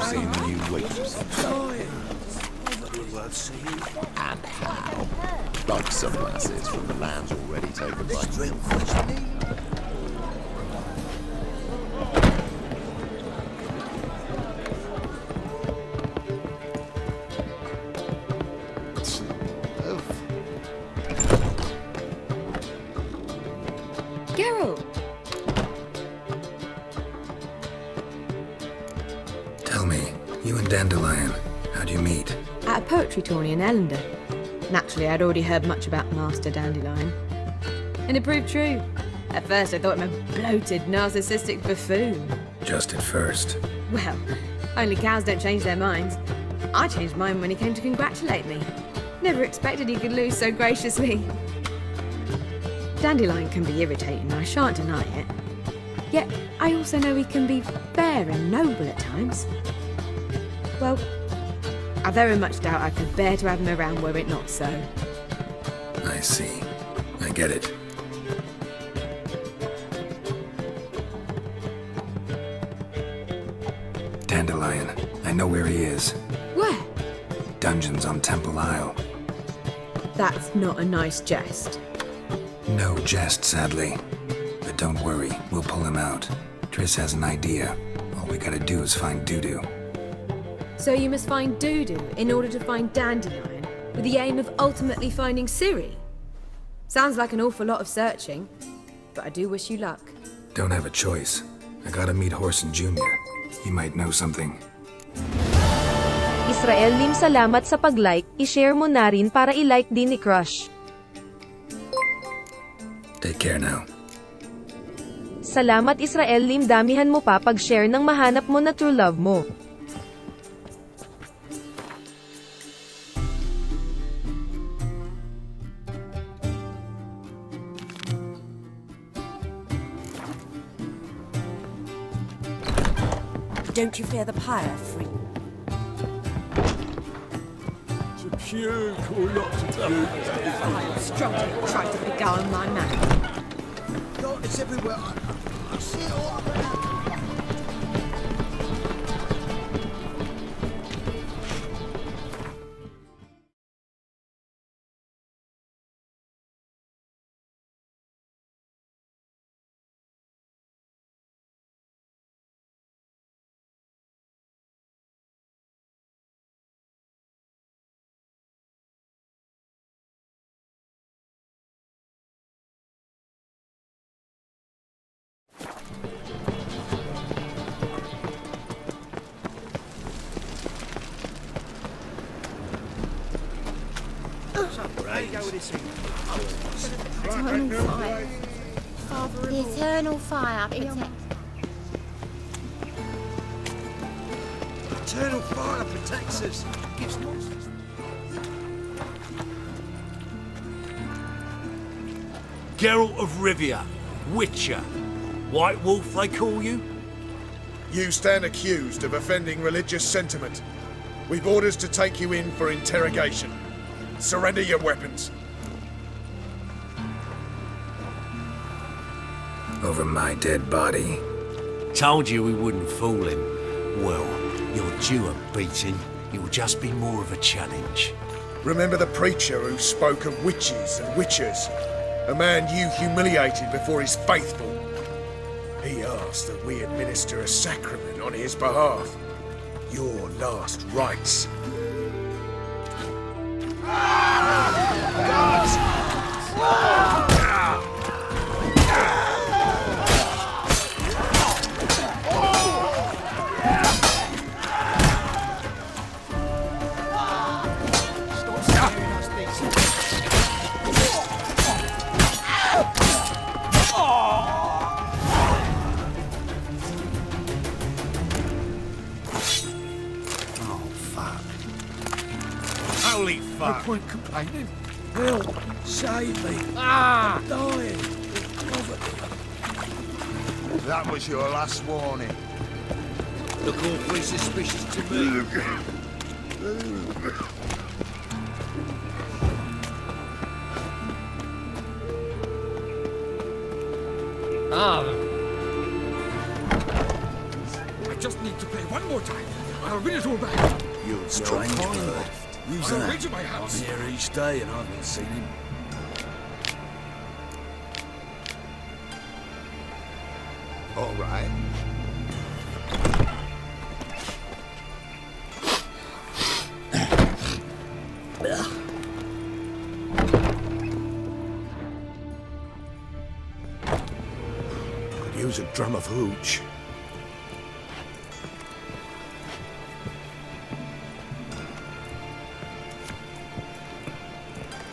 you seen the new leaves? Worth seeing. And how? Like some lasses from the lands already taken by Strip question. Geralt! Tell me, you and Dandelion, how'd you meet? At a poetry tourney in Ellender. Naturally, I'd already heard much about Master Dandelion. And it proved true. At first, I thought him a bloated, narcissistic buffoon. Just at first. Well, only cows don't change their minds. I changed mine when he came to congratulate me. Never expected he could lose so graciously. Dandelion can be irritating, I shan't deny it. Yet, I also know he can be fair and noble at times. Well, I very much doubt I could bear to have him around were it not so. I see. I get it. Dandelion. I know where he is. Where? Dungeons on Temple Isle. That's not a nice jest. No jest, sadly. But don't worry, we'll pull him out. Triss has an idea. All we gotta do is find Dudu. So you must find Dudu in order to find Dandelion, with the aim of ultimately finding Ciri? Sounds like an awful lot of searching, but I do wish you luck. Don't have a choice. I gotta meet Horson Jr. He might know something. Israel Lim, salamat sa pag-like. I-share mo na rin para i-like din ni Crush. Take care now. Salamat Israel Lim, damihan mo pa pag-share ng mahanap mo na true love mo. Don't you fear the pyre, free? To puke or not to puke. I strongly tried to beguile my man. God, it's everywhere. I see it all. The eternal fire protects. Eternal fire protects us. Geralt of Rivia, Witcher. White Wolf, they call you? You stand accused of offending religious sentiment. We've orders to take you in for interrogation. Surrender your weapons. Over my dead body. Told you we wouldn't fool him. Well, you're due a beating. It'll just be more of a challenge. Remember the preacher who spoke of witches and witchers? A man you humiliated before his faithful. He asked that we administer a sacrament on his behalf. Your last rites. Holy fuck! No point complaining. Will, save me. I'm dying. That was your last warning. Look awfully suspicious to me. I just need to play one more time. I'll read it all back. You're a strange bird. Who's I'll that? read you my house. I'm here each day and I haven't seen him. All right. Could use a drum of hooch.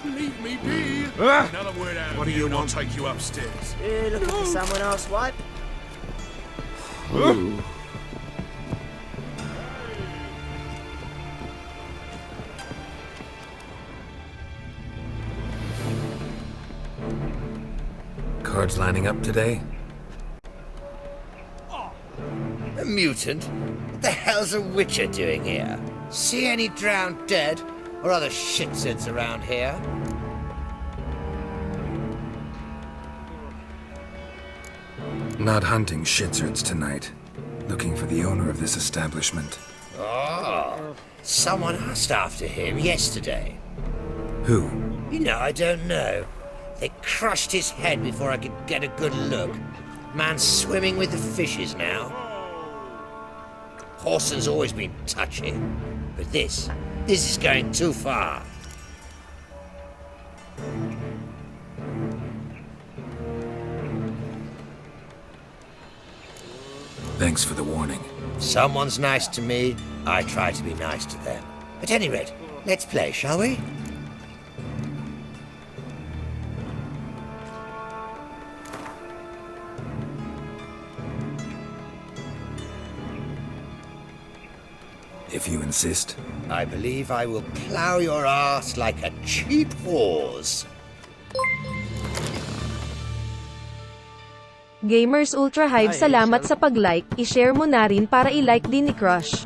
Leave me be. Another word out. What do you want? I'll take you upstairs. You looking for someone else, what? Cards lining up today? A mutant? What the hell's a witcher doing here? See any drowned dead? Or other shitsuds around here? Not hunting shitsurds tonight. Looking for the owner of this establishment. Oh, someone asked after him yesterday. Who? You know, I don't know. They crushed his head before I could get a good look. Man's swimming with the fishes now. Horson's always been touchy. But this is going too far. Thanks for the warning. Someone's nice to me, I try to be nice to them. At any rate, let's play, shall we? If you insist. I believe I will plow your ass like a cheap horse. Gamers Ultra Hive, salamat sa pag-like, i-share mo na rin para i-like din ni Crush.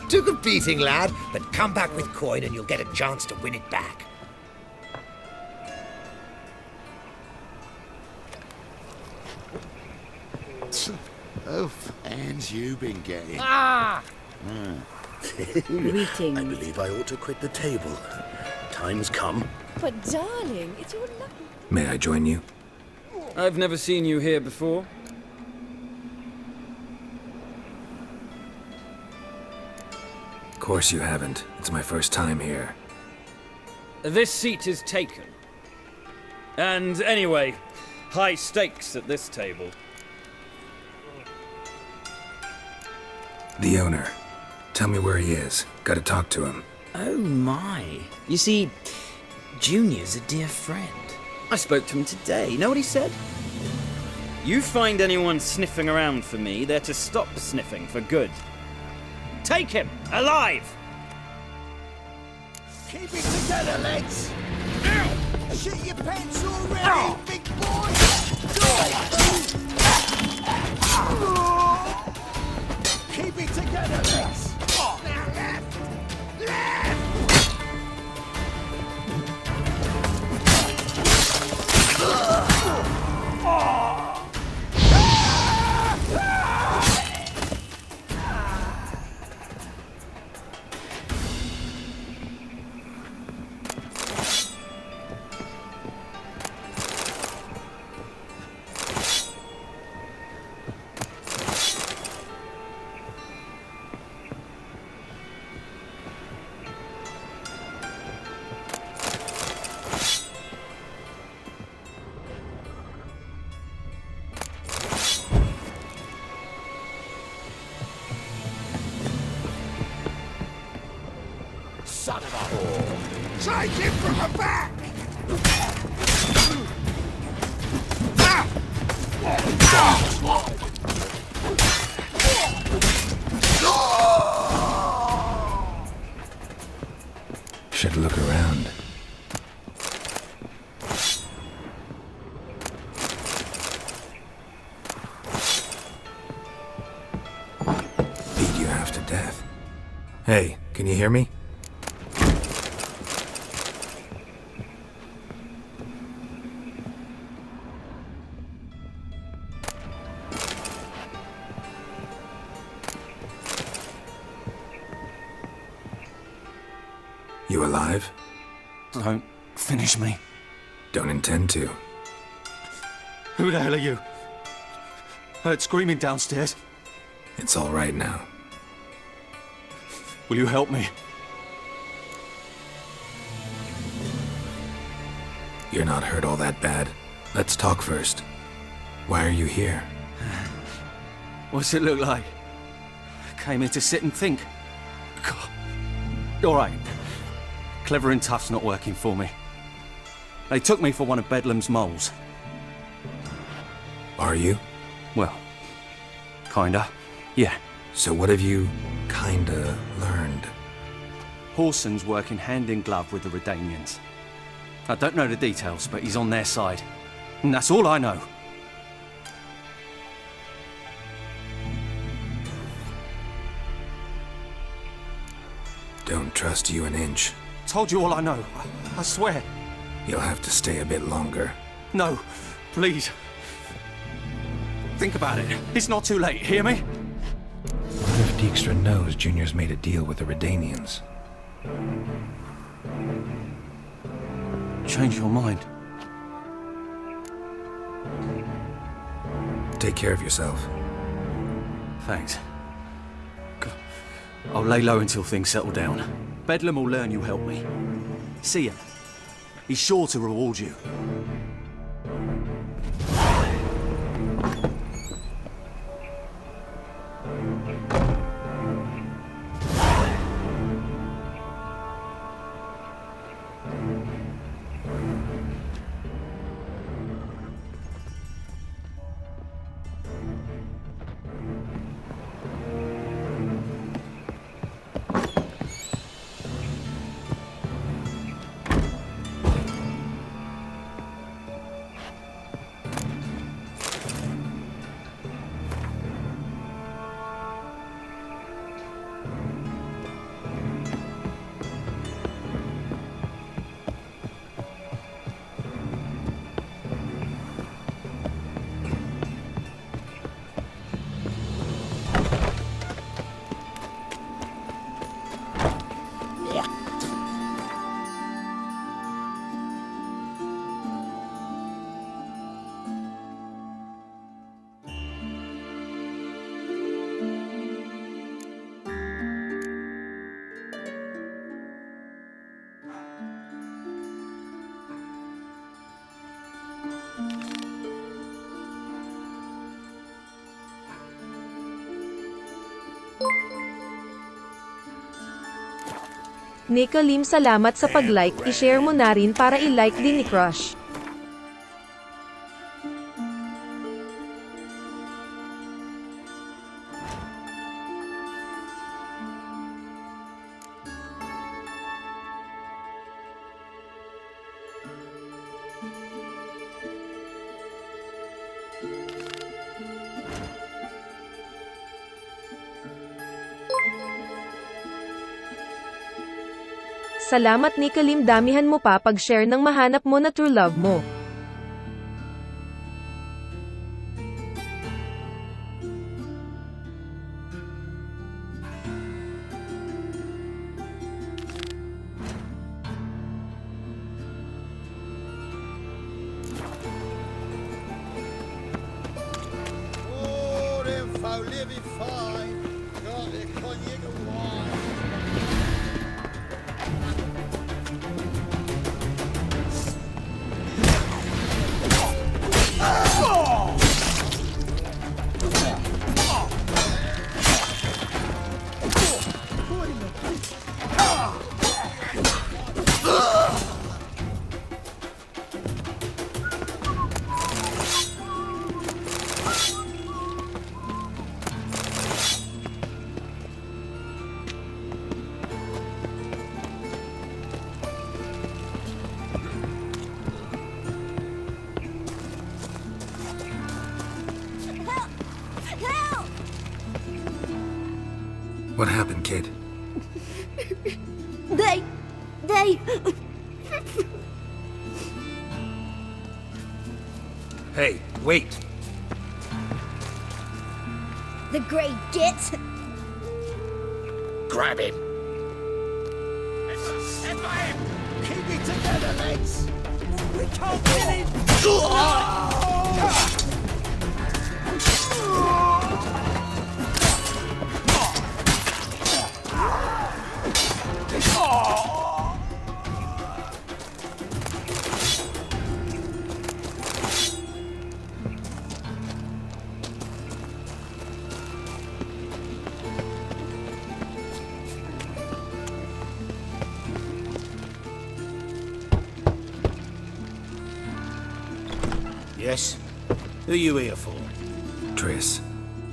Took a beating, lad, but come back with coin and you'll get a chance to win it back. Oh, fans you been getting. Greetings. I believe I ought to quit the table. Time's come. But darling, it's your luck. May I join you? I've never seen you here before. Of course you haven't. It's my first time here. This seat is taken. And anyway, high stakes at this table. The owner. Tell me where he is. Gotta talk to him. Oh my. You see, Junior's a dear friend. I spoke to him today. Know what he said? You find anyone sniffing around for me, they're to stop sniffing for good. Take him, alive! Keep it together, lads! Shit your pants already, big boy! Keep it together, lads! Now left! Left! Son of a whore! Take him from the back! Should look around. Beat you half to death. Hey, can you hear me? You alive? Don't finish me. Don't intend to. Who the hell are you? Heard screaming downstairs. It's all right now. Will you help me? You're not hurt all that bad. Let's talk first. Why are you here? What's it look like? Came here to sit and think. God. All right. Clever and tough's not working for me. They took me for one of Bedlam's moles. Are you? Well, kinda. Yeah. So what have you kinda learned? Horson's working hand in glove with the Redanians. I don't know the details, but he's on their side. And that's all I know. Don't trust you an inch. Told you all I know. I swear. You'll have to stay a bit longer. No, please. Think about it. It's not too late, hear me? What if Dijkstra knows Junior's made a deal with the Redanians? Change your mind. Take care of yourself. Thanks. I'll lay low until things settle down. Bedlam will learn you helped me. See ya. He's sure to reward you. Nika Lim, salamat sa pag-like. I-share mo na rin para i-like din ni Crush. Salamat Nika Lim, damihan mo pa pag-share ng mahanap mo na true love mo. Oh, them folk living fine. Got their cognac and wine. What happened, kid? They... Hey, wait! The Grey Git. Grab him. Keep it together, lads. We can't get him. Yes? Who you here for? Triss.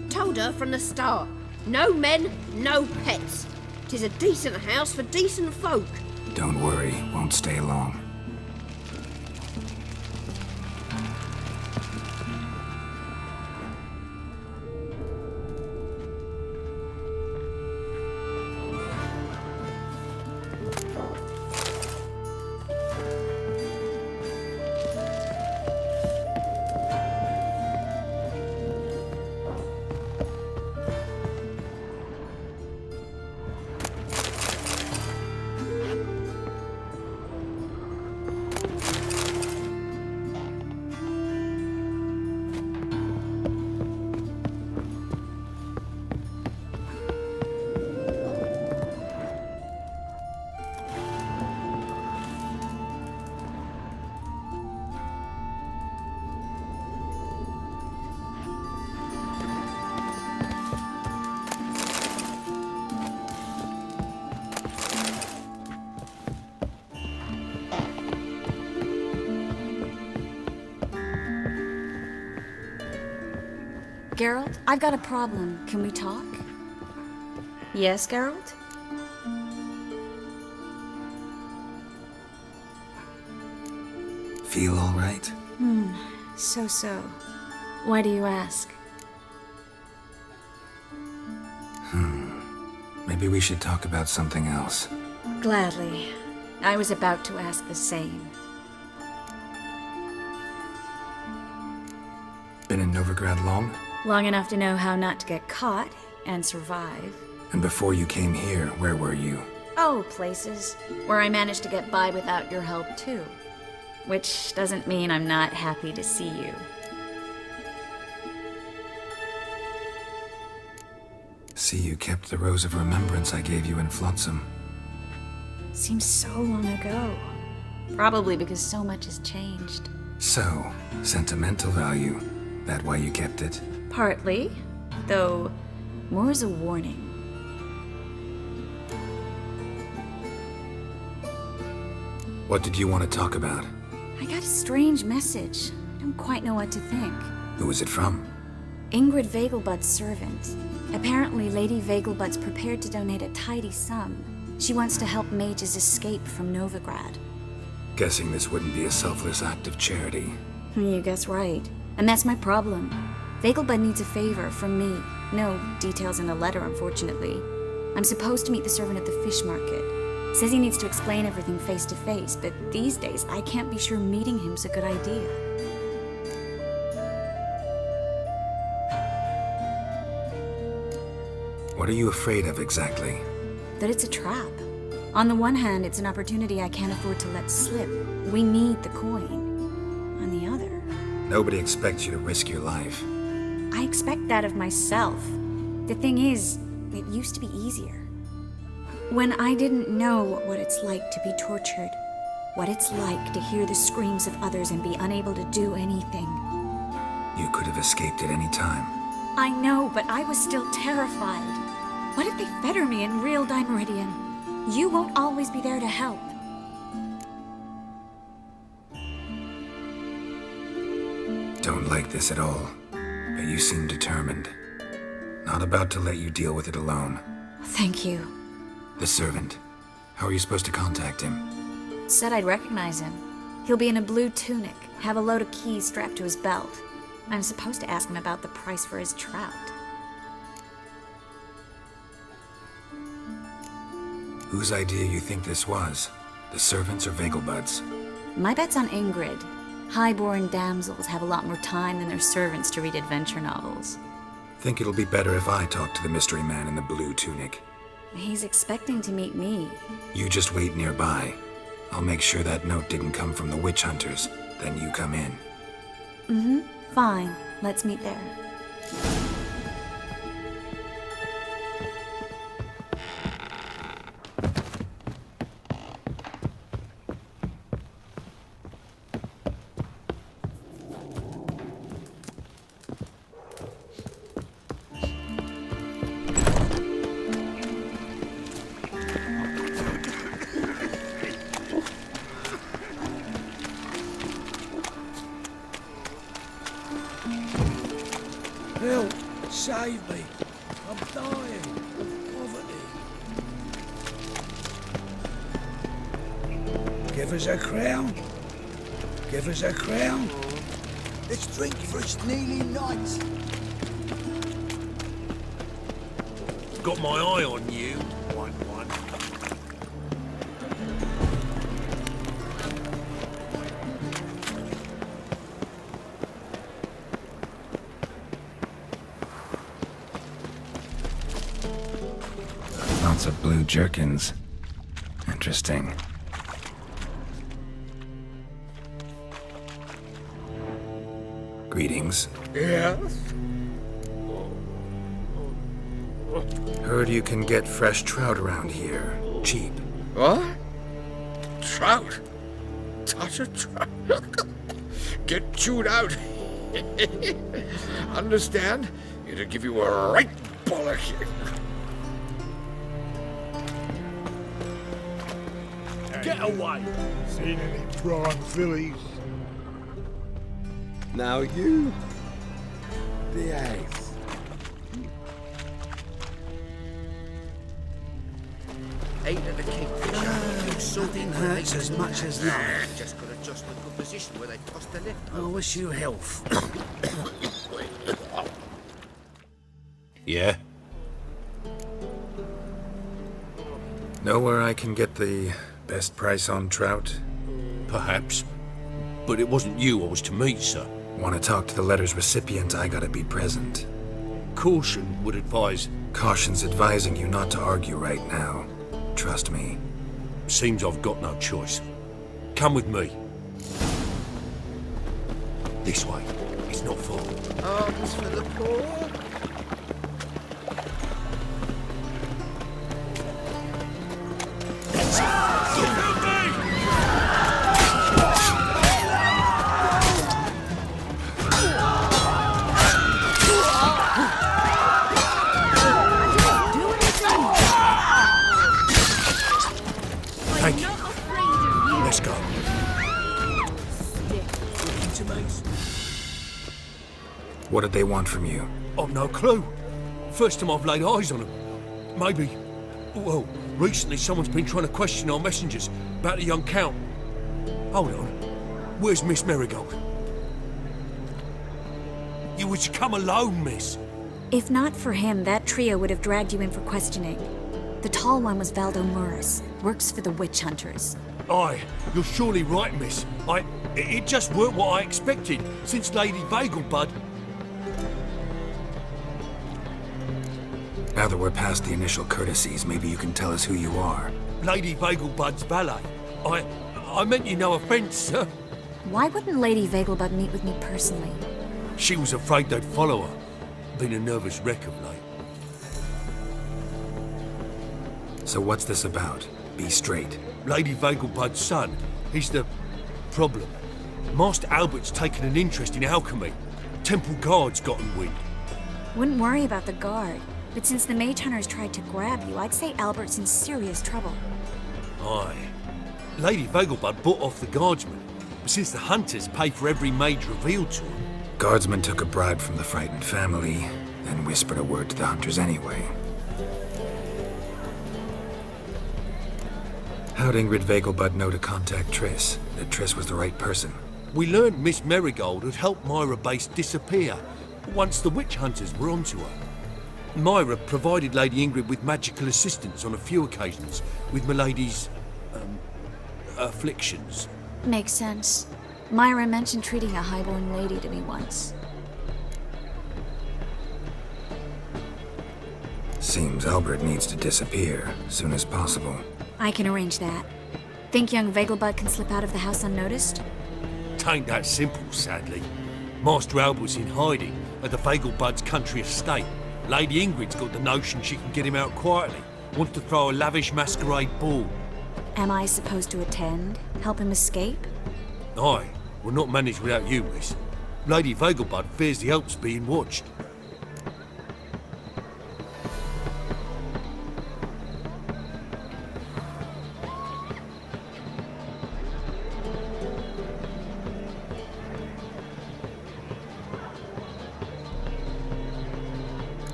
Told her from the start. No men, no pets. 'Tis a decent house for decent folk. Don't worry, won't stay long. Geralt, I've got a problem. Can we talk? Yes, Geralt? Feel all right? So. Why do you ask? Maybe we should talk about something else. Gladly. I was about to ask the same. Been in Novigrad long? Long enough to know how not to get caught and survive. And before you came here, where were you? Oh, places where I managed to get by without your help, too. Which doesn't mean I'm not happy to see you. See, you kept the Rose of Remembrance I gave you in Flotsam. Seems so long ago. Probably because so much has changed. So, sentimental value. That why you kept it? Partly, though more as a warning. What did you want to talk about? I got a strange message. I don't quite know what to think. Who was it from? Ingrid Vegelbud's servant. Apparently, Lady Vegelbud's prepared to donate a tidy sum. She wants to help mages escape from Novigrad. Guessing this wouldn't be a selfless act of charity. You guess right. And that's my problem. Vegelbud needs a favor from me. No details in the letter, unfortunately. I'm supposed to meet the servant at the fish market. Says he needs to explain everything face to face, but these days I can't be sure meeting him's a good idea. What are you afraid of exactly? That it's a trap. On the one hand, it's an opportunity I can't afford to let slip. We need the coin. On the other... Nobody expects you to risk your life. I expect that of myself. The thing is, it used to be easier. When I didn't know what it's like to be tortured, what it's like to hear the screams of others and be unable to do anything. You could have escaped at any time. I know, but I was still terrified. What if they fetter me in real Dimeridian? You won't always be there to help. Don't like this at all, but you seem determined. Not about to let you deal with it alone. Thank you. The servant. How are you supposed to contact him? Said I'd recognize him. He'll be in a blue tunic, have a load of keys strapped to his belt. I'm supposed to ask him about the price for his trout. Whose idea you think this was? The servants or Vegelbud's? My bet's on Ingrid. High-born damsels have a lot more time than their servants to read adventure novels. Think it'll be better if I talk to the mystery man in the blue tunic. He's expecting to meet me. You just wait nearby. I'll make sure that note didn't come from the witch hunters. Then you come in. Mm-hmm. Fine. Let's meet there. Help! Save me! I'm dying of poverty. Give us a crown. Give us a crown. Let's drink for its nearly night. Got my eye on you, 1-1. Lots of blue jerkins. Interesting. Greetings. Yes? Heard you can get fresh trout around here. Cheap. What? Trout? Touch a trout? Get chewed out. Understand? It'll give you a right bollocking. Get away! Seen any prime fillies? Now you behave. Eight of the kingfisher. Something hurts as much as life. Just got to adjust the good position where they toss the lift. I wish you health. Yeah? Know where I can get the best price on trout? Perhaps. But it wasn't you I was to meet, sir. Want to talk to the letter's recipient, I gotta be present. Caution would advise... Caution's advising you not to argue right now. Trust me. Seems I've got no choice. Come with me. This way. It's not far. Arms for the poor. Thank you. Let's go. What did they want from you? I've no clue. First time I've laid eyes on them. Maybe... Well, recently someone's been trying to question our messengers about the young Count. Hold on. Where's Miss Marigold? You were to come alone, miss. If not for him, that trio would have dragged you in for questioning. The tall one was Valdo Murris, works for the witch hunters. Aye, you're surely right, miss. It just weren't what I expected, since Lady Vegelbud... Now that we're past the initial courtesies, maybe you can tell us who you are. Lady Vegelbud's valet. I meant you no offence, sir. Why wouldn't Lady Vegelbud meet with me personally? She was afraid they'd follow her. Been a nervous wreck of late. So what's this about? Be straight. Lady Vegelbud's son. He's the... problem. Master Albert's taken an interest in alchemy. Temple Guard's gotten wind. Wouldn't worry about the guard. But since the mage hunters tried to grab you, I'd say Albert's in serious trouble. Aye. Lady Vegelbud bought off the guardsmen. But since the hunters pay for every mage revealed to them... Guardsmen took a bribe from the frightened family, then whispered a word to the hunters anyway. How'd Ingrid Vegelbud know to contact Triss? That Triss was the right person? We learned Miss Marigold had helped Myra Base disappear once the witch hunters were onto her. Myra provided Lady Ingrid with magical assistance on a few occasions with Milady's... afflictions. Makes sense. Myra mentioned treating a highborn lady to me once. Seems Albert needs to disappear soon as possible. I can arrange that. Think young Vegelbud can slip out of the house unnoticed? Tain't that simple, sadly. Master Albert's in hiding at the Vegelbud's country estate. Lady Ingrid's got the notion she can get him out quietly. Wants to throw a lavish masquerade ball. Am I supposed to attend? Help him escape? Aye. We'll not manage without you, miss. Lady Vegelbud fears the Alps being watched.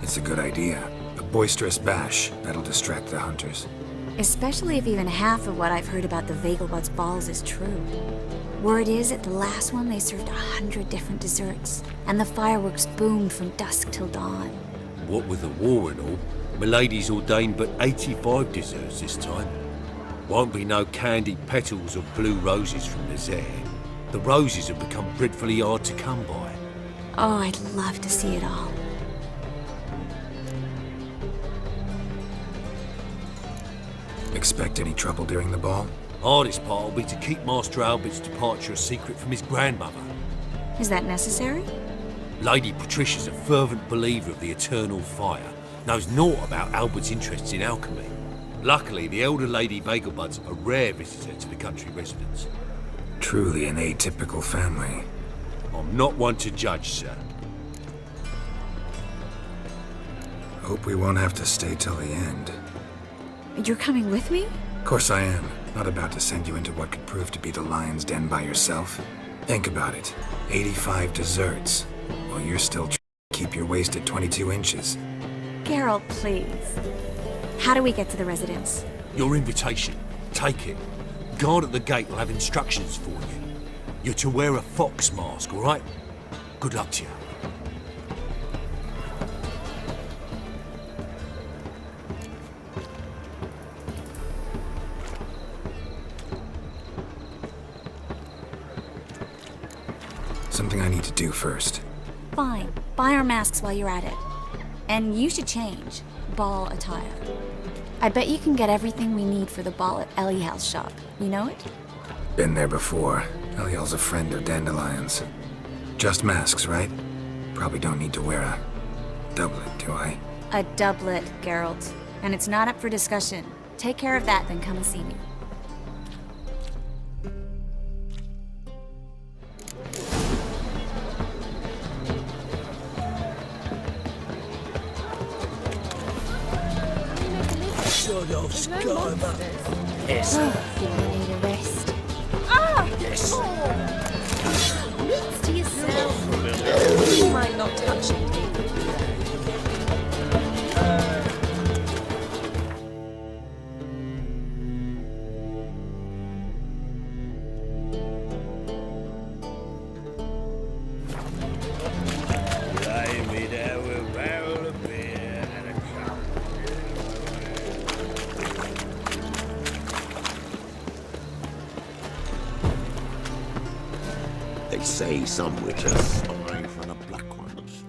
It's a good idea. A boisterous bash, that'll distract the hunters. Especially if even half of what I've heard about the Vegelbud's balls is true. Word is, at the last one they served 100 different desserts, and the fireworks boomed from dusk till dawn. What with the war and all, Milady's ordained but 85 desserts this time. Won't be no candied petals or blue roses from Nazaire. The roses have become dreadfully hard to come by. Oh, I'd love to see it all. Expect any trouble during the ball? Hardest part will be to keep Master Albert's departure a secret from his grandmother. Is that necessary? Lady Patricia's a fervent believer of the eternal fire. Knows naught about Albert's interests in alchemy. Luckily, the elder Lady Vegelbud's a rare visitor to the country residence. Truly an atypical family. I'm not one to judge, sir. Hope we won't have to stay till the end. You're coming with me? Of course I am. Not about to send you into what could prove to be the lion's den by yourself. Think about it. 85 desserts. While you're still trying to keep your waist at 22 inches. Geralt, please. How do we get to the residence? Your invitation. Take it. Guard at the gate will have instructions for you. You're to wear a fox mask, all right? Good luck to you. Something I need to do first. Fine. Buy our masks while you're at it. And you should change. Ball attire. I bet you can get everything we need for the ball at Eliel's shop. You know it? Been there before. Eliel's a friend of Dandelion's. Just masks, right? Probably don't need to wear a doublet, do I? A doublet, Geralt. And it's not up for discussion. Take care of that, then come and see me. Yes. You need a rest. Yes. Needs to yourself. You might not say some witches spy for the black ones.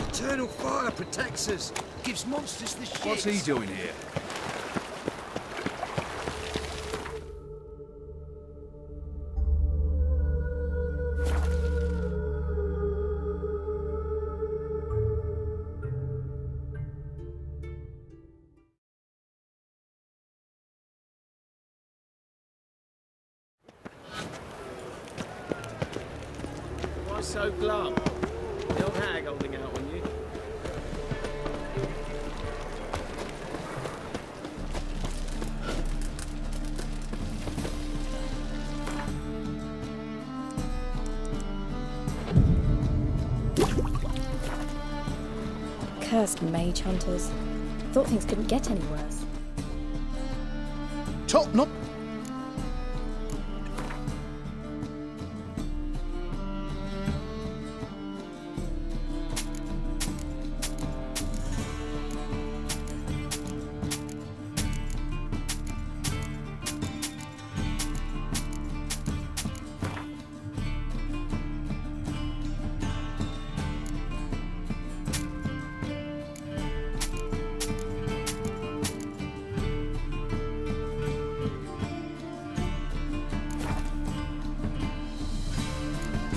Eternal fire protects us. Gives monsters the shit. What's he doing here? Why so glum? The old hag holding out on you. Cursed mage hunters. Thought things couldn't get any worse. Top not.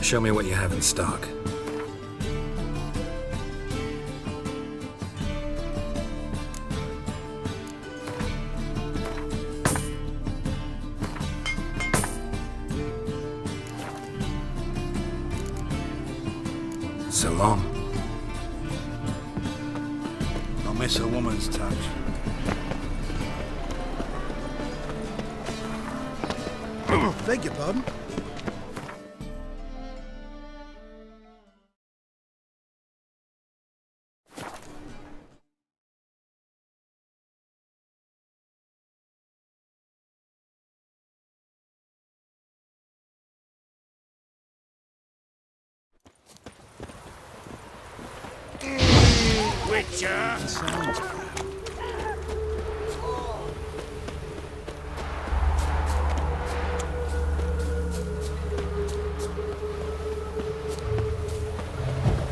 Show me what you have in stock. So long. I'll miss a woman's touch. Beg your pardon? Witcher!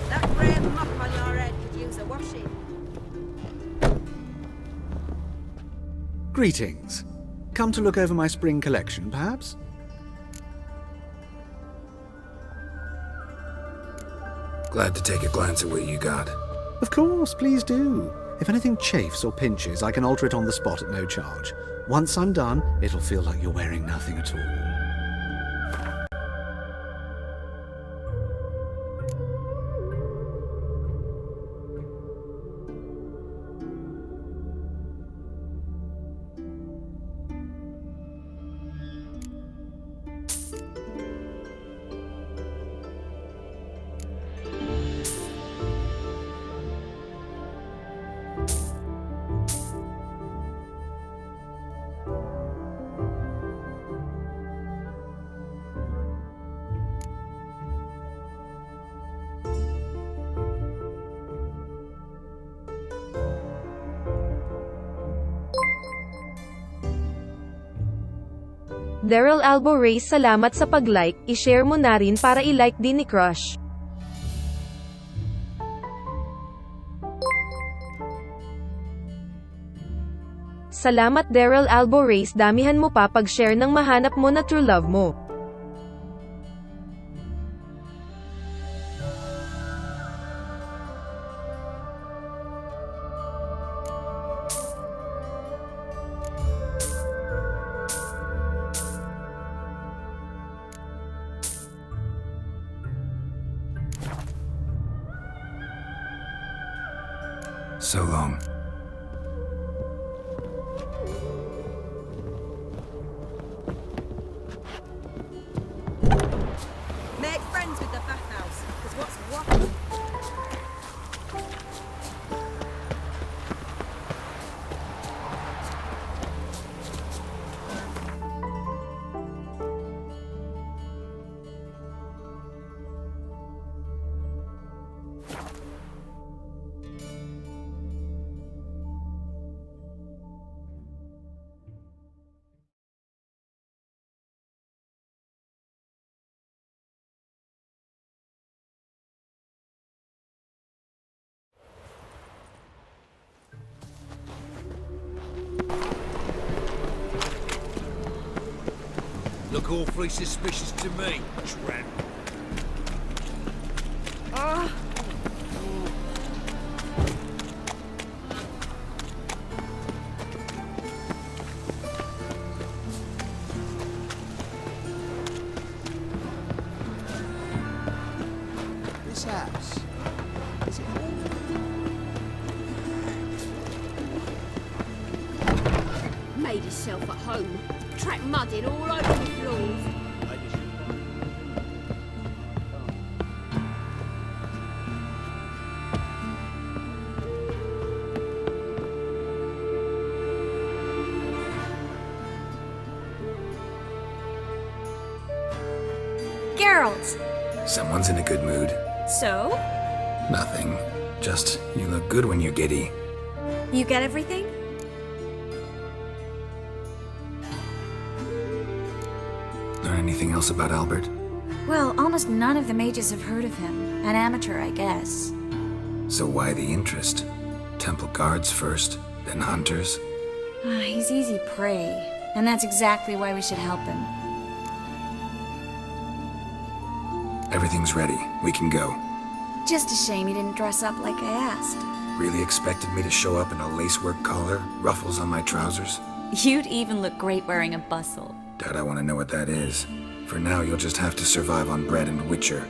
That grey mop on your head could use a washing. Greetings. Come to look over my spring collection, perhaps? Glad to take a glance at what you got. Of course, please do. If anything chafes or pinches, I can alter it on the spot at no charge. Once I'm done, it'll feel like you're wearing nothing at all. Daryl Albo Reyes, salamat sa pag-like, i-share mo na rin para i-like din ni Crush. Salamat Daryl Albo Reyes, damihan mo pa pag-share ng mahanap mo na true love mo. So long. Make friends with the bathhouse, because what's what? Look awfully suspicious to me, Trent. This house, is it haunted? Made himself at home. Track mudding all over the floors. Geralt! Someone's in a good mood. So? Nothing. Just, you look good when you're giddy. You get everything? Learn anything else about Albert? Well, almost none of the mages have heard of him. An amateur, I guess. So why the interest? Temple guards first, then hunters? He's easy prey, and that's exactly why we should help him. Everything's ready. We can go. Just a shame he didn't dress up like I asked. Really expected me to show up in a lacework collar, ruffles on my trousers? You'd even look great wearing a bustle. Doubt I want to know what that is. For now, you'll just have to survive on bread and Witcher.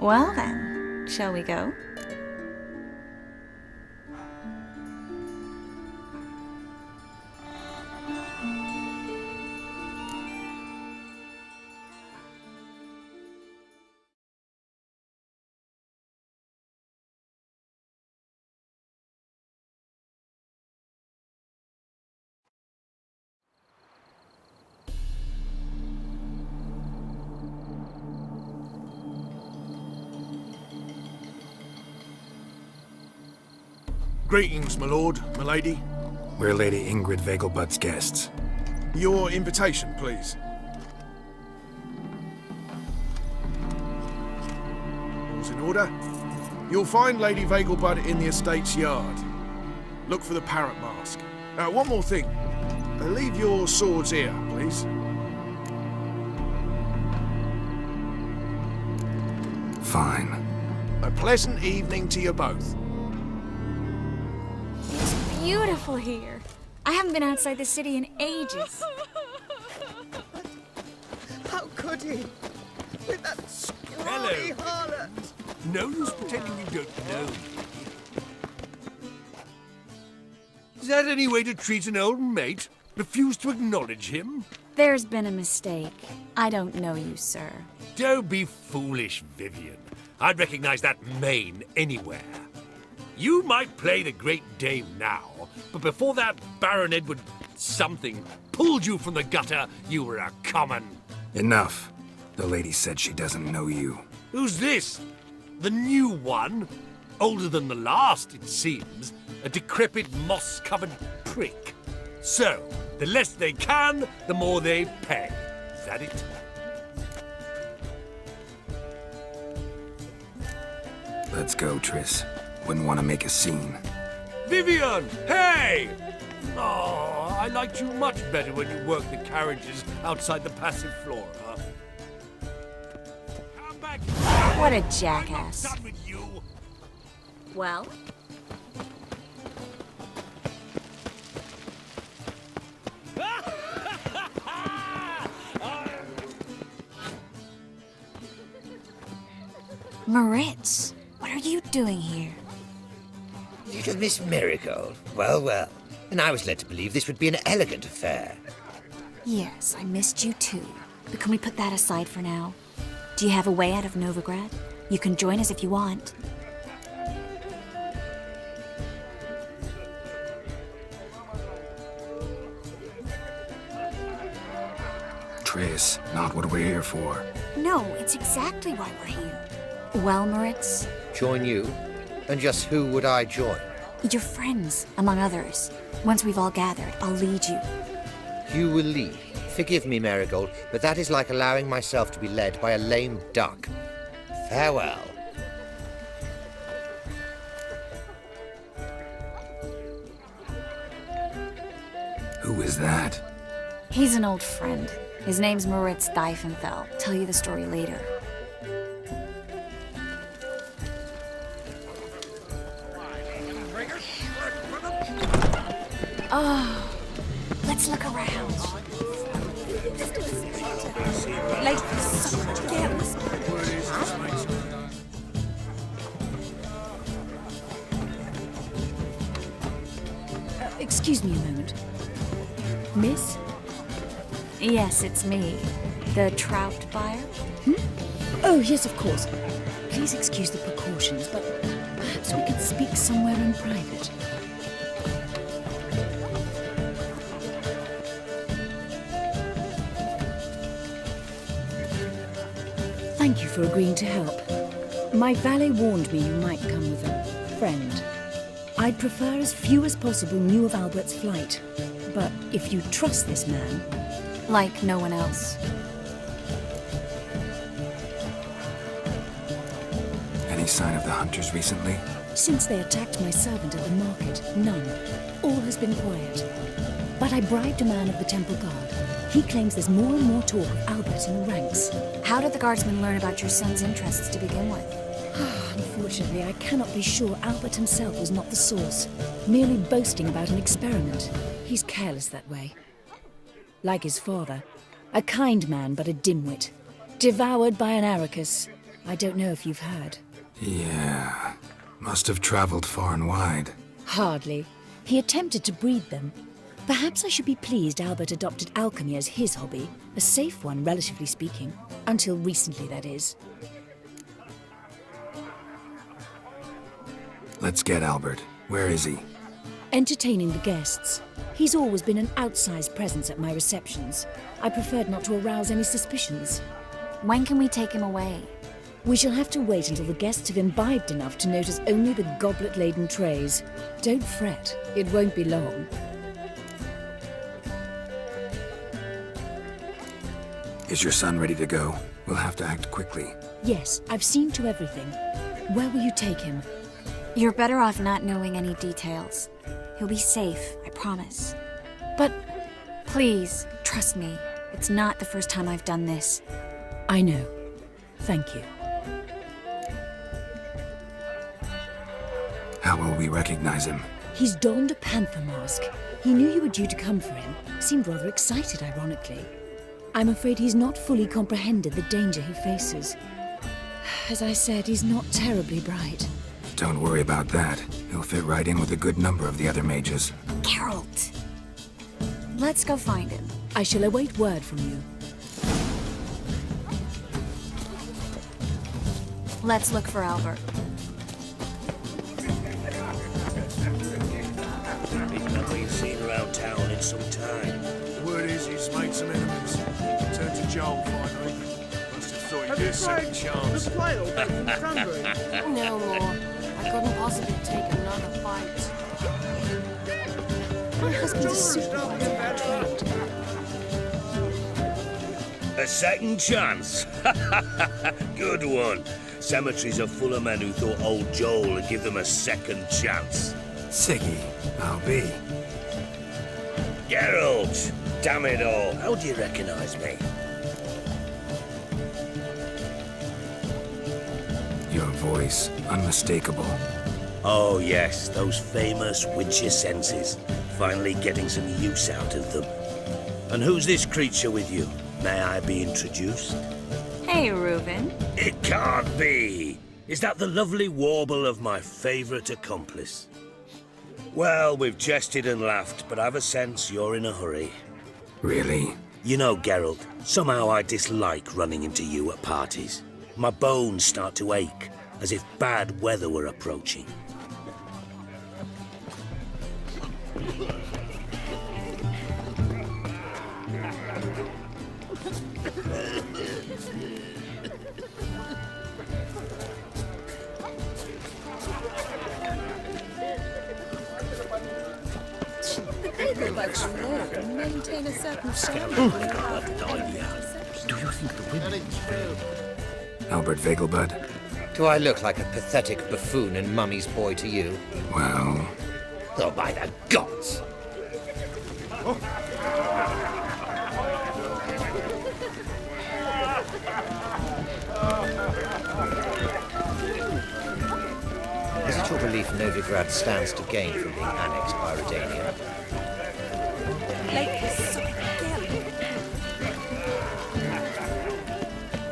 Well then, shall we go? Greetings, my lord, my lady. We're Lady Ingrid Vegelbud's guests. Your invitation, please. All's in order. You'll find Lady Vegelbud in the estate's yard. Look for the parrot mask. One more thing. Leave your swords here, please. Fine. A pleasant evening to you both. It's beautiful here. I haven't been outside the city in ages. How could he? With that scrawny harlot! No use pretending you don't know. Is that any way to treat an old mate? Refuse to acknowledge him? There's been a mistake. I don't know you, sir. Don't be foolish, Vivian. I'd recognize that mane anywhere. You might play the Great Dame now, but before that Baron Edward something pulled you from the gutter, you were a common. Enough. The lady said she doesn't know you. Who's this? The new one? Older than the last, it seems. A decrepit, moss-covered prick. So, the less they can, the more they pay. at it. Let's go, Triss. Wouldn't want to make a scene. Vivian! Hey! Oh, I liked you much better when you worked the carriages outside the passive floor, huh? Come back! What a jackass. I'm not done with you. Well? Moritz, what are you doing here? Little Miss Marigold. Well, well. And I was led to believe this would be an elegant affair. Yes, I missed you too. But can we put that aside for now? Do you have a way out of Novigrad? You can join us if you want. Triss, not what we're here for. No, it's exactly why we're here. Well, Moritz? Join you? And just who would I join? Your friends, among others. Once we've all gathered, I'll lead you. You will lead. Forgive me, Marigold, but that is like allowing myself to be led by a lame duck. Farewell. Who is that? He's an old friend. His name's Moritz Diefenthal. Tell you the story later. Oh, let's look around. Excuse me a moment. Miss? Yes, it's me. The trout buyer? Oh, yes, of course. Please excuse the precautions, but perhaps we could speak somewhere in private. Thank you for agreeing to help. My valet warned me you might come with a friend. I'd prefer as few as possible knew of Albert's flight. But if you trust this man... Like no one else. Any sign of the hunters recently? Since they attacked my servant at the market, none. All has been quiet. But I bribed a man of the Temple Guard. He claims there's more and more talk of Albert in the ranks. How did the guardsmen learn about your son's interests to begin with? Unfortunately, I cannot be sure Albert himself was not the source, merely boasting about an experiment. He's careless that way. Like his father, a kind man but a dimwit, devoured by an Arrakis. I don't know if you've heard. Yeah, must have traveled far and wide. Hardly. He attempted to breed them. Perhaps I should be pleased Albert adopted alchemy as his hobby, a safe one, relatively speaking. Until recently, that is. Let's get Albert. Where is he? Entertaining the guests. He's always been an outsized presence at my receptions. I preferred not to arouse any suspicions. When can we take him away? We shall have to wait until the guests have imbibed enough to notice only the goblet-laden trays. Don't fret, it won't be long. Is your son ready to go? We'll have to act quickly. Yes, I've seen to everything. Where will you take him? You're better off not knowing any details. He'll be safe, I promise. But... Please, trust me. It's not the first time I've done this. I know. Thank you. How will we recognize him? He's donned a panther mask. He knew you were due to come for him. Seemed rather excited, ironically. I'm afraid he's not fully comprehended the danger he faces. As I said, he's not terribly bright. Don't worry about that. He'll fit right in with a good number of the other mages. Geralt! Let's go find him. I shall await word from you. Let's look for Albert. He's not been seen around town in some time. The word is he's made some enemies. Turned to Joel finally. Must have thought he'd get a second chance. No more. I couldn't possibly take another bite. My husband's a supervisor by trade. A second chance. Good one. Cemeteries are full of men who thought old Joel would give them a second chance. Siggy, I'll be. Geralt! Damn it all. How do you recognize me? Your voice, unmistakable. Oh yes, those famous witcher senses. Finally getting some use out of them. And who's this creature with you? May I be introduced? Hey, Reuben. It can't be! Is that the lovely warble of my favourite accomplice? Well, we've jested and laughed, but I've a sense you're in a hurry. Really? You know, Geralt, somehow I dislike running into you at parties. My bones start to ache, as if bad weather were approaching. Bugs float and maintain a certain shape. Do you think the women... Albert Vegelbud? Do I look like a pathetic buffoon and Mummy's boy to you? Well... Oh, by the gods! Is it your belief Novigrad stands to gain from being annexed by Redania?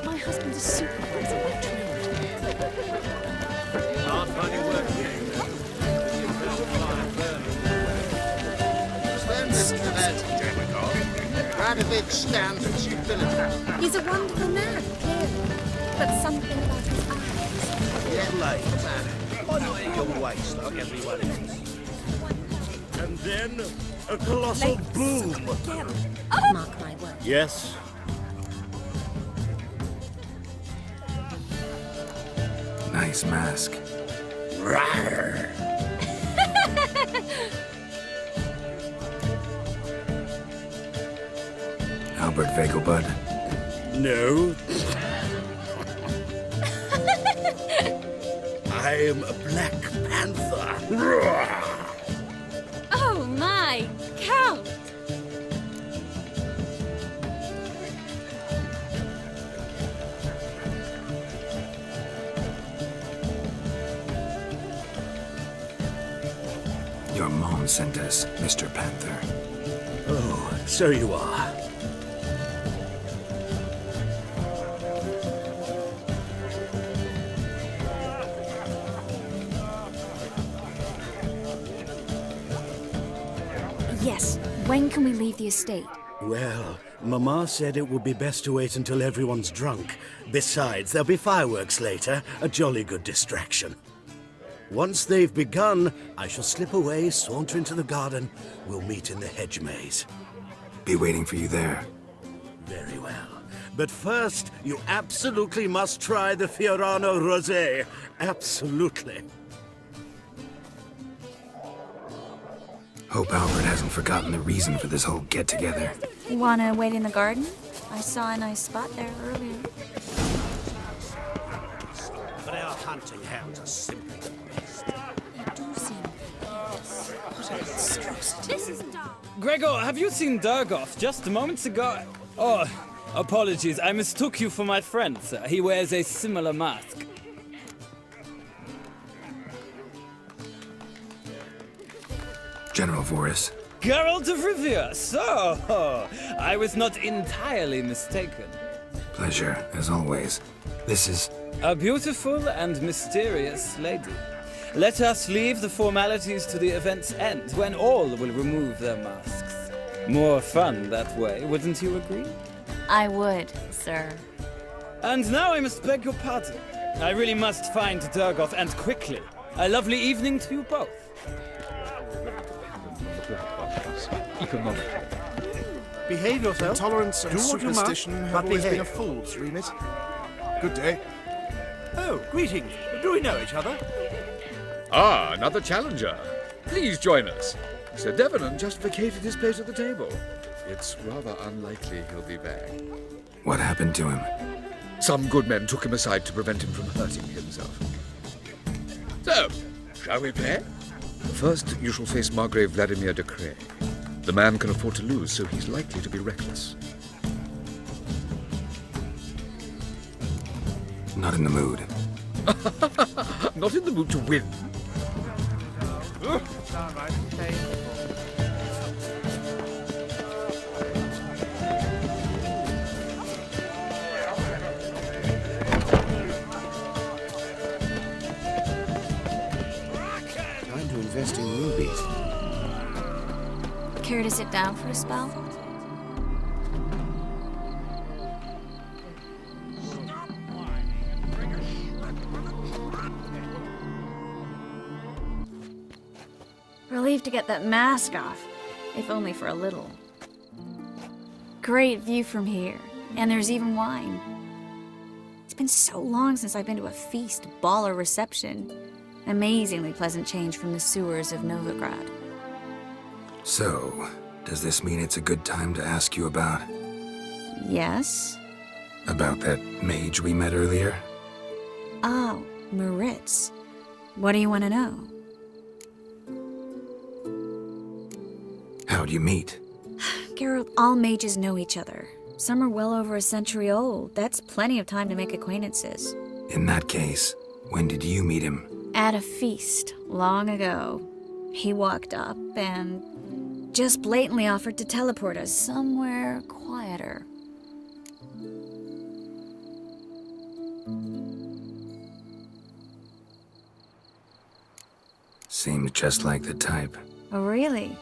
My husband's a supervisor by trade. Can't find your work here. Radovich stands for stupidity. He's a wonderful man, clearly. But something about his eyes. Get late, man. Why not eat your waist like everyone else? And then, a colossal boom! Mark my words. Yes? Nice mask. Rawr! Albert Vegelbud? No. I am a Black Panther. Rawr! Oh my, Count! Your mom sent us, Mr. Panther. Oh, so you are. Yes. When can we leave the estate? Well, Mama said it would be best to wait until everyone's drunk. Besides, there'll be fireworks later, a jolly good distraction. Once they've begun, I shall slip away, saunter into the garden. We'll meet in the hedge maze. Be waiting for you there. Very well. But first, you absolutely must try the Fiorano Rosé. Absolutely. Hope Albert hasn't forgotten the reason for this whole get-together. Wanna wait in the garden? I saw a nice spot there earlier. But our hunting hounds are simply the best. They do seem fierce. What a monstrosity. This isn't our... Gregor, have you seen Durgoff just moments ago? Oh, apologies. I mistook you for my friend, sir. He wears a similar mask. General Voris. Geralt of Rivia, so I was not entirely mistaken. Pleasure, as always. This is... A beautiful and mysterious lady. Let us leave the formalities to the event's end, when all will remove their masks. More fun that way, wouldn't you agree? I would, sir. And now I must beg your pardon. I really must find Durgoff, and quickly. A lovely evening to you both. Economic. Behave yourself. Intolerance and Do what you must, superstition have but always been behave. a fool's remit. Good day. Oh, greetings. Do we know each other? Ah, another challenger. Please join us. Sir Devenant just vacated his place at the table. It's rather unlikely he'll be back. What happened to him? Some good men took him aside to prevent him from hurting himself. So, shall we play? First, you shall face Margrave Vladimir de Cray. The man can afford to lose, so he's likely to be reckless. Not in the mood. Not in the mood to win. Time to invest in rubies. Care to sit down for a spell? Relieved to get that mask off, if only for a little. Great view from here, and there's even wine. It's been so long since I've been to a feast, ball, or reception. Amazingly pleasant change from the sewers of Novigrad. So, does this mean it's a good time to ask you about... Yes? About that mage we met earlier? Oh, Maritz. What do you want to know? How'd you meet? Geralt, all mages know each other. Some are well over a century old. That's plenty of time to make acquaintances. In that case, when did you meet him? At a feast, long ago. He walked up and just blatantly offered to teleport us somewhere quieter. Seemed just like the type. Oh, really?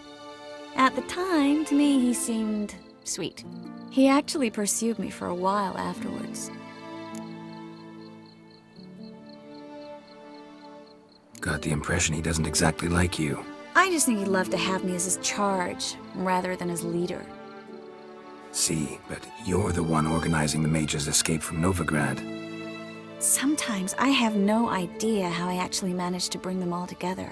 At the time, to me, he seemed sweet. He actually pursued me for a while afterwards. Got the impression he doesn't exactly like you. I just think he'd love to have me as his charge, rather than his leader. See, but you're the one organizing the mage's escape from Novigrad. Sometimes I have no idea how I actually managed to bring them all together.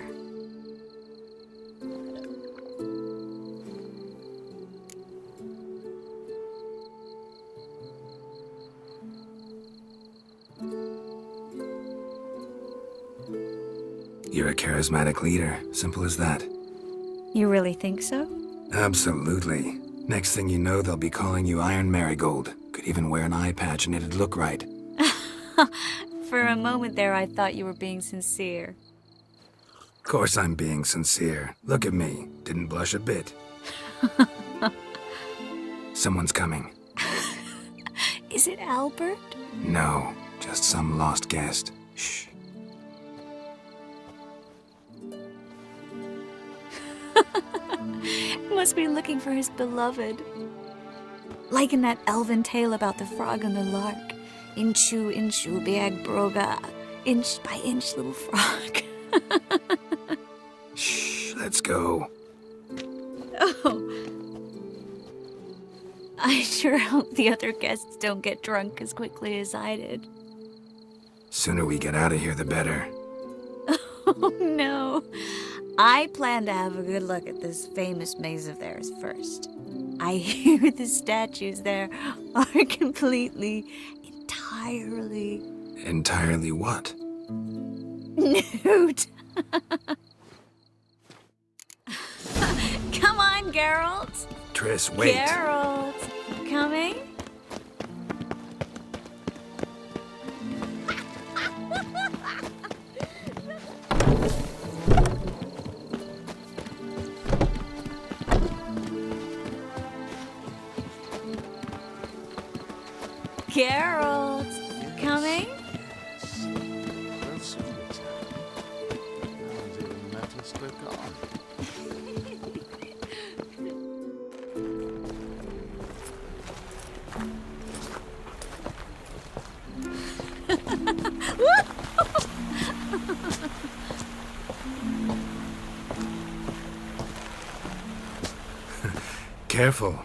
You're a charismatic leader, simple as that. You really think so? Absolutely. Next thing you know, they'll be calling you Iron Marigold. Could even wear an eye patch and it'd look right. For a moment there, I thought you were being sincere. Of course I'm being sincere. Look at me. Didn't blush a bit. Someone's coming. Is it Albert? No, just some lost guest. Shh. Must be looking for his beloved. Like in that elven tale about the frog and the lark. Inchu, inchu, biag broga. Inch by inch, little frog. Shh, let's go. Oh. I sure hope the other guests don't get drunk as quickly as I did. Sooner we get out of here, the better. Oh, no. I plan to have a good look at this famous maze of theirs first. I hear the statues there are entirely... Entirely what? Nude. Come on, Geralt. Triss, wait. Geralt, coming? Geralt, coming? Careful.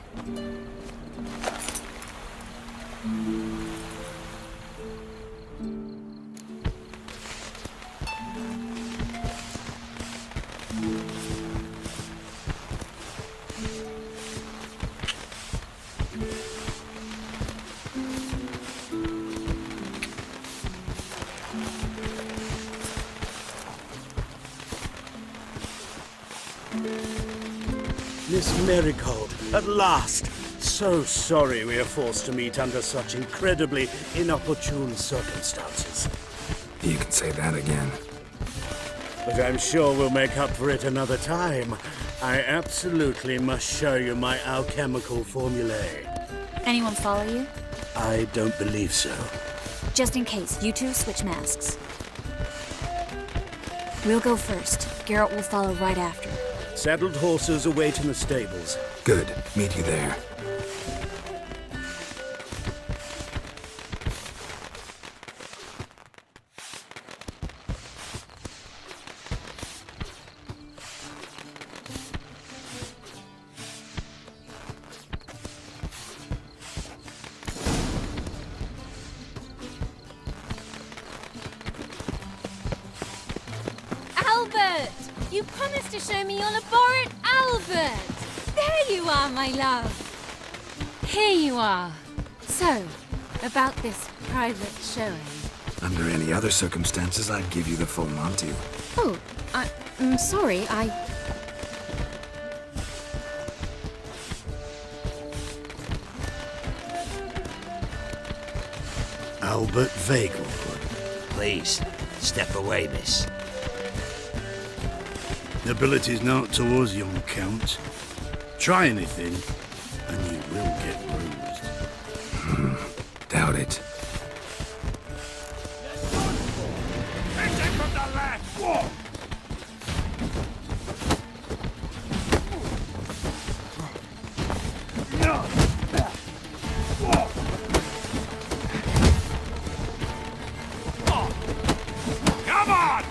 Miss Marigold, at last! So sorry we are forced to meet under such incredibly inopportune circumstances. You can say that again. But I'm sure we'll make up for it another time. I absolutely must show you my alchemical formulae. Anyone follow you? I don't believe so. Just in case, you two switch masks. We'll go first. Garrett will follow right after. Saddled horses await in the stables. Good. Meet you there. Albert! You promised to show me your laboratory, Albert! There you are, my love! Here you are. So, about this private showing. Under any other circumstances, I'd give you the full Monty. Oh, I'm sorry, Albert Vagel. Please, step away, miss. Ability's not towards young Count. Try anything, and you will get bruised. Doubt it. Come on!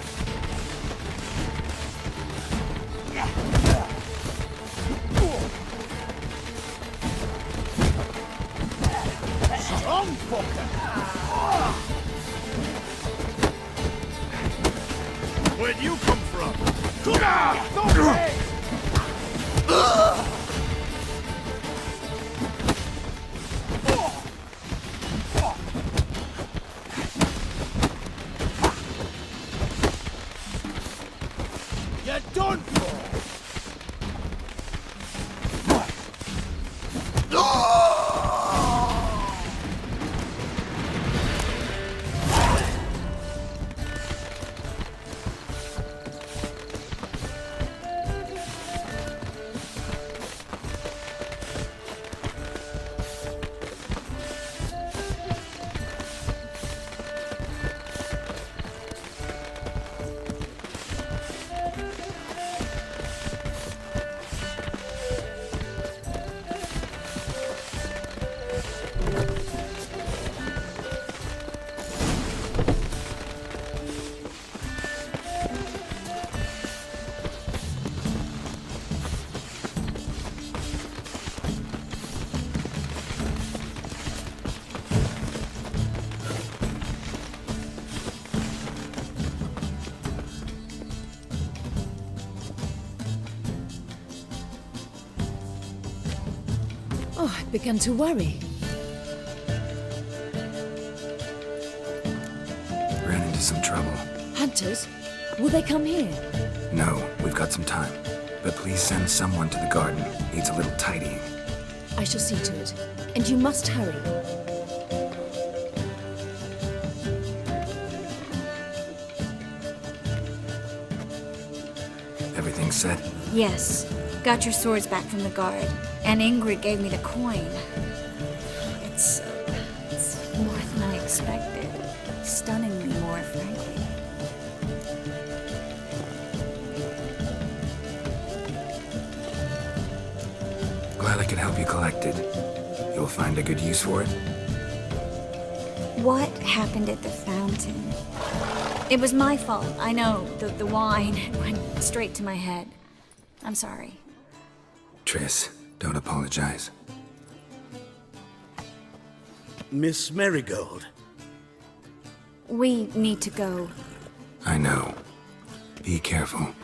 Strong fucker! Where'd you come from? No way! You're done for! Oh, I began to worry. Ran into some trouble. Hunters? Will they come here? No, we've got some time. But please send someone to the garden. Needs a little tidying. I shall see to it. And you must hurry. Everything set? Yes. Got your swords back from the guard. And Ingrid gave me the coin. It's more than I expected. Stunningly more, frankly. Glad I could help you collect it. You'll find a good use for it? What happened at the fountain? It was my fault, I know. The wine went straight to my head. I'm sorry. Triss, don't apologize. Miss Marigold. We need to go. I know. Be careful.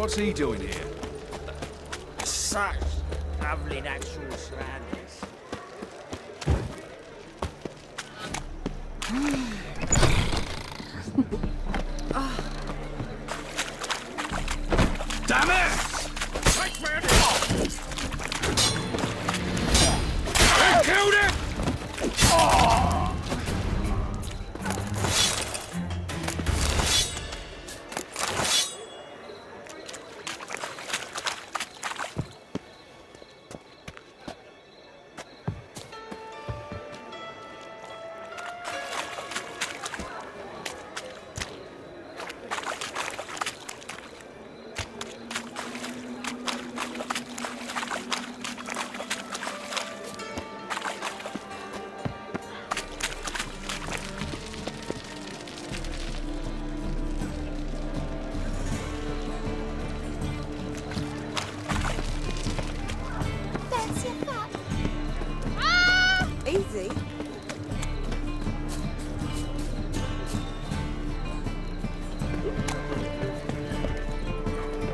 What's he doing here? Such lovely natural surroundings. Damn it! Take me! They killed him! Easy.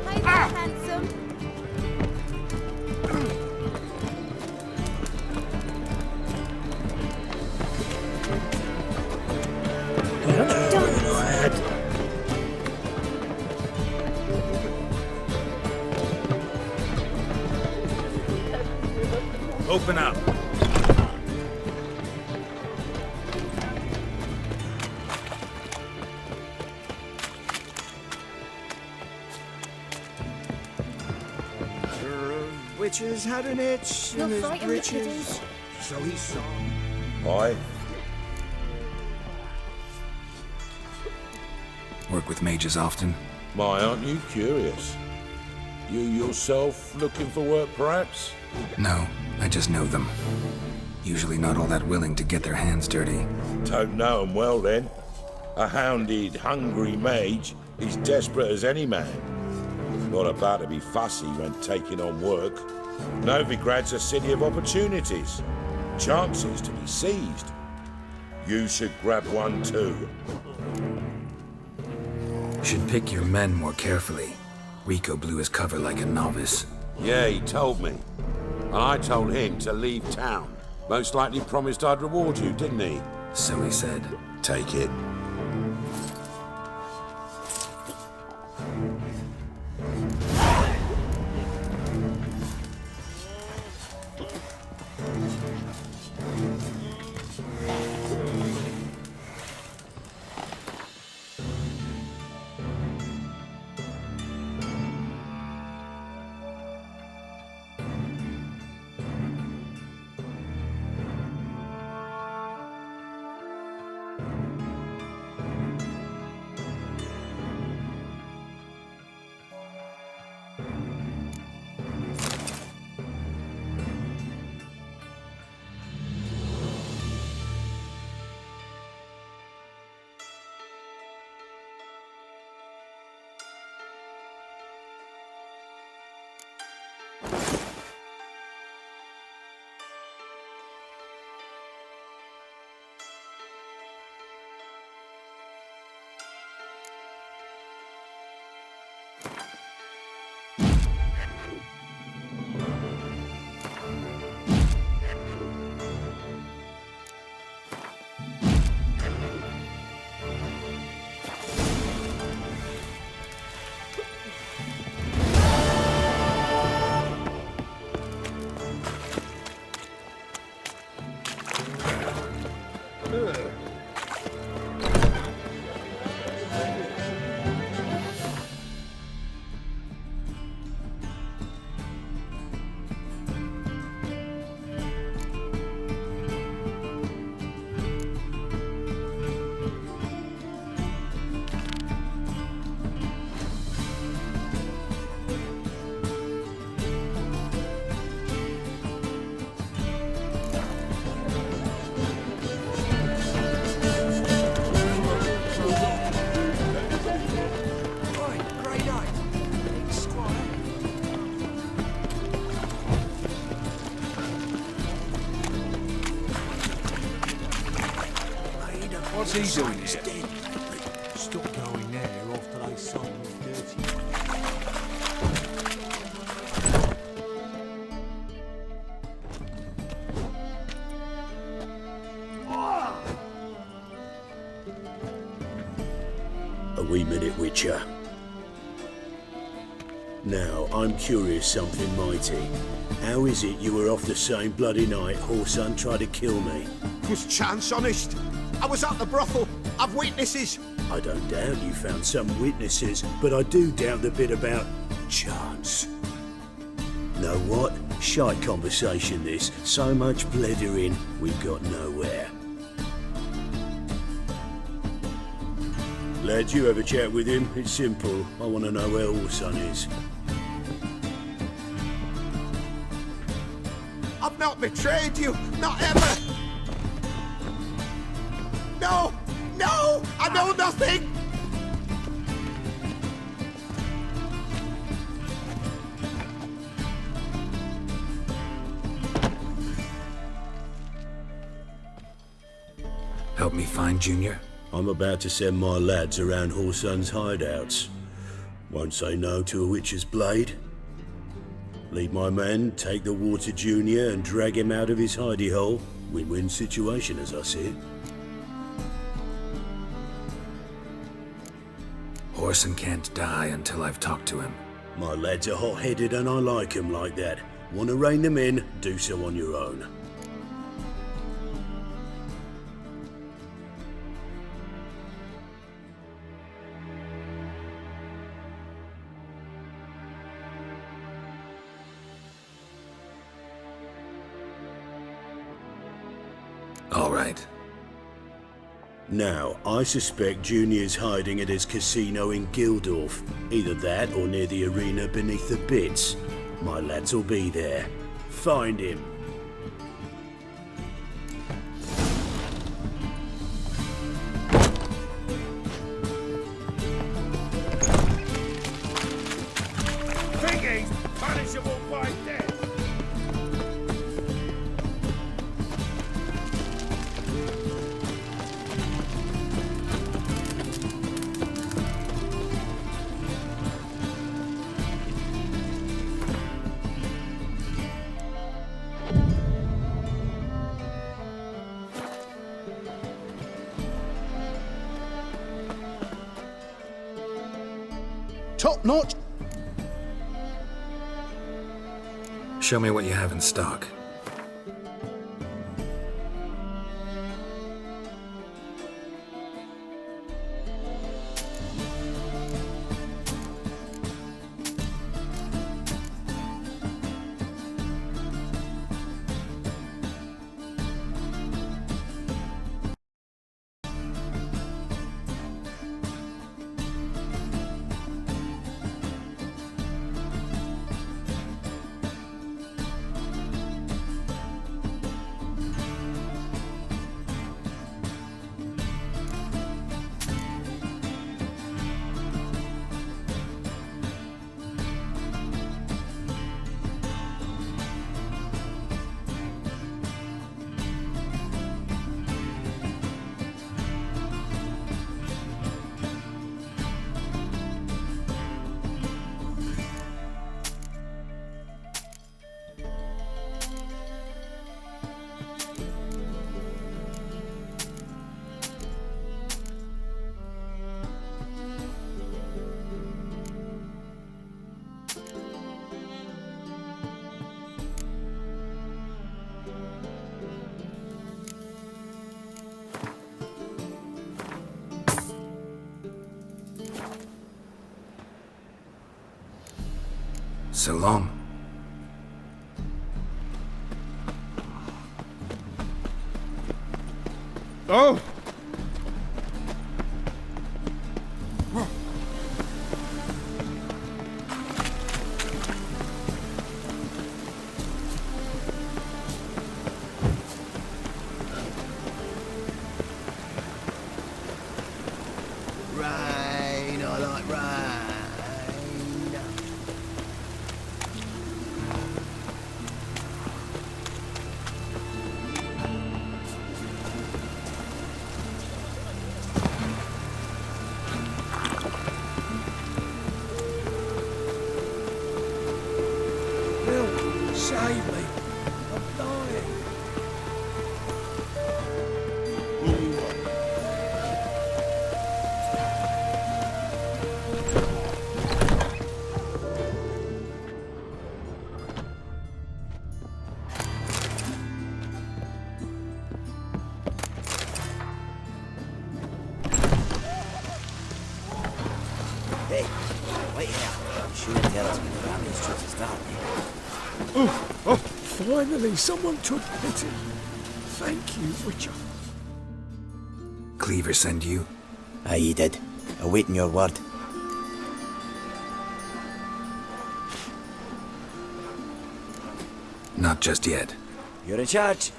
Hi there, handsome. Open up. Witches had an itch You'll in his frighten the britches, kiddies. so he saw. Aye. Work with mages often? My, aren't you curious? You yourself looking for work, perhaps? No, I just know them. Usually not all that willing to get their hands dirty. Don't know 'em well, then. A hounded, hungry mage is desperate as any man. Not about to be fussy when taking on work. Novigrad's a city of opportunities. Chances to be seized. You should grab one too. Should pick your men more carefully. Rico blew his cover like a novice. Yeah, he told me. And I told him to leave town. Most likely promised I'd reward you, didn't he? So he said. Take it. What's he doing here? Stop going there after they sold me dirty. A wee minute, Witcher. Now, I'm curious something mighty. How is it you were off the same bloody night Whoreson tried to kill me? Was chance, honest. I was at the brothel. I've witnesses. I don't doubt you found some witnesses, but I do doubt the bit about chance. Know what? Shite conversation this. So much blethering, we've got nowhere. Lads, you have a chat with him. It's simple. I want to know where Whoreson is. I've not betrayed you. Not ever. No! No! I know nothing! Help me find Junior? I'm about to send my lads around Whoreson's hideouts. Won't say no to a witch's blade. Lead my men, take the water Junior and drag him out of his hidey hole. Win-win situation as I see it. Whoreson can't die until I've talked to him. My lads are hot-headed and I like 'em like that. Want to rein them in? Do so on your own. All right. Now, I suspect Junior's hiding at his casino in Gildorf. Either that or near the arena beneath the bits. My lads will be there. Find him. Thinking punishable by death. Top notch. Show me what you have in stock. So long. Oh! Rain, I like rain. Bill, save me. I'm dying. Hey, wait here. Should tell us when the family's just to start. Oh, finally, someone took pity. Thank you, Witcher. Cleaver send you? Aye, he did. Awaiting your word. Not just yet. You're in charge.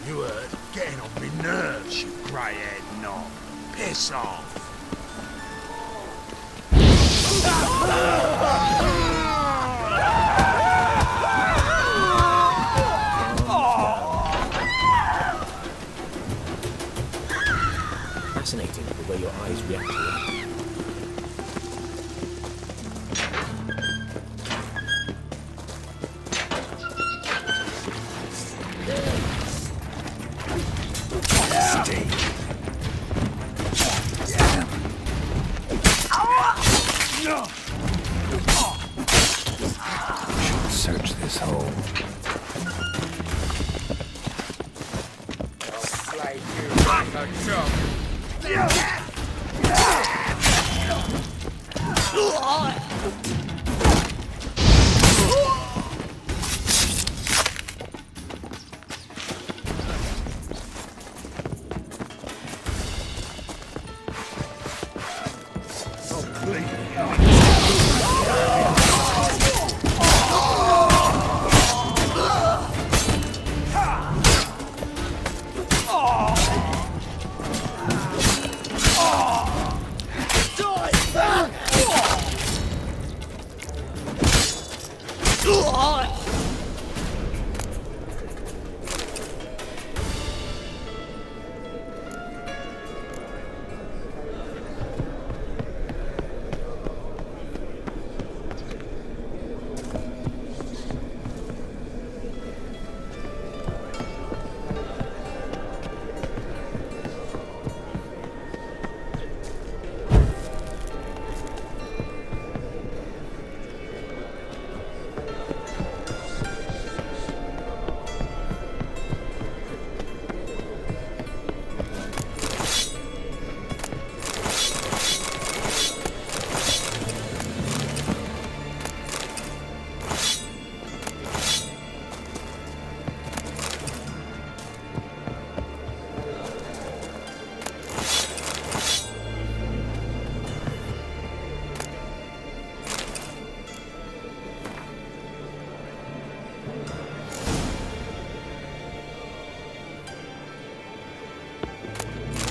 You heard? Getting on me nerves, you grey-haired knob. Piss off. Fascinating the way your eyes react to it. Should search this hole. I'll slay you like a chump.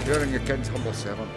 Hearing against humble servant.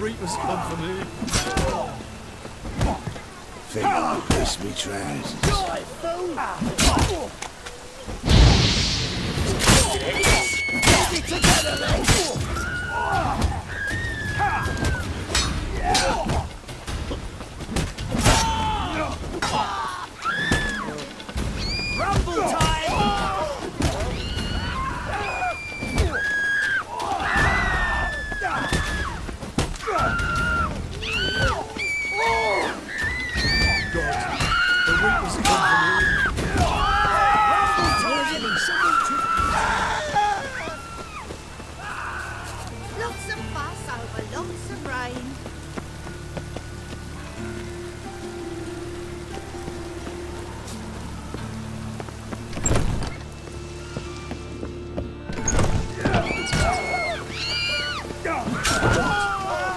Reapers come for me. Think kiss me trousers. Rumble time! Lots of fuss over lots of rain.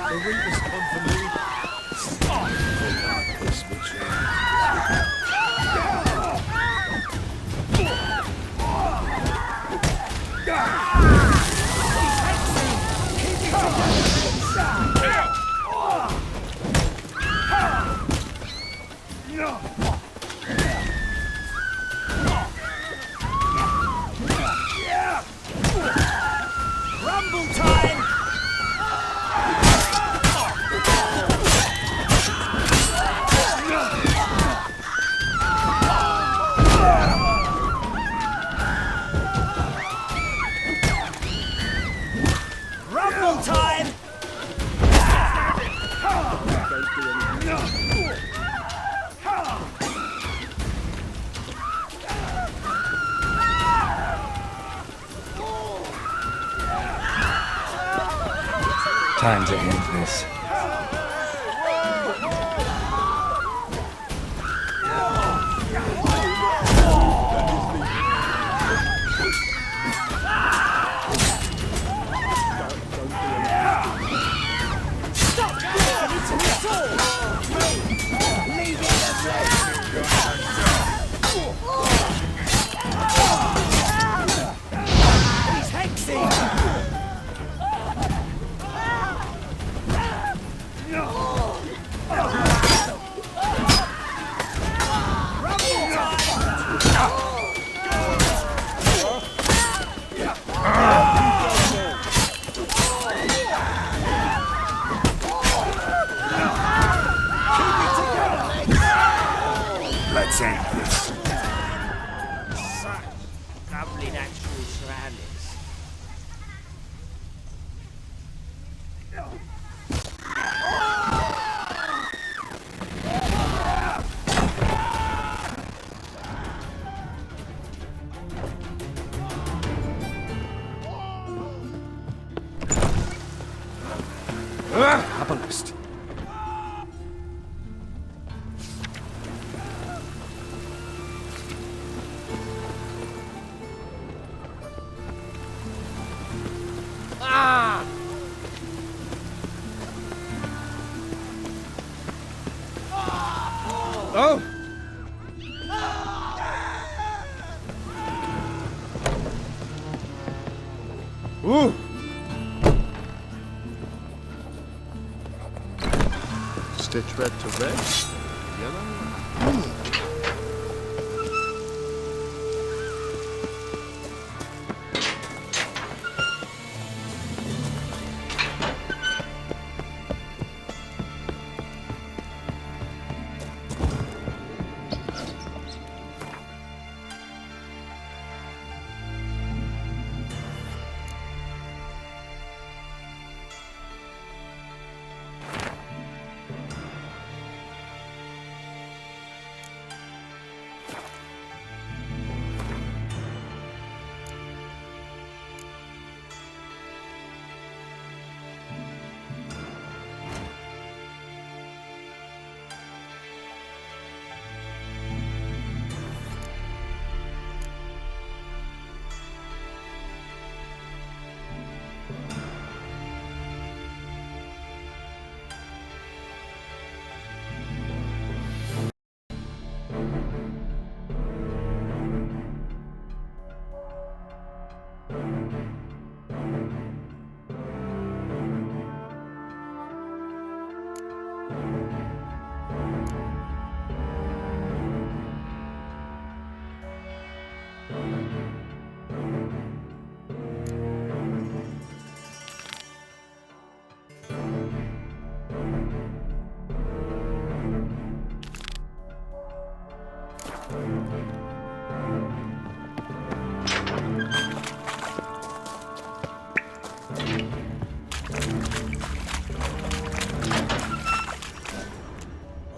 The Reapers come for me. Kiss me trousers. Rumble time! Rumble time! Time to end this. He's hexing! Let's end this. Such lovely natural surroundings. Herbalist. Ah! Oh! Ooh! Stitch red to red, yellow.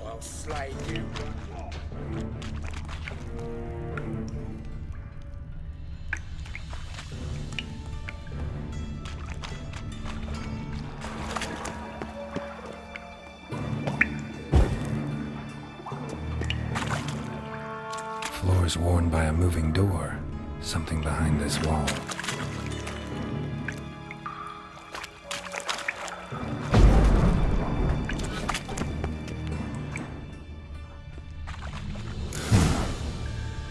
I'll slay you. Floors worn by a moving door. Something behind this wall.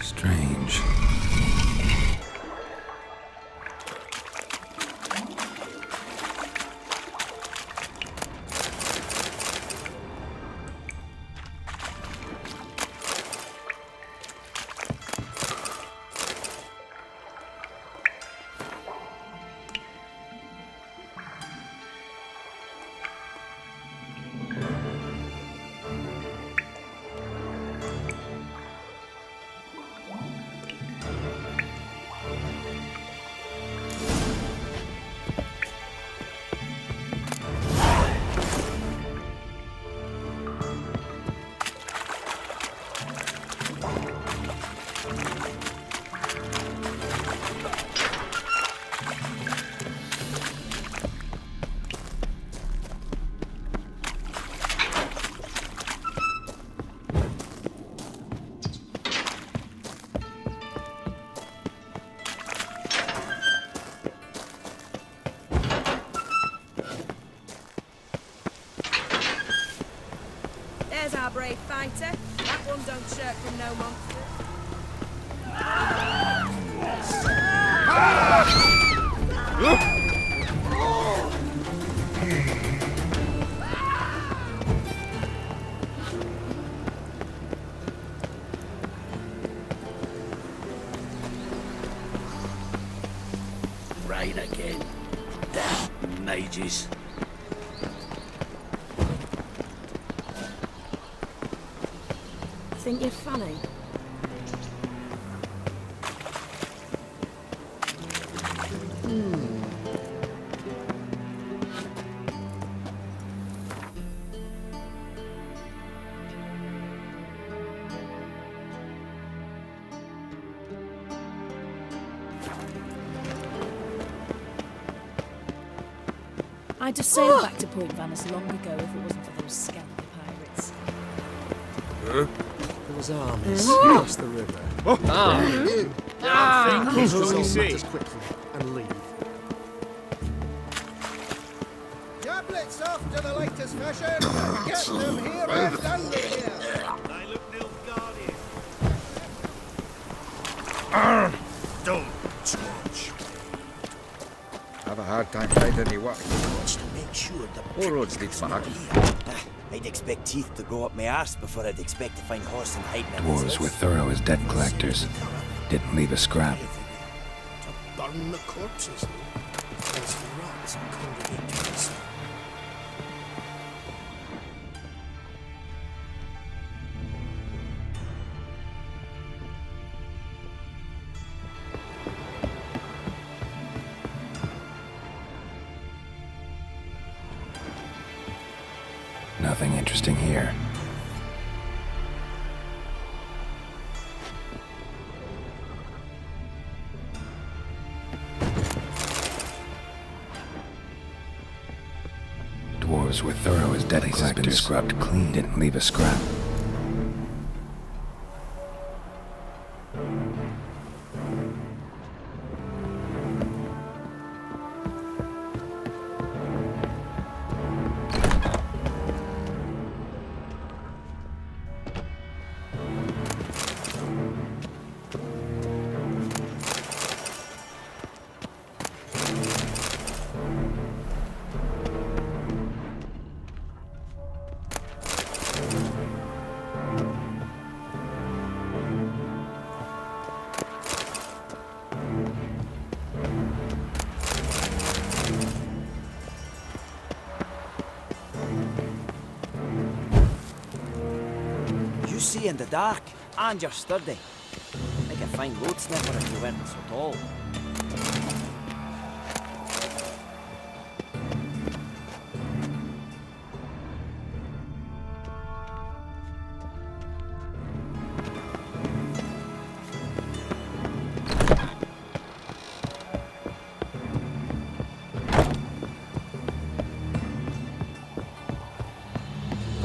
Strange. There's our brave fighter. That one don't shirk from no monster. Rain again. Damn mages. Think you're funny? I'd have sailed back to Point Vanus long ago if it wasn't for those scampi pirates. Huh? There was armies across the river. Think Resolve we see. matters quickly and leave. Tablets off to the latest fashion. Get them here and done with here. I look no guardian. Don't touch. Have a hard time finding any work. Wants to make sure the All roads lead to Mahagam. I'd expect teeth to go up my arse before I'd expect to find horse and hide in Dwarves were thorough as debt collectors. Didn't leave a scrap. To burn the corpses. As for rocks and congregations. Nothing interesting here. Dwarves were thorough as debt collectors. Has been scrubbed clean. Didn't leave a scrap. You see in the dark, and you're sturdy. Make a fine road sniffer if you weren't so tall.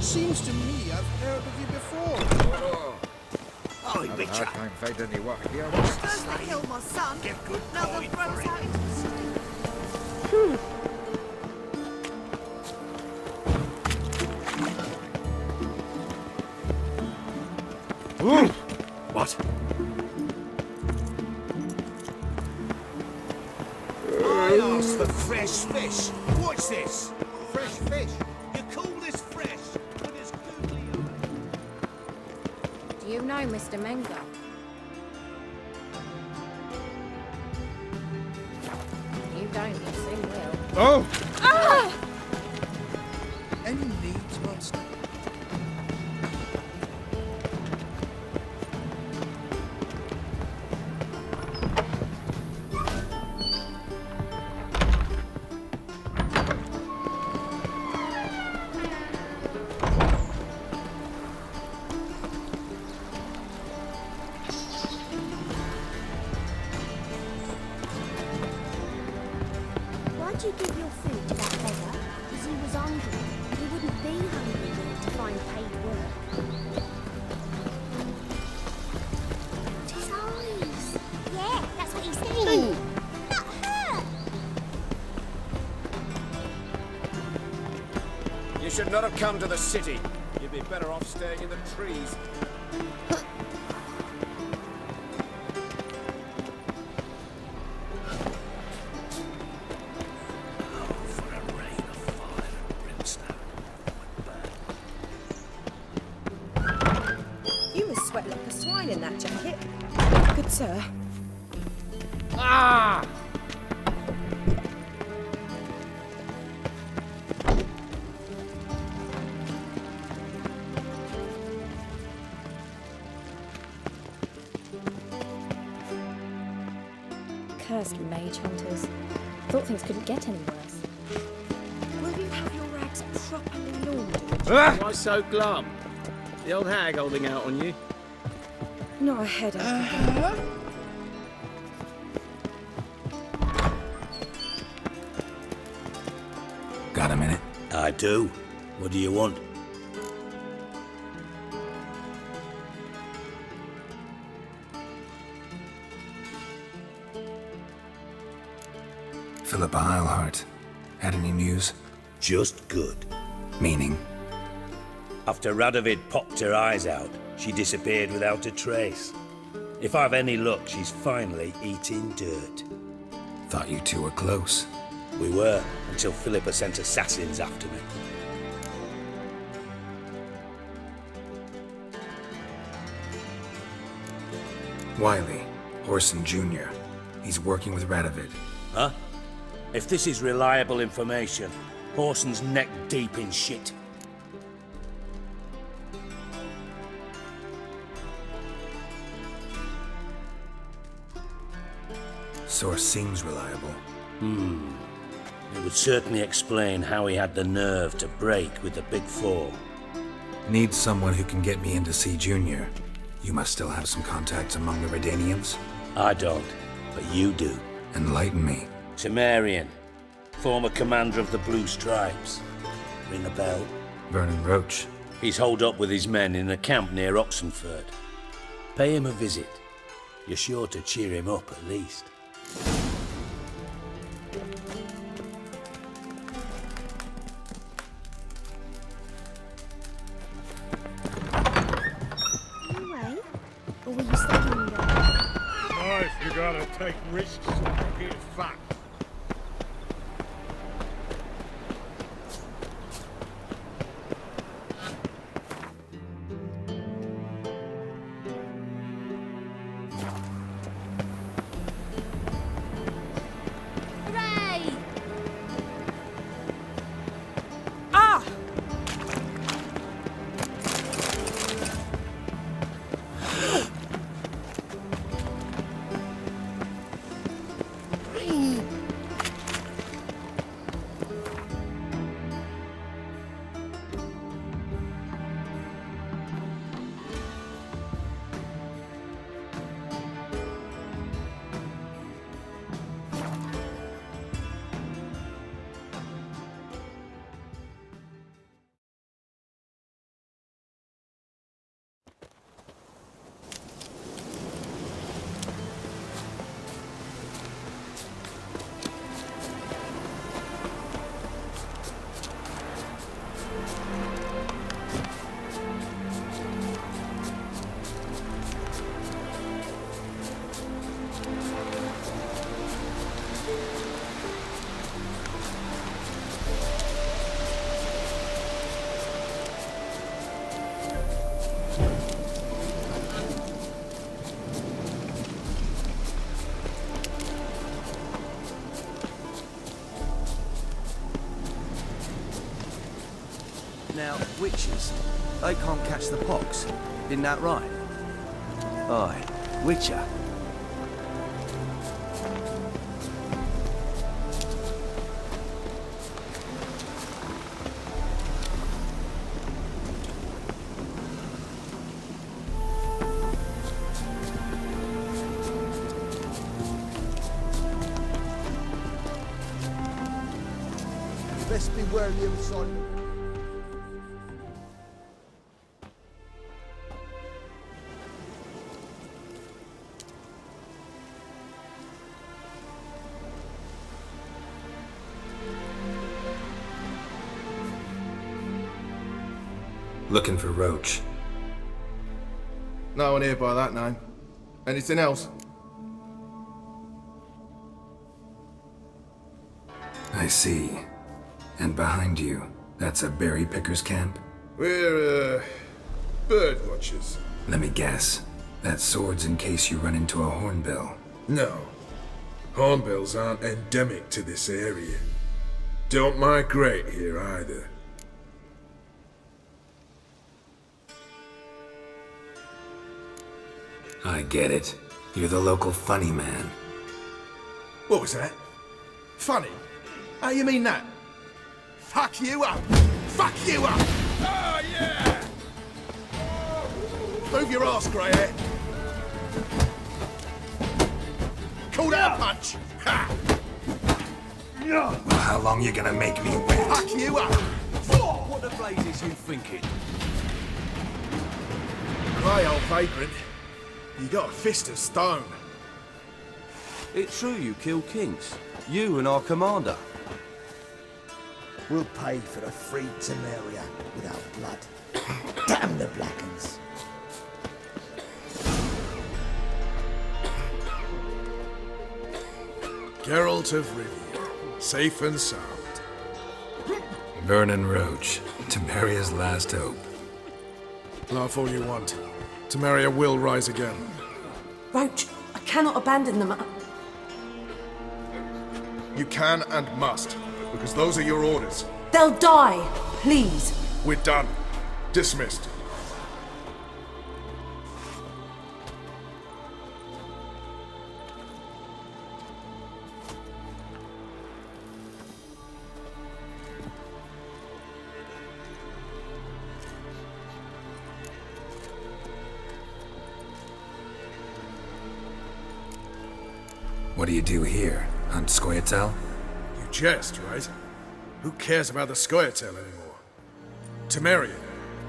Seems to me I've heard of you before. I can't find any water here. First they killed my son, now they'll throw us out into the street. What? I asked for fresh fish. What's this? Fresh fish. You call this fresh? With this googly Do you know Mr. Menga? You don't, you soon will. Oh! Ah! Any needs, monster? Why'd you give your food to that beggar? Because he was hungry. He wouldn't be hungry willing to find paid work. His eyes. Yeah, that's what he's saying. Not her. You should not have come to the city. You'd be better off staying in the trees. You must sweat like a swine in that jacket. Good sir. Ah! Cursed mage hunters. Thought things couldn't get any worse. Will you have your rags properly laundered? Why so glum? The old hag holding out on you? Not a headache. Got a minute? I do. What do you want? Philippa Eilhart. Had any news? Just good. Meaning? After Radovid popped her eyes out, she disappeared without a trace. If I've any luck, she's finally eating dirt. Thought you two were close. We were, until Philippa sent assassins after me. Wiley, Horson Jr. He's working with Radovid. Huh? If this is reliable information, Horson's neck deep in shit. Source seems reliable. It would certainly explain how he had the nerve to break with the Big Four. Need someone who can get me in to see Junior. You must still have some contacts among the Redanians? I don't, but you do. Enlighten me. Temerian, former commander of the Blue Stripes. Ring a bell? Vernon Roach. He's holed up with his men in a camp near Oxenford. Pay him a visit. You're sure to cheer him up at least. Away? Or were you staying there? Nice, you gotta take risks to get fat. Hooray! Ah! out witches. They can't catch the pox. Isn't that right? Aye, Witcher. Best beware the outside. Looking for Roach. No one here by that name. Anything else? I see. And behind you, that's a berry picker's camp? We're, bird watchers. Let me guess. That sword's in case you run into a hornbill. No. Hornbills aren't endemic to this area. Don't migrate here either. I get it. You're the local funny man. What was that? Funny? How you mean that? Fuck you up! Fuck you up! Oh, yeah! Move your ass, grey hair! Call that a punch! Ha! Well, how long you gonna make me wait? Fuck you up! What the blazes you thinking? Grey old vagrant. You got a fist of stone. It's true you killed kings. You and our commander. We'll pay for the free Temeria without blood. Damn the Blackens. Geralt of Rivia, safe and sound. Vernon Roach, Temeria's last hope. Laugh all you want. Temeria will rise again. Roach, I cannot abandon them. You can and must, because those are your orders. They'll die, please. We're done. Dismissed. What do you do here? Hunt Scoia'tael? You jest, right? Who cares about the Scoia'tael anymore? Temeria,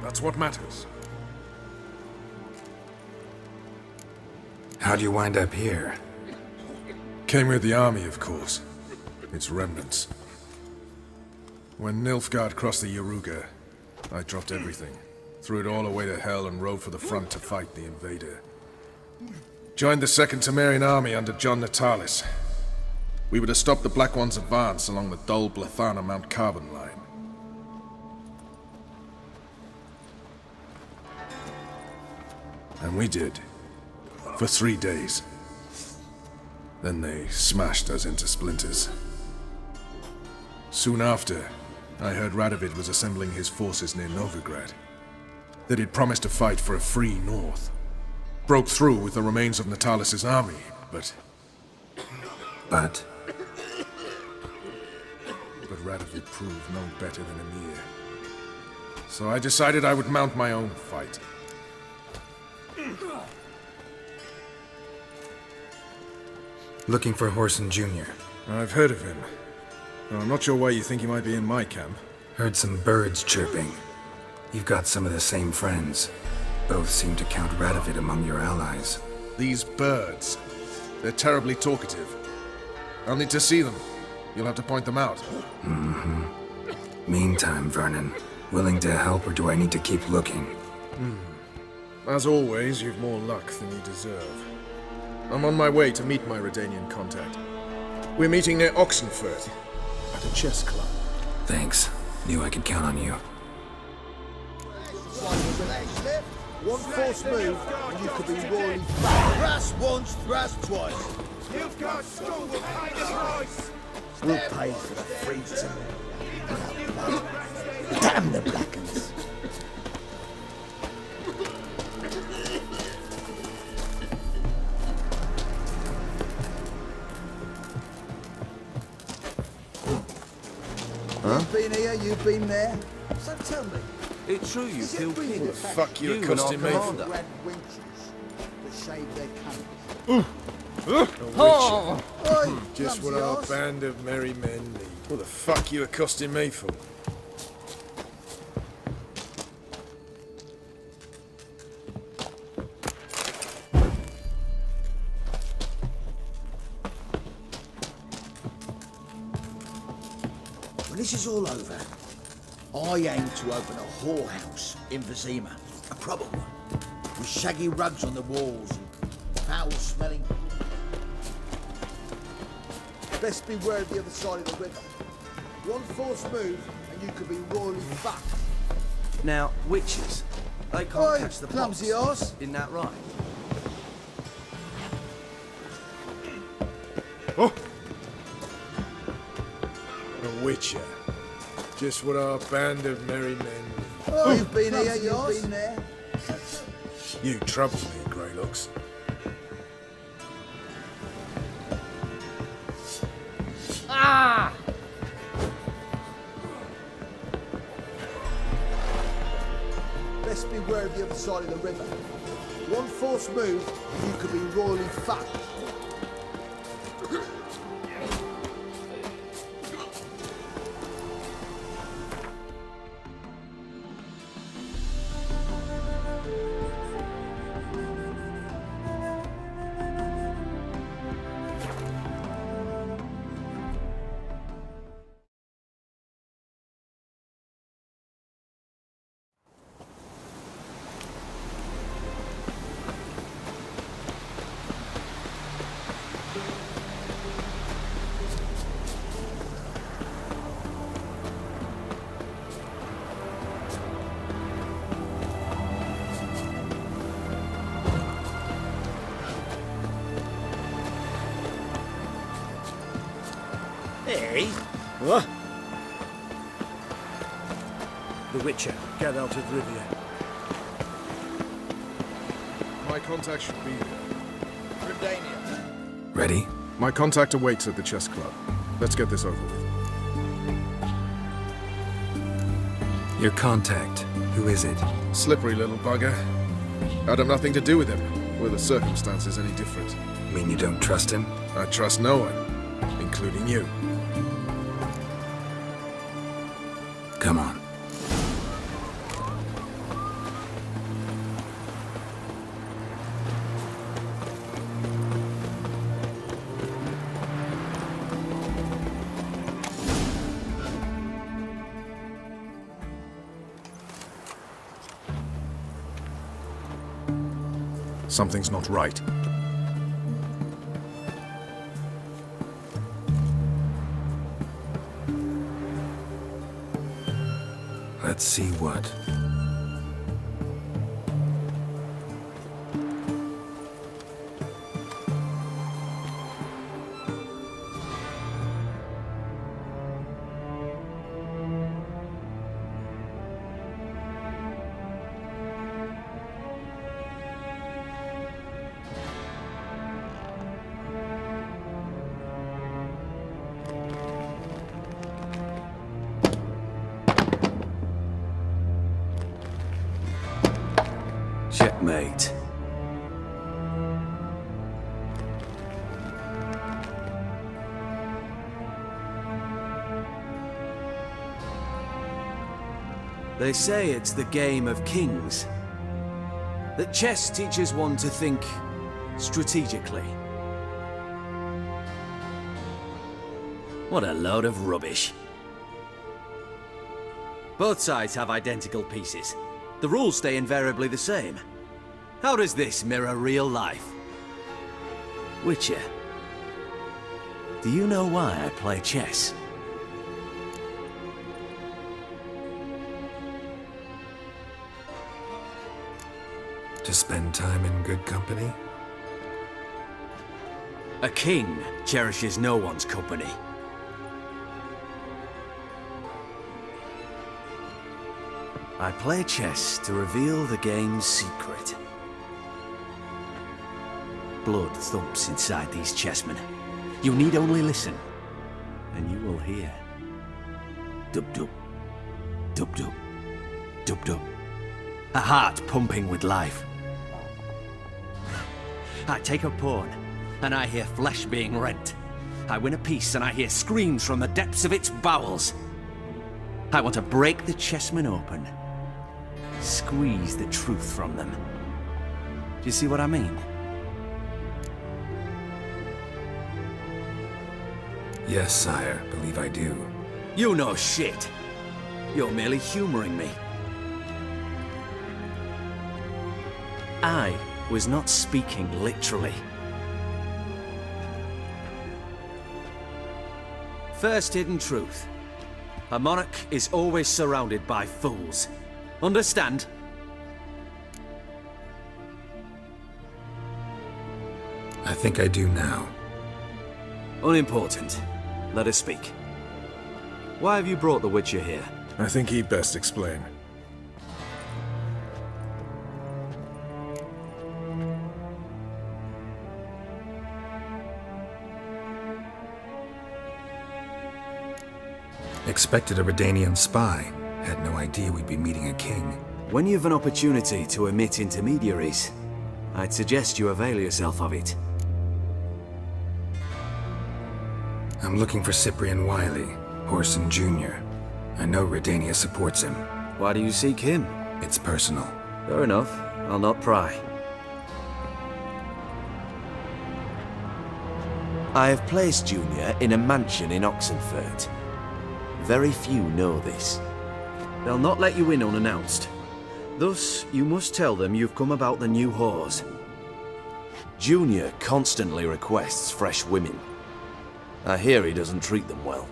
that's what matters. How'd you wind up here? Came with the army, of course. Its remnants. When Nilfgaard crossed the Yaruga, I dropped everything. Threw it all away to hell and rode for the front to fight the invader. Joined the Second Temerian Army under John Natalis. We were to stop the Black One's advance along the Dol Blathana Mount Carbon line. And we did. For 3 days. Then they smashed us into splinters. Soon after, I heard Radovid was assembling his forces near Novigrad. That he'd promised to fight for a free North. Broke through with the remains of Natalis' army, but... But Radovid proved no better than Emir. So I decided I would mount my own fight. looking for Horson Jr. I've heard of him. Though I'm not sure why you think he might be in my camp. Heard some birds chirping. You've got some of the same friends. Both seem to count Radovid among your allies. These birds. They're terribly talkative. I'll need to see them. You'll have to point them out. Mm-hmm. Meantime, Vernon, willing to help or do I need to keep looking? As always, you've more luck than you deserve. I'm on my way to meet my Redanian contact. We're meeting near Oxenfurt, at a chess club. Thanks. Knew I could count on you. One false move, and you could be royally fat. Thrust once, thrust twice. You've got school will pay the price. We'll pay for the freedom without blood. Damn the Blackens. I've been here, you've been there. So tell me, It's true you killed King. The fuck you and our accosting me for? commander. red wenches to shave their cunts. A witcher. Oi, Just what clumsy our arse. band of merry men need. What the fuck you accosting me for? When this is all over, I aim to open a whorehouse in Vizima. A proper one. With shaggy rugs on the walls and foul-smelling... Best beware of the other side of the river. One false move and you could be royally fucked. Now, witches, they can't Oi, catch the clumsy pox. arse. Isn't that right? Oh! A witcher. Just what our band of merry men need. Oh, you've been here, you've been there. You trouble me, Greylocks. Ah! Best beware of the other side of the river. One false move and you could be royally fucked. Hey? What? The Witcher, get out of Rivia. My contact should be there. Redania. Ready? My contact awaits at the chess club. Let's get this over with. Your contact. Who is it? Slippery little bugger. I'd have nothing to do with him. Were the circumstances any different? Mean you don't trust him? I trust no one, including you. Come on. Something's not right. Let's see what. Checkmate. They say it's the game of kings. That chess teaches one to think strategically. What a load of rubbish. Both sides have identical pieces. The rules stay invariably the same. How does this mirror real life? Witcher, do you know why I play chess? To spend time in good company? A king cherishes no one's company. I play chess to reveal the game's secret. Blood thumps inside these chessmen. You need only listen, and you will hear. Dub-dub. Dub-dub. Dub-dub. A heart pumping with life. I take a pawn, and I hear flesh being rent. I win a piece, and I hear screams from the depths of its bowels. I want to break the chessmen open. Squeeze the truth from them. Do you see what I mean? Yes, sire. Believe I do. You know shit. You're merely humoring me. I was not speaking literally. First hidden truth. A monarch is always surrounded by fools. Understand? I think I do now. Unimportant. Let us speak. Why have you brought the Witcher here? I think he'd best explain. Expected a Redanian spy. Had no idea we'd be meeting a king. When you've an opportunity to omit intermediaries, I'd suggest you avail yourself of it. I'm looking for Cyprian Wiley, Horson Jr. I know Redania supports him. Why do you seek him? It's personal. Fair enough. I'll not pry. I have placed Junior in a mansion in Oxenfurt. Very few know this. They'll not let you in unannounced. Thus, you must tell them you've come about the new whores. Junior constantly requests fresh women. I hear he doesn't treat them well.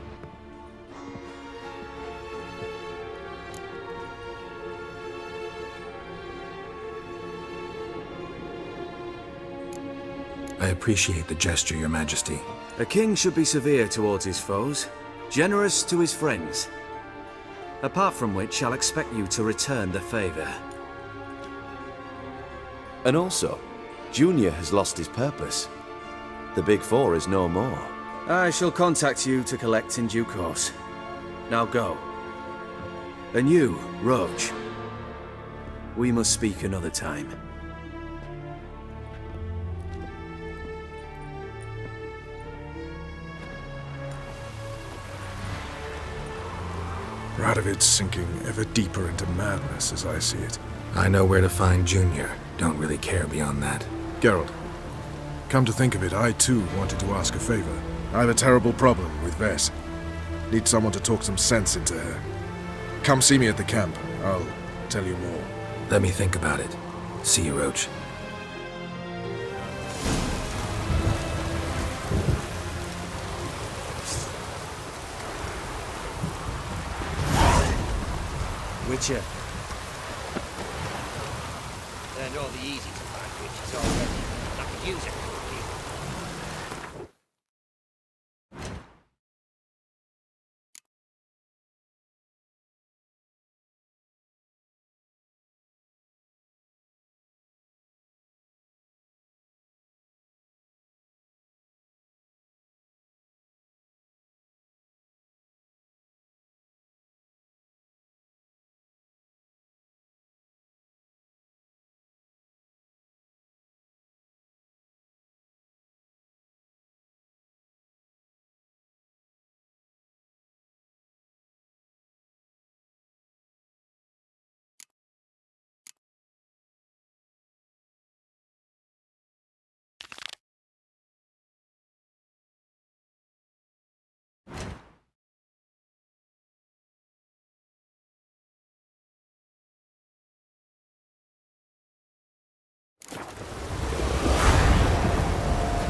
I appreciate the gesture, Your Majesty. A king should be severe towards his foes, generous to his friends. Apart from which, I'll expect you to return the favor. And also, Junior has lost his purpose. The Big Four is no more. I shall contact you to collect in due course. Now go. And you, Roach. We must speak another time. Radovid's sinking ever deeper into madness as I see it. I know where to find Junior. Don't really care beyond that. Geralt, come to think of it, I too wanted to ask a favor. I have a terrible problem with Vess. Need someone to talk some sense into her. Come see me at the camp. I'll tell you more. Let me think about it. See you, Roach. Witcher. Learned all the easy to find witches already. I could use it.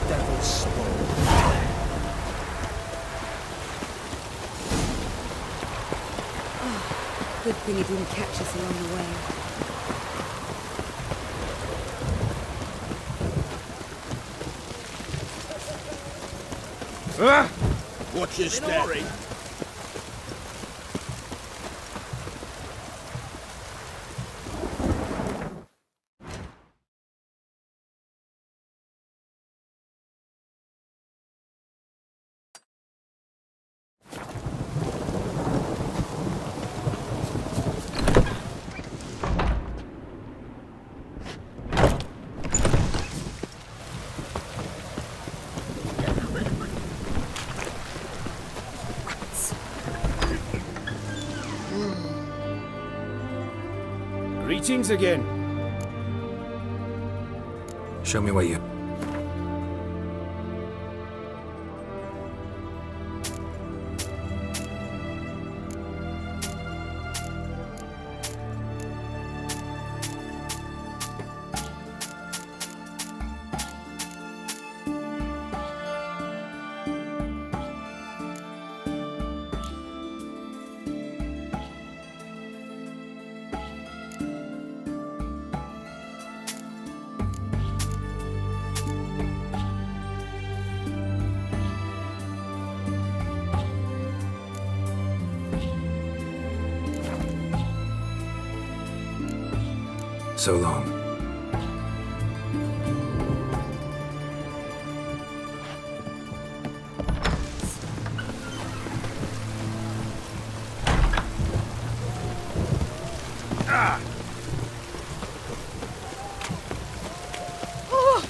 Devil's spawn. Good thing he didn't catch us along the way. Ah! Watch your step. Greetings again. Show me where you... So long. Ah! Oh!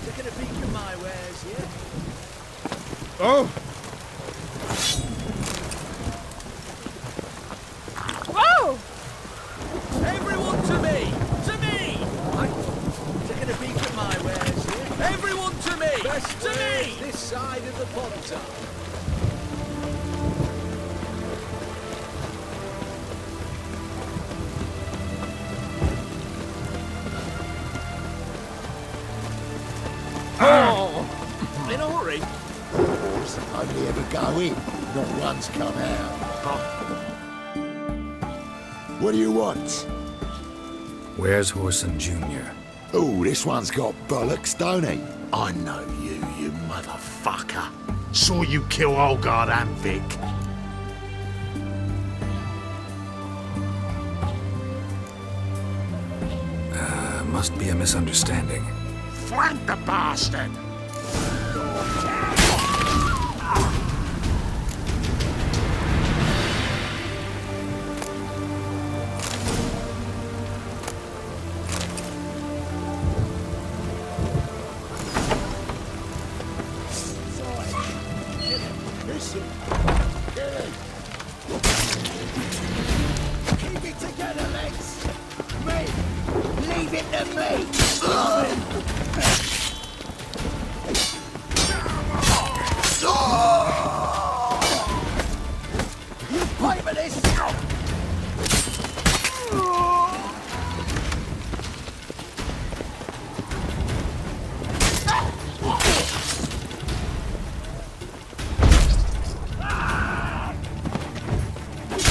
Taking a peek at my wares, yeah? Oh! Whoa! Everyone to me! To me! Taking a peek at my wares, yeah? Everyone to me! Best to me! This side of the ponton. Oh! In a hurry? Horse only ever go in, not once come out. What do you want? Where's Horson Jr.? Oh, this one's got bollocks, don't he? I know you motherfucker. Saw you kill Olgard and Vic. Must be a misunderstanding. Flank the bastard! Keep it together, legs! Me! Leave it to me! You pay for this!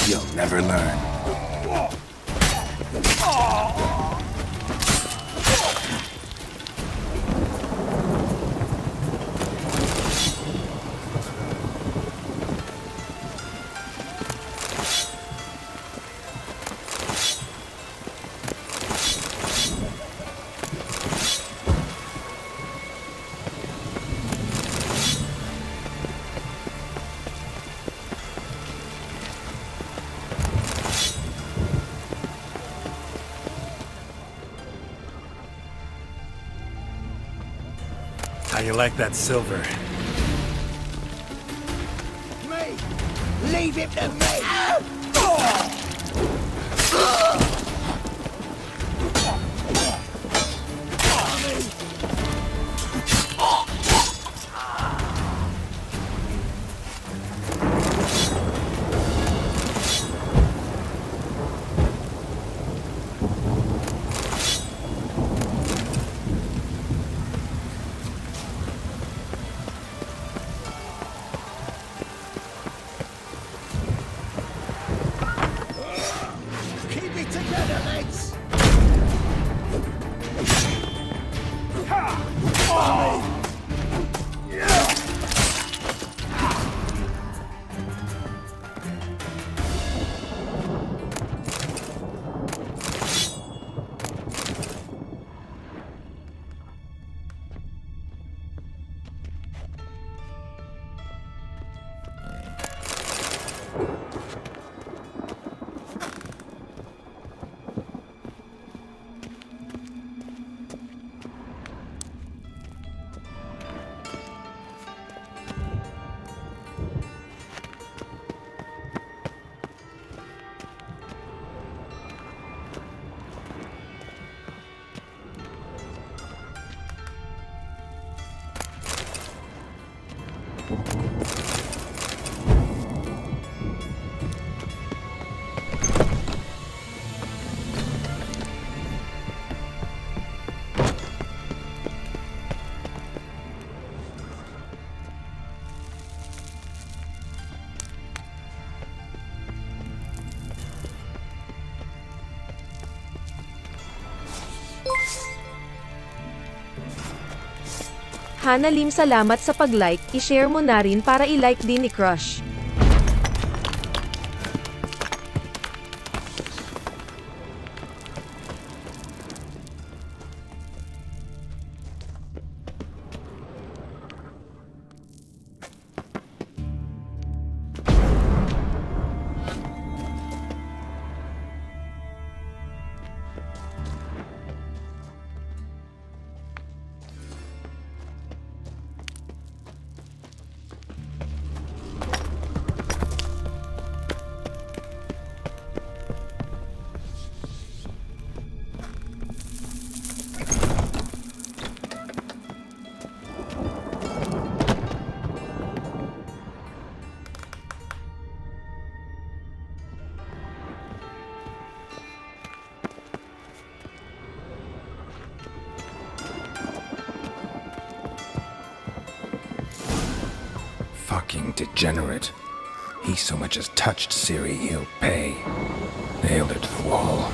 You'll never learn. How you like that silver? Me! Leave it to me! Keep it Hanalim, salamat sa pag-like, i-share mo na rin para i-like din ni Crush. Fucking degenerate. He so much as touched Ciri, he'll pay. Nailed it to the wall.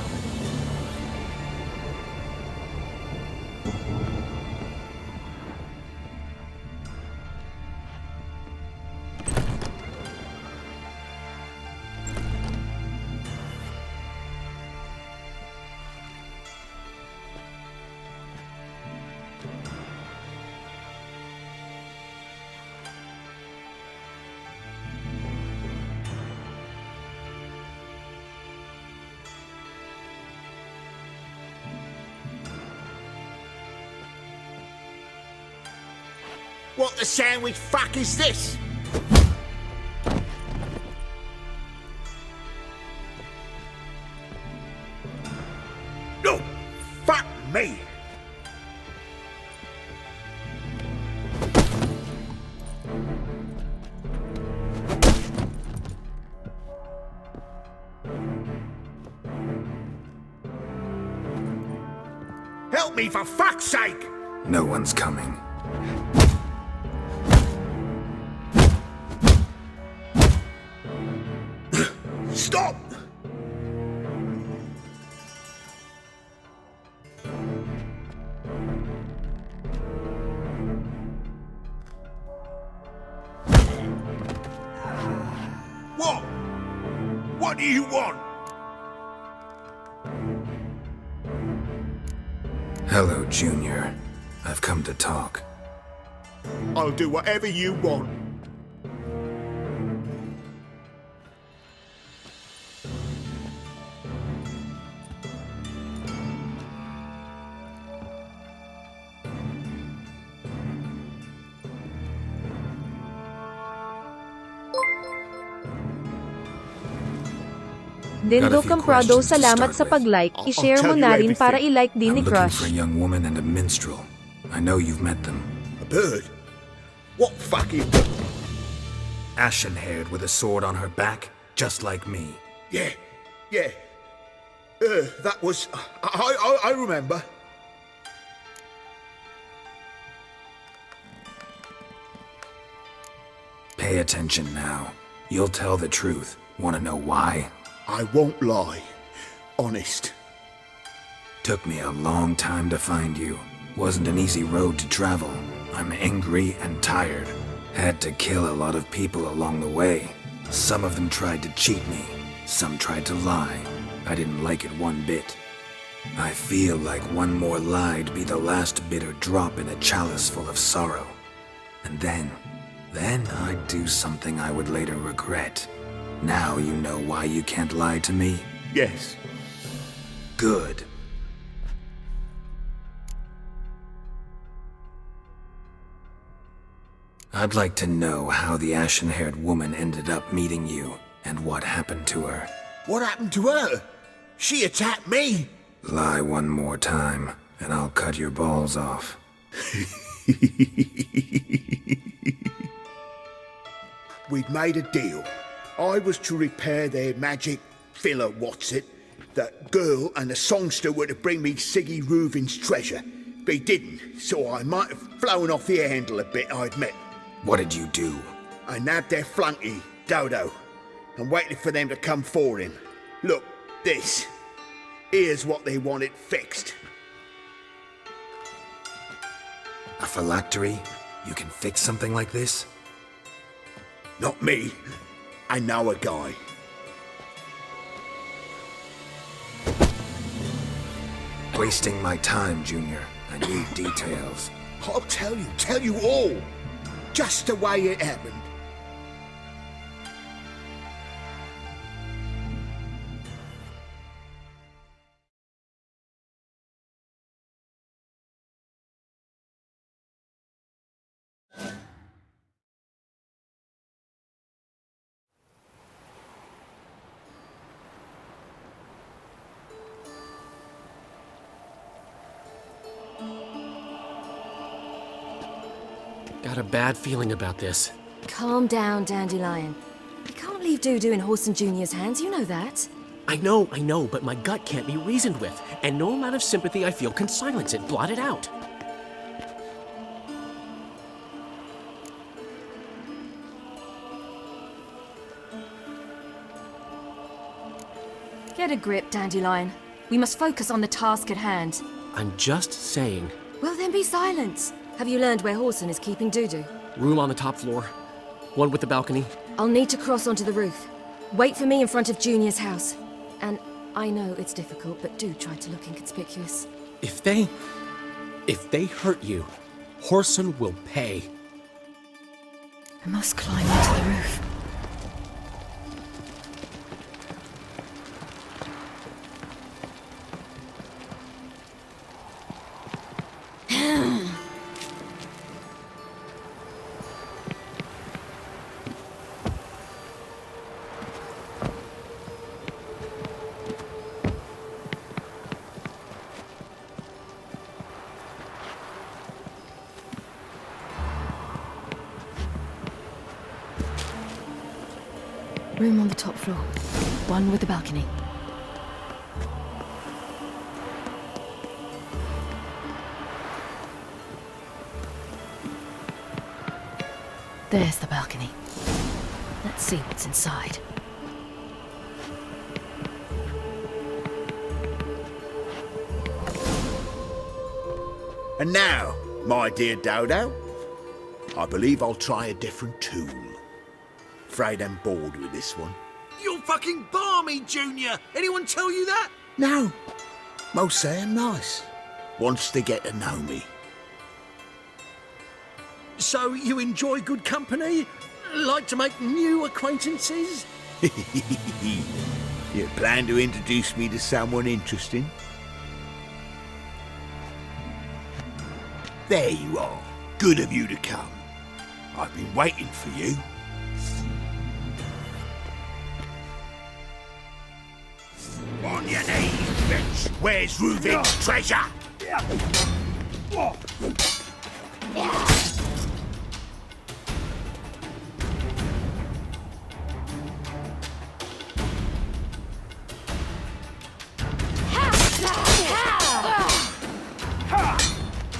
What the sandwich fuck is this? No! Fuck me! Help me for fuck's sake! No one's coming. Stop! What? What do you want? Hello, Junior. I've come to talk. I'll do whatever you want. Dendo Comprado, salamat sa pag-like, i-share mo na rin para i-like din ni I'm looking Crush. for a young woman and a minstrel. I know you've met them. A bird? What fucking... Ashen-haired with a sword on her back, just like me. Yeah. That was... I remember. Pay attention now. You'll tell the truth. Want to know why? I won't lie. Honest. Took me a long time to find you. Wasn't an easy road to travel. I'm angry and tired. Had to kill a lot of people along the way. Some of them tried to cheat me. Some tried to lie. I didn't like it one bit. I feel like one more lie'd be the last bitter drop in a chalice full of sorrow. And then I'd do something I would later regret. Now you know why you can't lie to me? Yes. Good. I'd like to know how the ashen-haired woman ended up meeting you, and what happened to her. What happened to her? She attacked me! Lie one more time, and I'll cut your balls off. we'd made a deal. I was to repair their magic filler, the girl and the songster were to bring me Siggy Reuven's treasure. They didn't, so I might have flown off the air handle a bit, I admit. What did you do? I nabbed their flunky, Dodo, and waited for them to come for him. Look, this. Here's what they wanted fixed. A phylactery? You can fix something like this? Not me. I know a guy. Wasting my time, Junior. I need details. I'll tell you all. Just the way it happened. Got a bad feeling about this. Calm down, Dandelion. You can't leave Dudu in Horson Jr.'s hands, you know that. I know, but my gut can't be reasoned with, and no amount of sympathy I feel can silence it, blot it out. Get a grip, Dandelion. We must focus on the task at hand. I'm just saying. Well, then be silent. Have you learned where Horson is keeping Dudu? Room on the top floor. One with the balcony. I'll need to cross onto the roof. Wait for me in front of Junior's house. And I know it's difficult, but do try to look inconspicuous. If they hurt you, Horson will pay. I must climb onto the roof. Room on the top floor. One with the balcony. There's the balcony. Let's see what's inside. And now, my dear Dodo, I believe I'll try a different tool. Afraid I'm bored with this one. You're fucking balmy, Junior! Anyone tell you that? No. Most say I'm nice. Wants to get to know me. So you enjoy good company? Like to make new acquaintances? You plan to introduce me to someone interesting? There you are. Good of you to come. I've been waiting for you. On your knees, bitch! Where's Reuven's treasure?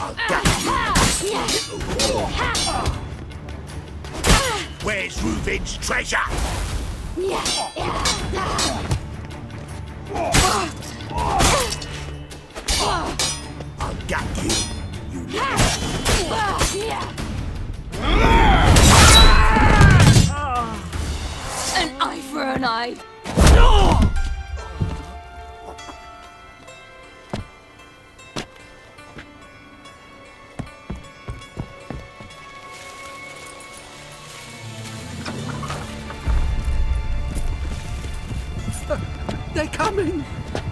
I'll get you, little whore. Where's Reuven's treasure? I'll get you, you An eye for an eye. They're coming!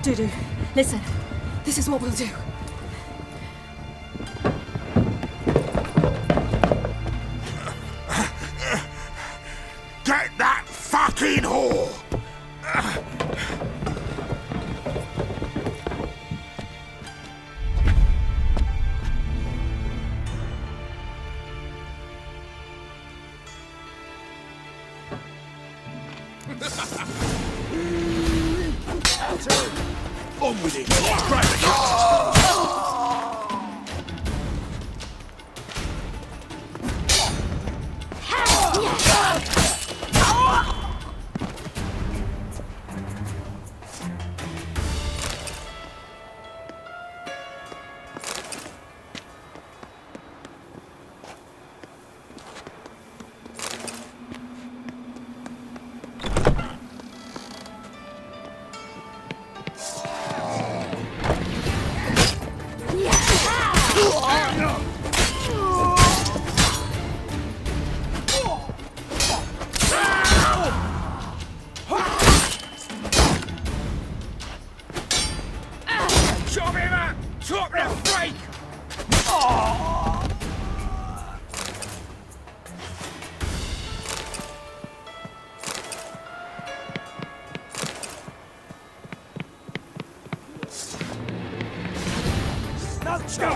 Dudu, listen. This is what we'll do. Get that fucking whore! On with it! Grab the cactus! Chop him up! Chop the freak! Let's go!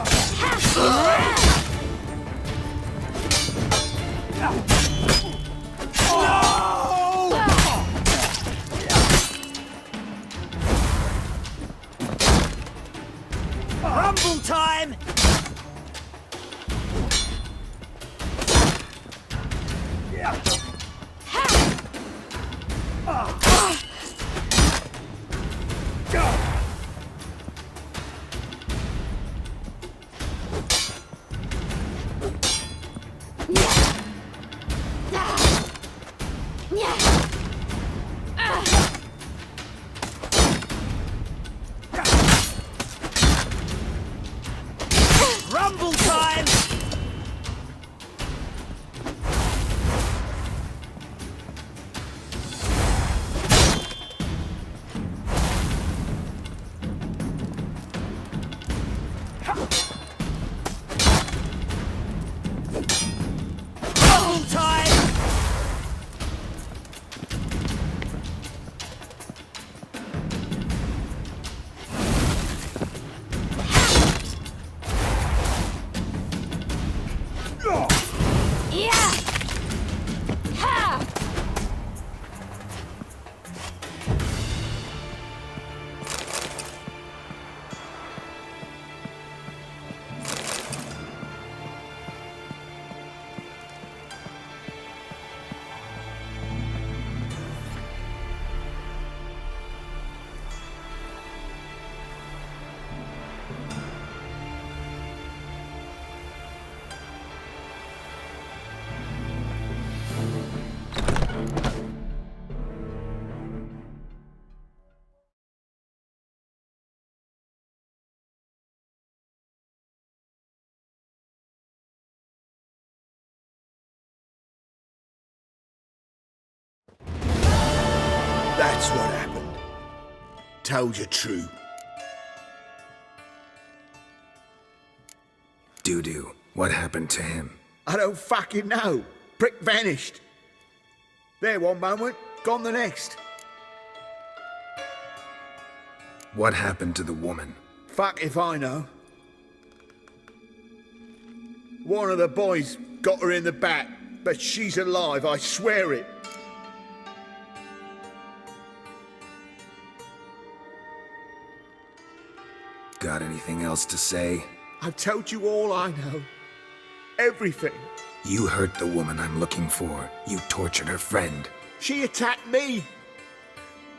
Rumble time! Rumble time! Rumble time! Yeah! Ha! That's what happened. Told you true. Doo-doo, what happened to him? I don't fucking know. Prick vanished. There one moment, gone the next. What happened to the woman? Fuck if I know. One of the boys got her in the back, but she's alive, I swear it. Got anything else to say? I've told you all I know. Everything. You hurt the woman I'm looking for. You tortured her friend. She attacked me.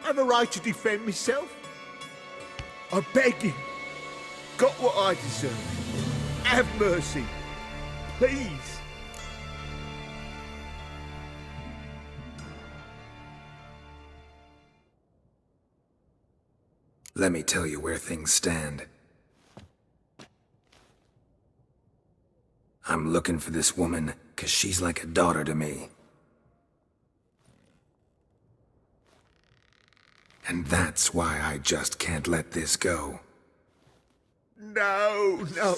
I have a right to defend myself. I beg you. Got what I deserve. Have mercy. Please. Let me tell you where things stand. I'm looking for this woman, 'cause she's like a daughter to me. And that's why I just can't let this go. No, no.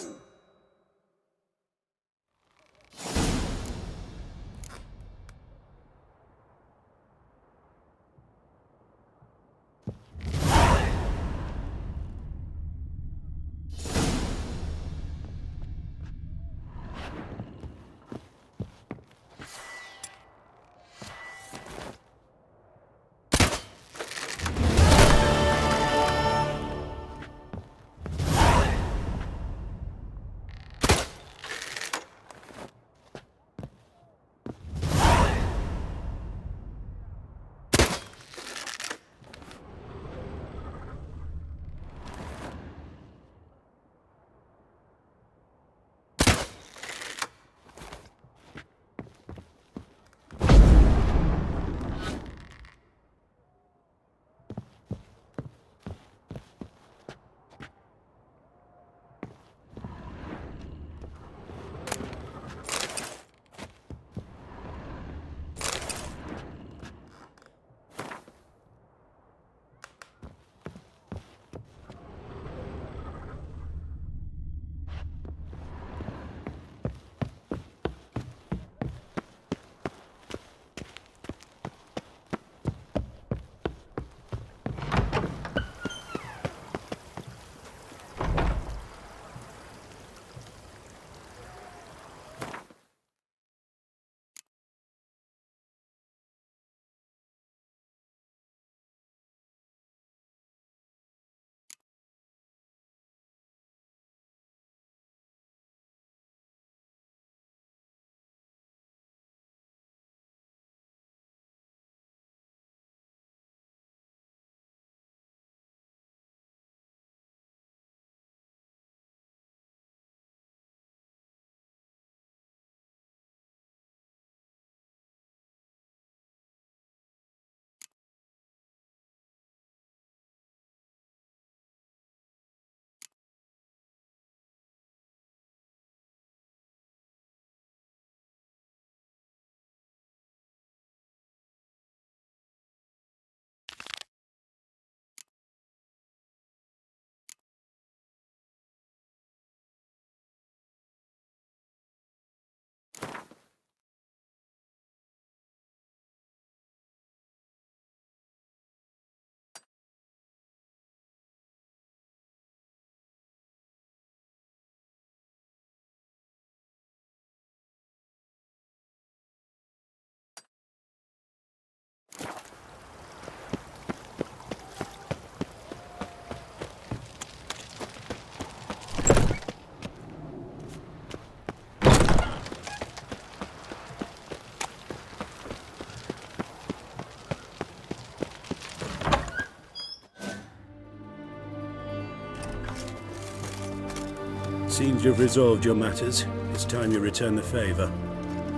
Seems you've resolved your matters. It's time you return the favor.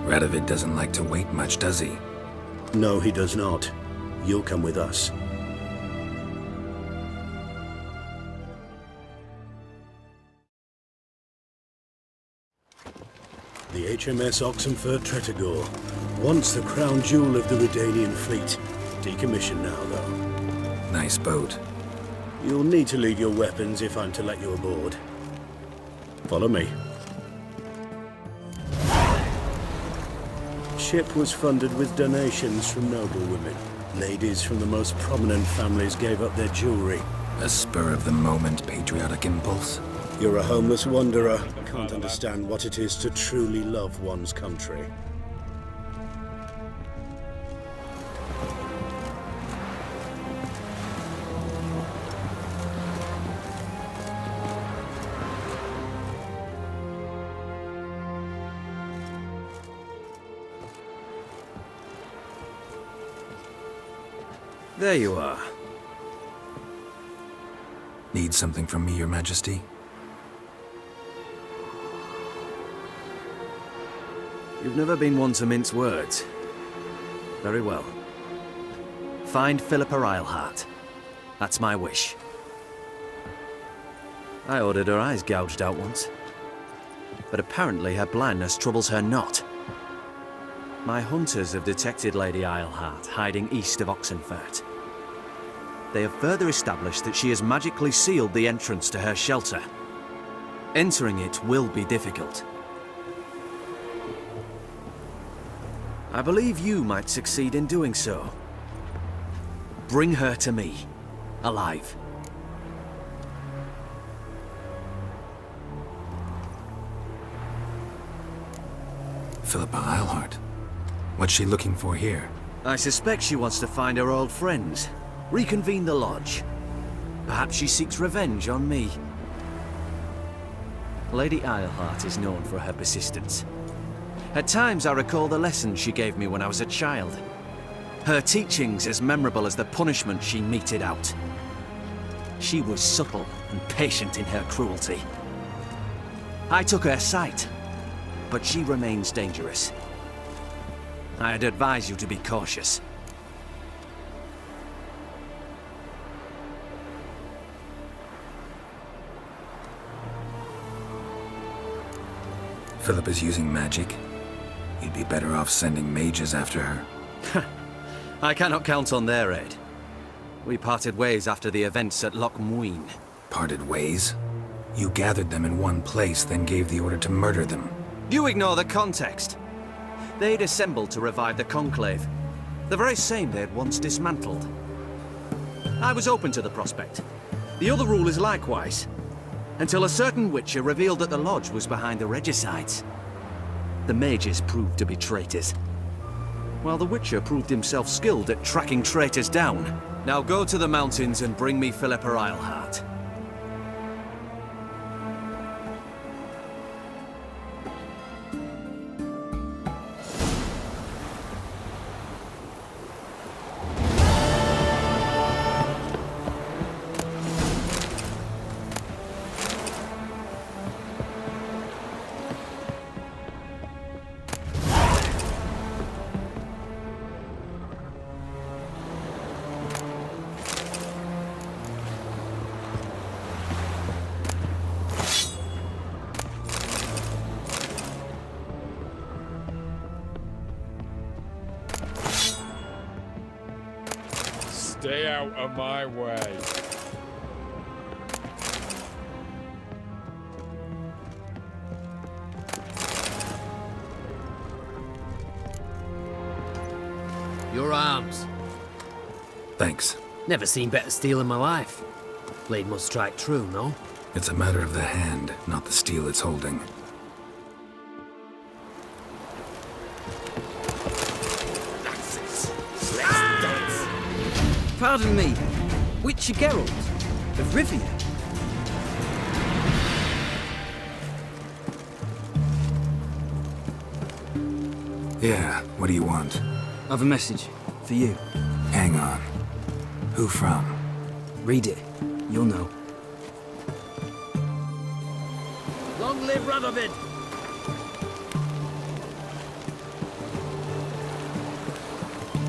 Radovid doesn't like to wait much, does he? No, he does not. You'll come with us. The HMS Oxenford Tretogor, once the crown jewel of the Redanian fleet. Decommissioned now, though. Nice boat. You'll need to leave your weapons if I'm to let you aboard. Follow me. Ship was funded with donations from noblewomen. Ladies from the most prominent families gave up their jewelry. A spur-of-the-moment patriotic impulse? You're a homeless wanderer. Can't understand what it is to truly love one's country. There you are. Need something from me, Your Majesty? You've never been one to mince words. Very well. Find Philippa Eilhart. That's my wish. I ordered her eyes gouged out once. But apparently her blindness troubles her not. My hunters have detected Lady Eilhart hiding east of Oxenfurt. They have further established that she has magically sealed the entrance to her shelter. Entering it will be difficult. I believe you might succeed in doing so. Bring her to me, alive. Philippa Eilhart. What's she looking for here? I suspect she wants to find her old friends, reconvene the lodge. Perhaps she seeks revenge on me. Lady Eilhart is known for her persistence. At times I recall the lessons she gave me when I was a child. Her teachings as memorable as the punishment she meted out. She was subtle and patient in her cruelty. I took her sight, but she remains dangerous. I'd advise you to be cautious. Philippa's using magic. You'd be better off sending mages after her. I cannot count on their aid. We parted ways after the events at Loch Muin. Parted ways? You gathered them in one place, then gave the order to murder them. You ignore the context. They'd assembled to revive the Conclave, the very same they had once dismantled. I was open to the prospect. The other rulers likewise, until a certain Witcher revealed that the Lodge was behind the regicides. The mages proved to be traitors, while the Witcher proved himself skilled at tracking traitors down. Now go to the mountains and bring me Philippa Eilhart. Stay out of my way. Your arms. Thanks. Never seen better steel in my life. Blade must strike true, no? It's a matter of the hand, not the steel it's holding. Pardon me, Witcher Geralt of Rivia. Yeah, what do you want? I've a message for you. Hang on. Who from? Read it. You'll know. Long Margrave Radovid!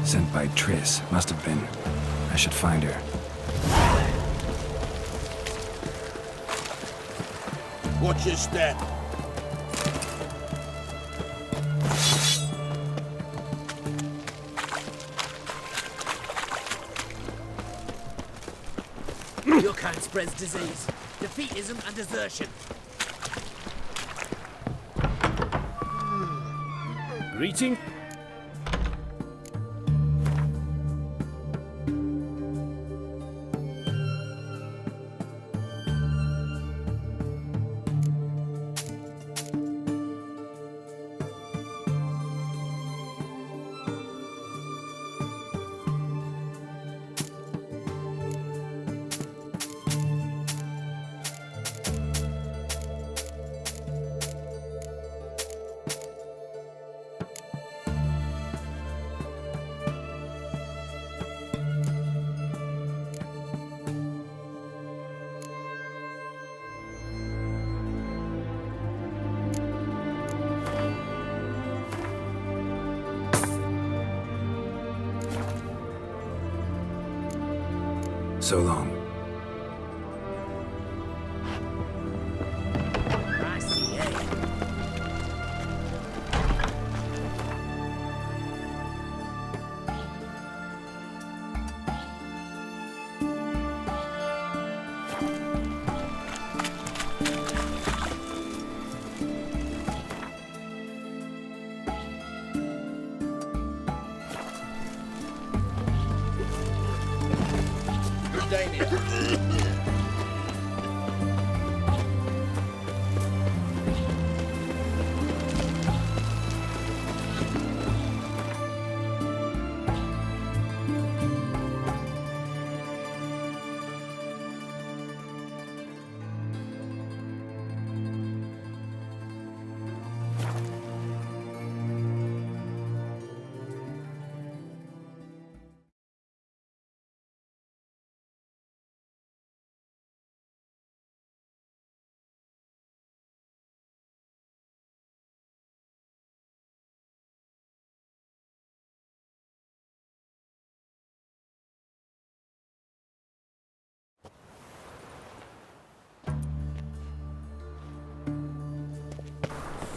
Sent by Triss. Must have been. I should find her. Watch your step. Your kind spreads disease, defeatism, and desertion. Greeting? So long.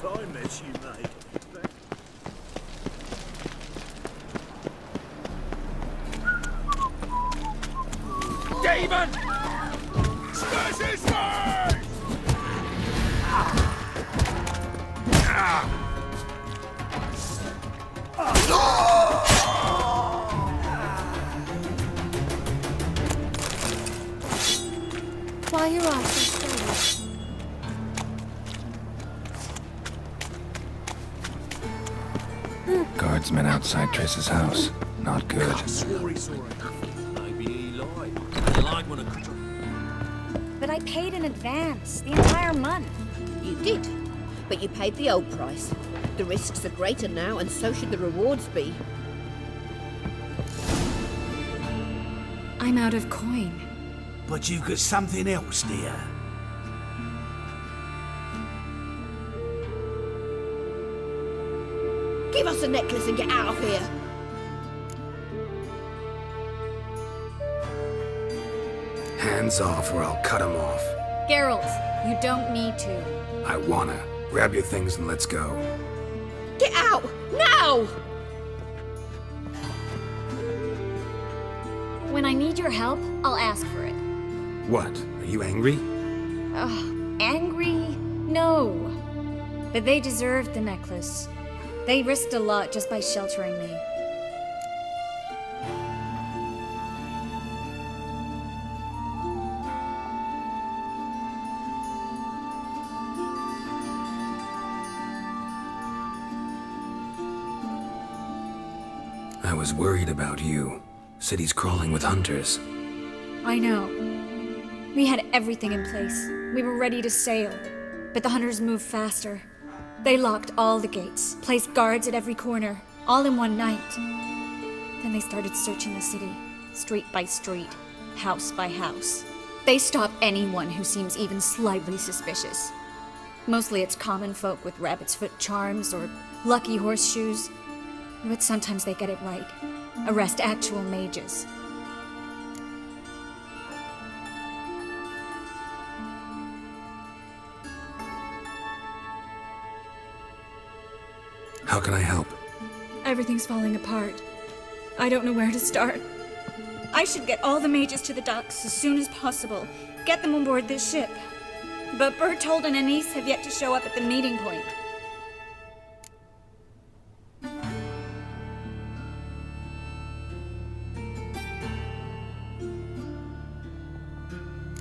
Fine mess you made. Demon! Smash his face! Why are your eyes so strange? Guardsmen outside Triss's house. Not good. Sorry. Maybe he lied. He lied when But I paid in advance, the entire month. You did, but you paid the old price. The risks are greater now, and so should the rewards be. I'm out of coin. But you've got something else, dear. Give us a necklace and get out of here. Hands off or I'll cut them off. Geralt, you don't need to. I wanna. Grab your things and let's go. Get out! Now! When I need your help, I'll ask for it. What? Are you angry? Angry? No. But they deserved the necklace. They risked a lot just by sheltering me. I was worried about you. City's crawling with hunters. I know. We had everything in place. We were ready to sail. But the hunters moved faster. They locked all the gates, placed guards at every corner, all in one night. Then they started searching the city, street by street, house by house. They stop anyone who seems even slightly suspicious. Mostly it's common folk with rabbit's foot charms or lucky horseshoes. But sometimes they get it right. Arrest actual mages. How can I help? Everything's falling apart. I don't know where to start. I should get all the mages to the docks as soon as possible. Get them on board this ship. But Bertold and Anise have yet to show up at the meeting point.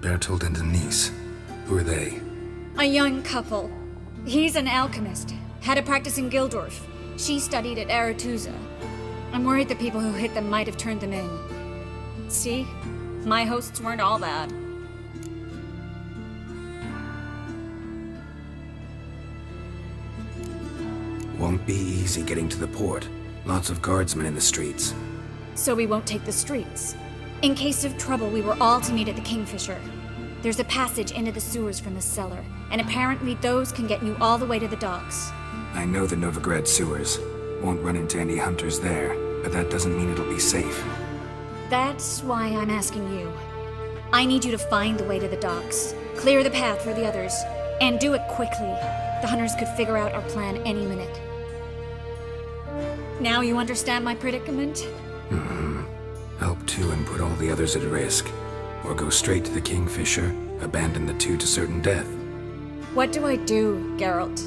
Bertold and Denise. Who are they? A young couple. He's an alchemist. Had a practice in Gildorf. She studied at Aretusa. I'm worried the people who hit them might have turned them in. See? My hosts weren't all bad. Won't be easy getting to the port. Lots of guardsmen in the streets. So we won't take the streets. In case of trouble, we were all to meet at the Kingfisher. There's a passage into the sewers from the cellar, and apparently those can get you all the way to the docks. I know the Novigrad sewers. Won't run into any hunters there, but that doesn't mean it'll be safe. That's why I'm asking you. I need you to find the way to the docks, clear the path for the others, and do it quickly. The hunters could figure out our plan any minute. Now you understand my predicament? Help two and put all the others at risk. Or go straight to the Kingfisher, abandon the two to certain death. What do I do, Geralt?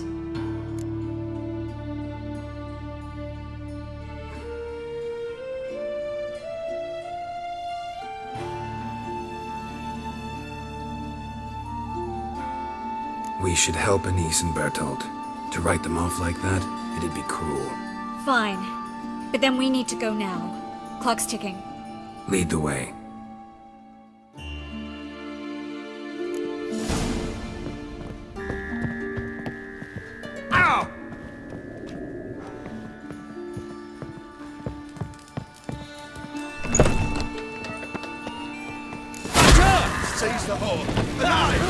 We should help Anise and Bertold. To write them off like that, it'd be cruel. Fine. But then we need to go now. Clock's ticking. Lead the way. Ow! Seize the horn. The knife!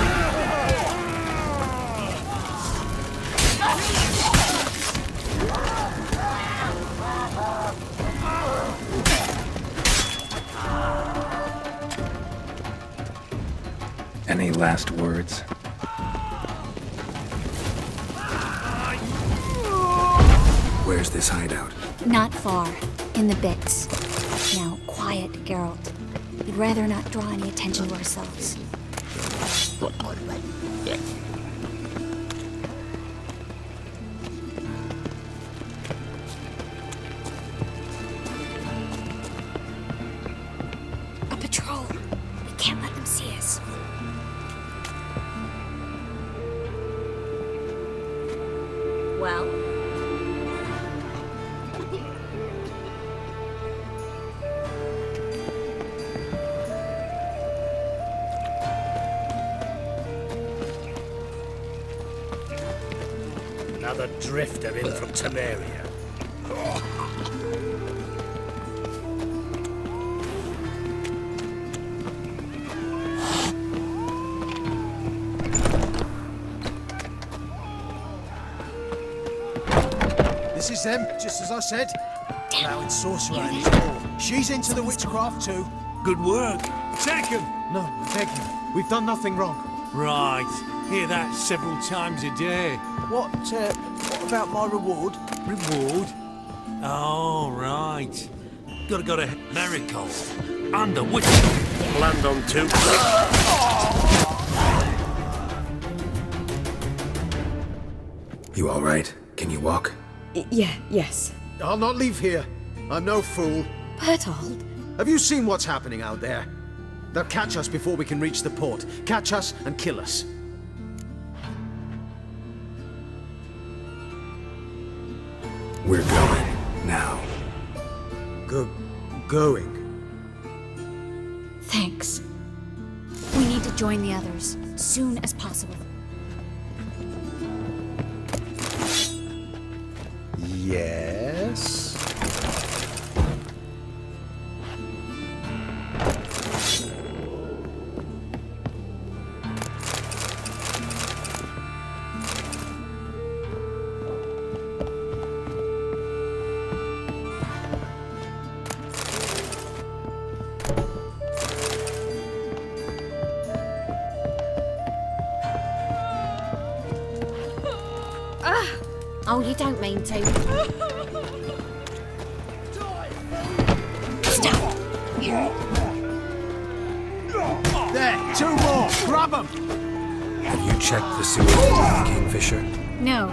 Any last words? Where's this hideout? Not far. In the bits. Now, quiet, Geralt. We'd rather not draw any attention to ourselves. A patrol. We can't let them see us. Well? Another drifter in from Temeria. This is them, just as I said. Allowing sorcerer and his war. She's into the witchcraft too. Good work. Take him! No, thank you. We've done nothing wrong. Right. Hear that several times a day. What about my reward? Reward? Oh, right. Gotta go to Marigold. Under which... Land on two. You all right? Can you walk? Yes. I'll not leave here. I'm no fool. Bertold? Have you seen what's happening out there? They'll catch us before we can reach the port. Catch us and kill us. We're going now. Going? Thanks. We need to join the others, soon as possible. Yes? Oh, you don't mean to. Stop! There, 2 more! Grab them! Have you checked the sewage with the Kingfisher? No,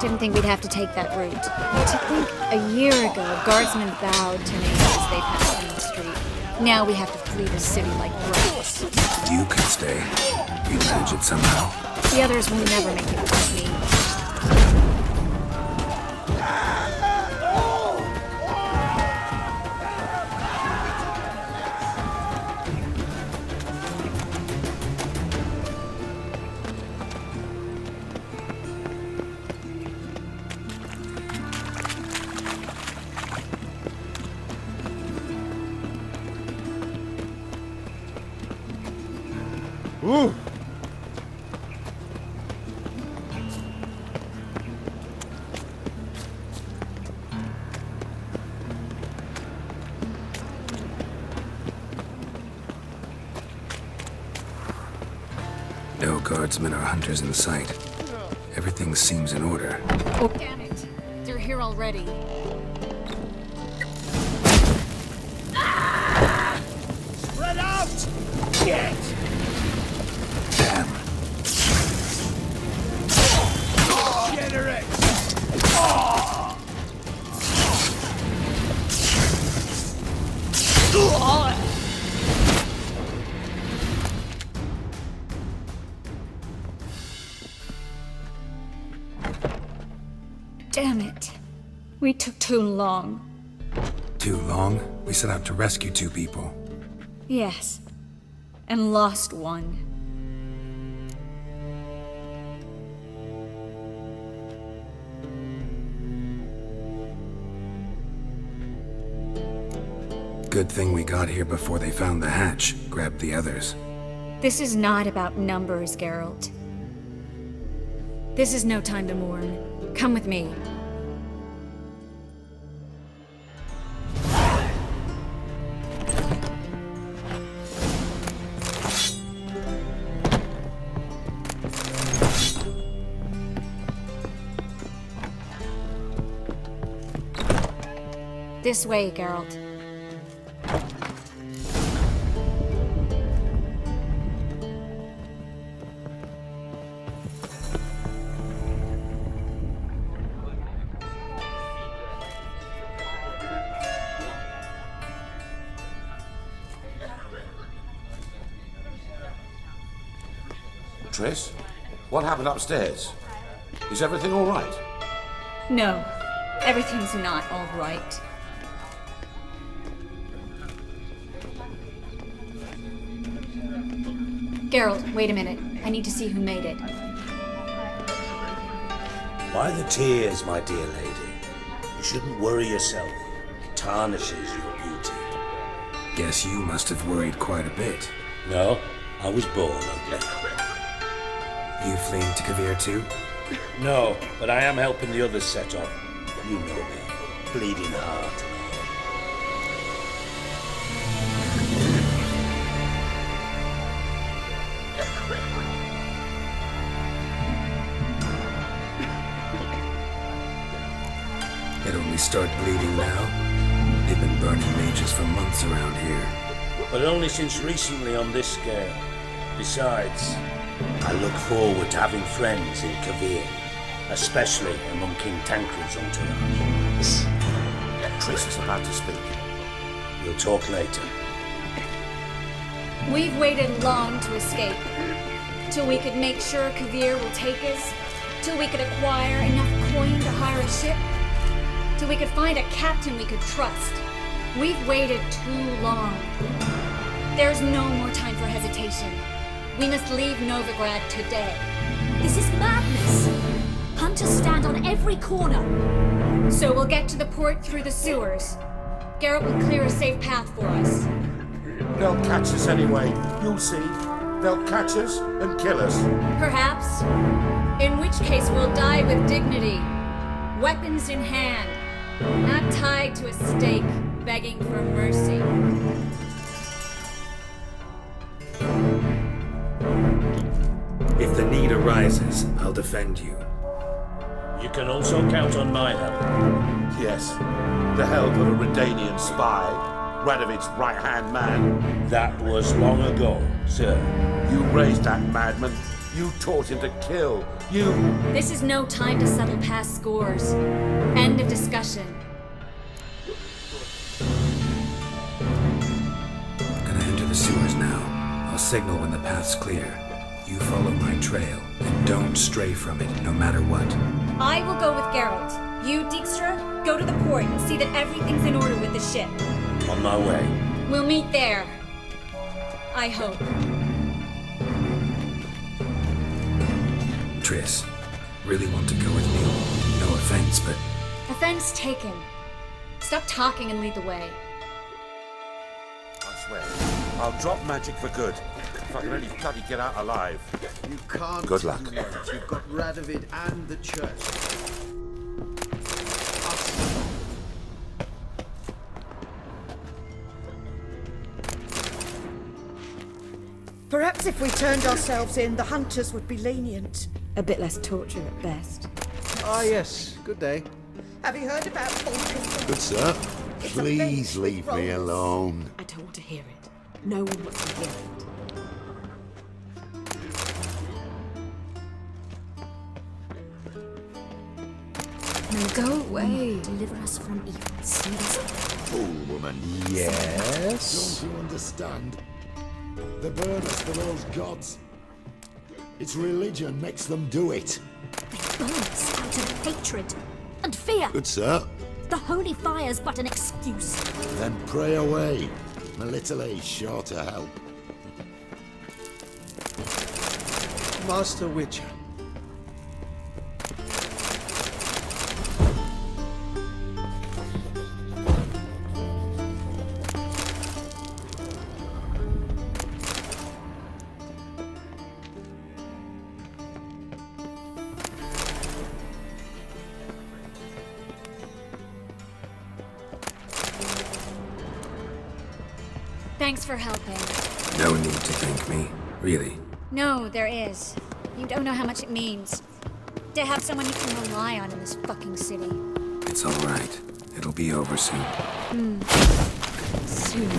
didn't think we'd have to take that route. To think a year ago, a guardsman bowed to me as they passed in the street. Now we have to flee the city like brats. You could stay. You'd manage it somehow. The others will never make it with me. Ooh. No guardsmen or hunters in sight. Everything seems in order. Oh, damn it. They're here already. Spread out! Get! Damn. Generate! Damn it. We took too long. Too long? We set out to rescue 2 people. Yes. And lost one. Good thing we got here before they found the hatch, grabbed the others. This is not about numbers, Geralt. This is no time to mourn. Come with me. This way, Geralt. Triss, what happened upstairs? Is everything all right? No, everything's not all right. Geralt, wait a minute. I need to see who made it. Why the tears, my dear lady? You shouldn't worry yourself. It tarnishes your beauty. Guess you must have worried quite a bit. No, I was born ugly. You fleeing to Kavir too? No, but I am helping the others set off. You know me. Bleeding heart. It only start bleeding now. They've been burning mages for months around here. But only since recently on this scale. Besides, I look forward to having friends in Kavir, especially among King Tancred's entourage. Triss is about to speak. We'll talk later. We've waited long to escape. Till we could make sure Kavir will take us. Till we could acquire enough coin to hire a ship. Till we could find a captain we could trust. We've waited too long. There's no more time for hesitation. We must leave Novigrad today. This is madness! Hunters stand on every corner. So we'll get to the port through the sewers. Geralt will clear a safe path for us. They'll catch us anyway. You'll see. They'll catch us and kill us. Perhaps. In which case we'll die with dignity. Weapons in hand. Not tied to a stake, begging for mercy. If the need arises, I'll defend you. You can also count on my help. Yes, the help of a Redanian spy, Radovid's right-hand man. That was long ago, sir. You raised that madman. You taught him to kill. You... This is no time to settle past scores. End of discussion. Gonna enter the sewers now. I'll signal when the path's clear. You follow my trail, and don't stray from it, no matter what. I will go with Geralt. You, Dijkstra, go to the port and see that everything's in order with the ship. On my way. We'll meet there. I hope. Triss, really want to go with me? No offense, but... Offense taken. Stop talking and lead the way. I swear, I'll drop magic for good. If I can only bloody get out alive. You can't. Good luck. do that. You've got Radovid and the church. Perhaps if we turned ourselves in, the hunters would be lenient. A bit less torture at best. Ah, yes. Good day. Have you heard about Bolter's? Good sir. It's a Please bench with leave me rollers. alone. I don't want to hear it. No one wants to hear it. Now go away. Deliver us from evil. Save us. Fool woman. Yes? Don't you understand? They burn us for those gods. It's religion makes them do it. They burn us out of hatred and fear. Good sir. The holy fire's but an excuse. Then pray away. A little aid's sure to help. Master Witcher. Thanks for helping. No need to thank me, really. No, there is. You don't know how much it means. To have someone you can rely on in this fucking city. It's all right. It'll be over soon. Soon.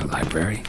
Library?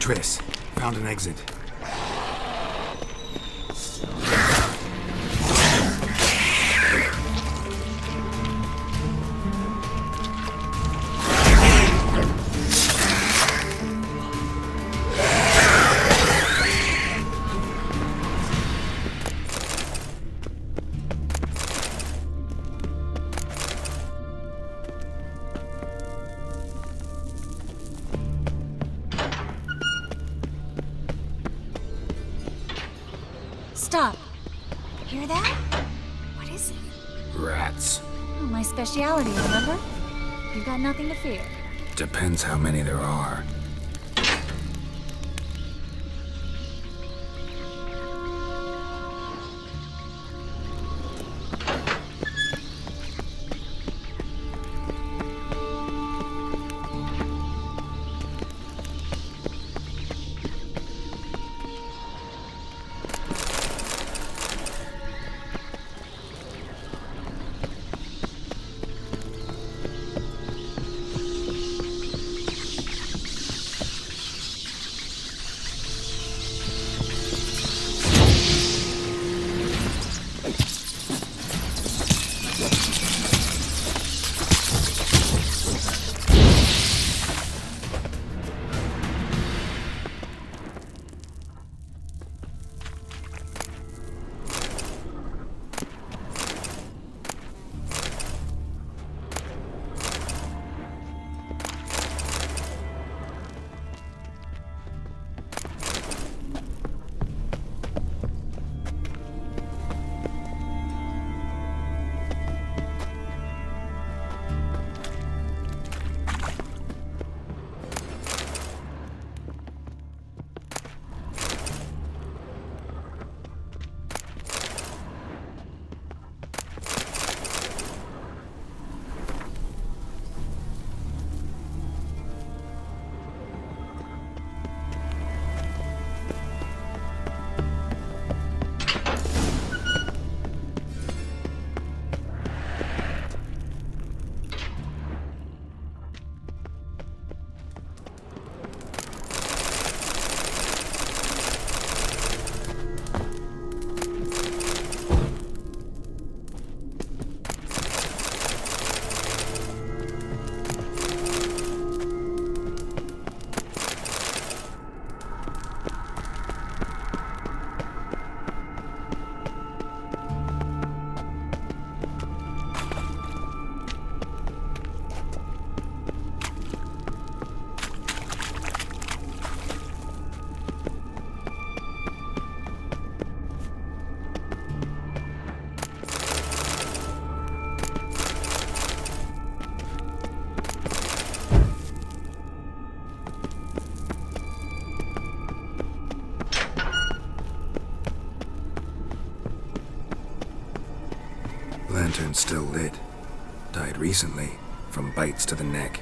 Triss, found an exit. Stop. Hear that? What is it? Rats. Oh, my speciality, remember? You've got nothing to fear. Depends how many there are. Lantern's still lit. Died recently, from bites to the neck.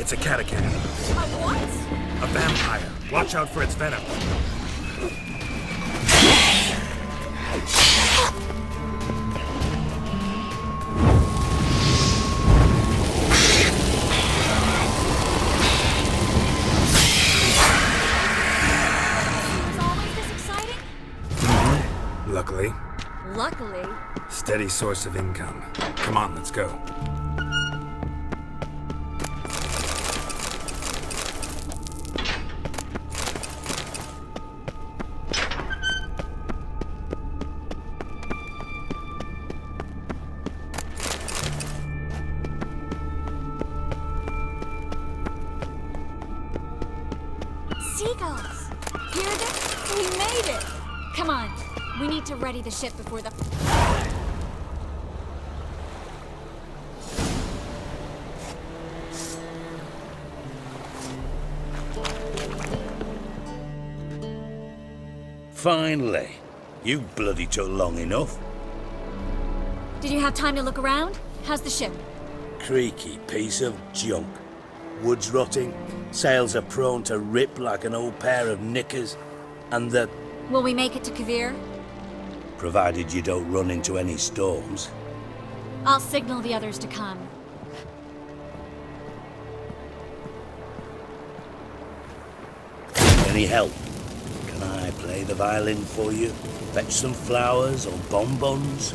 It's a catacomb. A what? A vampire. Watch out for its venom. Luckily. Luckily. Steady source of income. Come on, let's go. Seagulls! Hear them? We made it! Come on, we need to ready the ship before the... Finally. You bloody took long enough. Did you have time to look around? How's the ship? Creaky piece of junk. Wood's rotting, sails are prone to rip like an old pair of knickers, and the... Will we make it to Kavir? Provided you don't run into any storms. I'll signal the others to come. any help? Can I play the violin for you? Fetch some flowers or bonbons?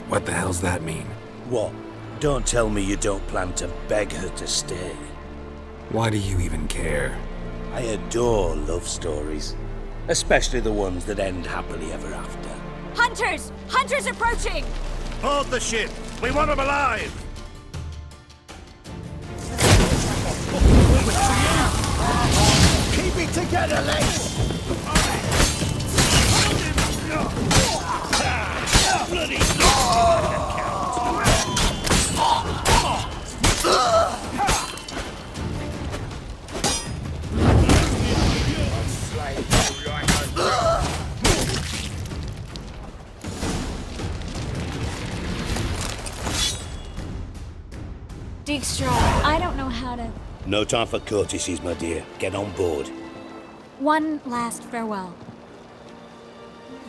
What the hell's that mean? What? Don't tell me you don't plan to beg her to stay. Why do you even care? I adore love stories. Especially the ones that end happily ever after. Hunters! Hunters approaching! Hold the ship! We want them alive! Keep it together, lads! Bloody Dijkstra, I don't know how to... No time for courtesies, my dear. Get on board. One last farewell.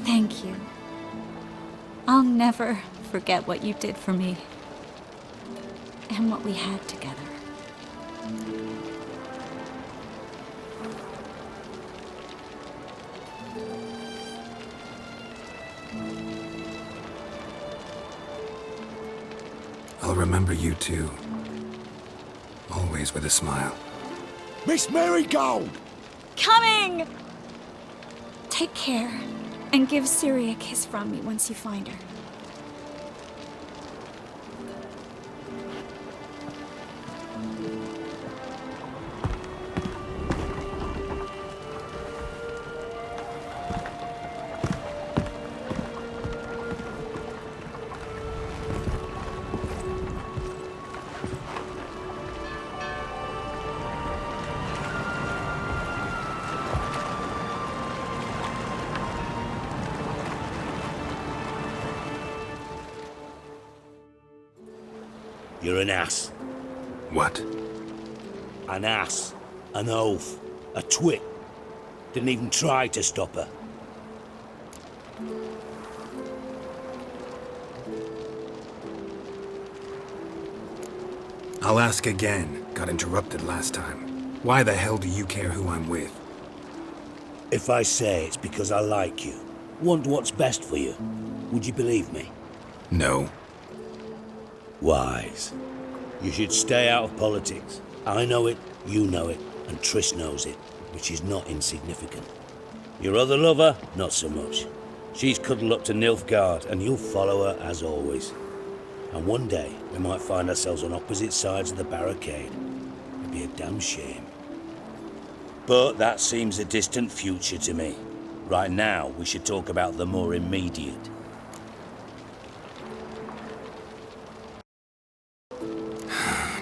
Thank you. I'll never forget what you did for me. And what we had together. I'll remember you too. Always with a smile. Miss Marigold! Coming! Take care, and give Ciri a kiss from me once you find her. You're an ass. What? An ass. An oaf. A twit. Didn't even try to stop her. I'll ask again. Got interrupted last time. Why the hell do you care who I'm with? If I say it's because I like you, want what's best for you, would you believe me? No. Wise. You should stay out of politics. I know it, you know it, and Trish knows it, which is not insignificant. Your other lover, not so much. She's cuddled up to Nilfgaard, and you'll follow her as always. And one day, we might find ourselves on opposite sides of the barricade. It'd be a damn shame. But that seems a distant future to me. Right now, we should talk about the more immediate.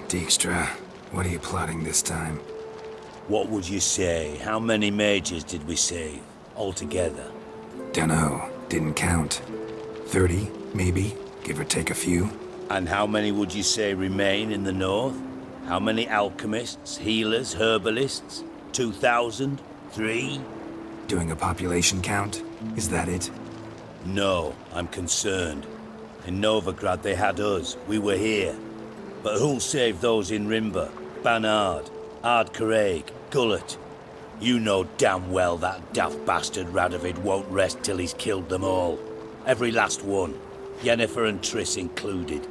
Dijkstra, what are you plotting this time? What would you say? How many mages did we save, altogether? Dunno. Didn't count. 30, maybe, give or take a few. And how many would you say remain in the north? How many alchemists, healers, herbalists? 2,000? 3? Doing a population count? Is that it? No, I'm concerned. In Novigrad they had us, we were here. But who'll save those in Rimba, Banard, Ardcaraig, Gullet? You know damn well that daft bastard Radovid won't rest till he's killed them all. Every last one. Yennefer and Triss included.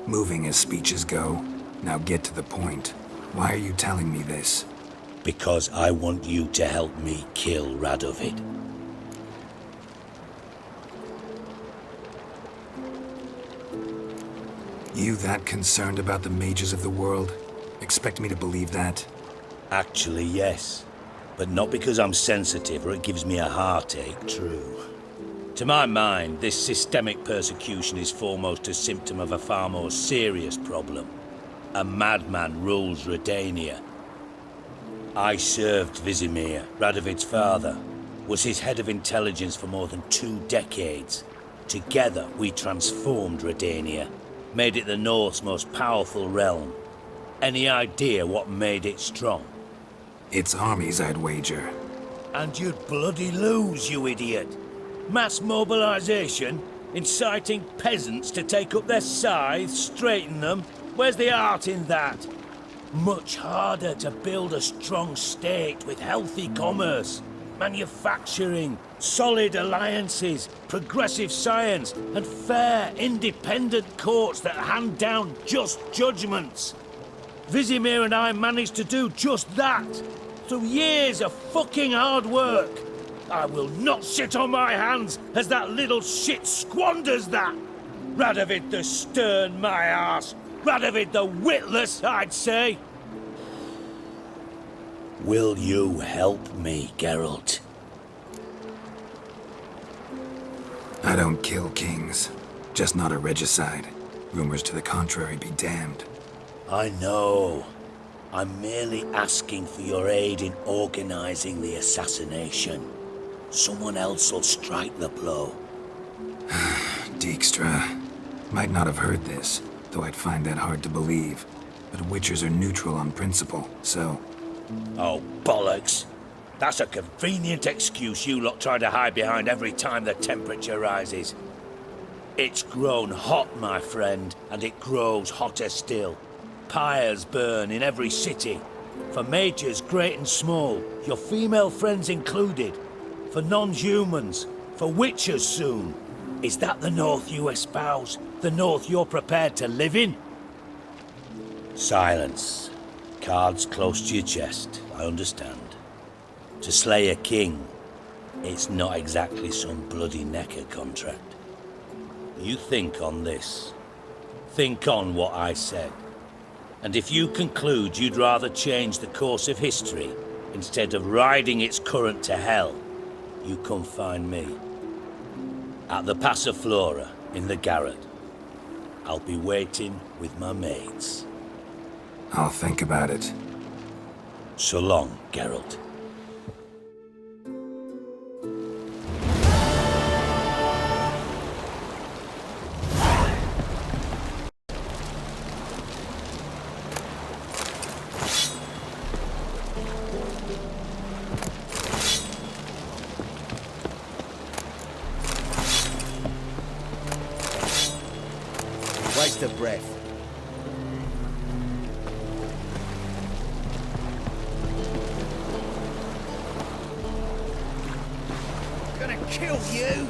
Moving as speeches go. Now get to the point. Why are you telling me this? Because I want you to help me kill Radovid. You that concerned about the mages of the world? Expect me to believe that? Actually, yes. But not because I'm sensitive or it gives me a heartache, true. To my mind, this systemic persecution is foremost a symptom of a far more serious problem. A madman rules Redania. I served Vizimir, Radovid's father, was his head of intelligence for more than 2 decades. Together, we transformed Redania, made it the North's most powerful realm. Any idea what made it strong? Its armies, I'd wager. And you'd bloody lose, you idiot. Mass mobilization? Inciting peasants to take up their scythes, straighten them? Where's the art in that? Much harder to build a strong state with healthy commerce, manufacturing, solid alliances, progressive science, and fair, independent courts that hand down just judgments. Vizimir and I managed to do just that, through years of fucking hard work. I will not sit on my hands as that little shit squanders that. Radovid the stern, my arse. Radovid the witless, I'd say. Will you help me, Geralt? I don't kill kings. Just not a regicide. Rumors to the contrary be damned. I know. I'm merely asking for your aid in organizing the assassination. Someone else will strike the blow. Dijkstra. Might not have heard this, though I'd find that hard to believe. But Witchers are neutral on principle, so... Oh, bollocks. That's a convenient excuse you lot try to hide behind every time the temperature rises. It's grown hot, my friend, and it grows hotter still. Pyres burn in every city. For majors great and small, your female friends included. For non-humans, for witchers soon. Is that the North you espouse? The North you're prepared to live in? Silence. Cards close to your chest, I understand. To slay a king, it's not exactly some bloody necker contract. You think on this. Think on what I said. And if you conclude you'd rather change the course of history instead of riding its current to hell, you come find me. At the Passiflora, in the garret. I'll be waiting with my mates. I'll think about it. So long, Geralt. Waste of breath. Gonna kill you!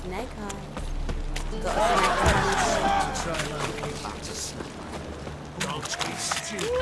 Snake eyes. Try looking back to snap. Dogs be stupid.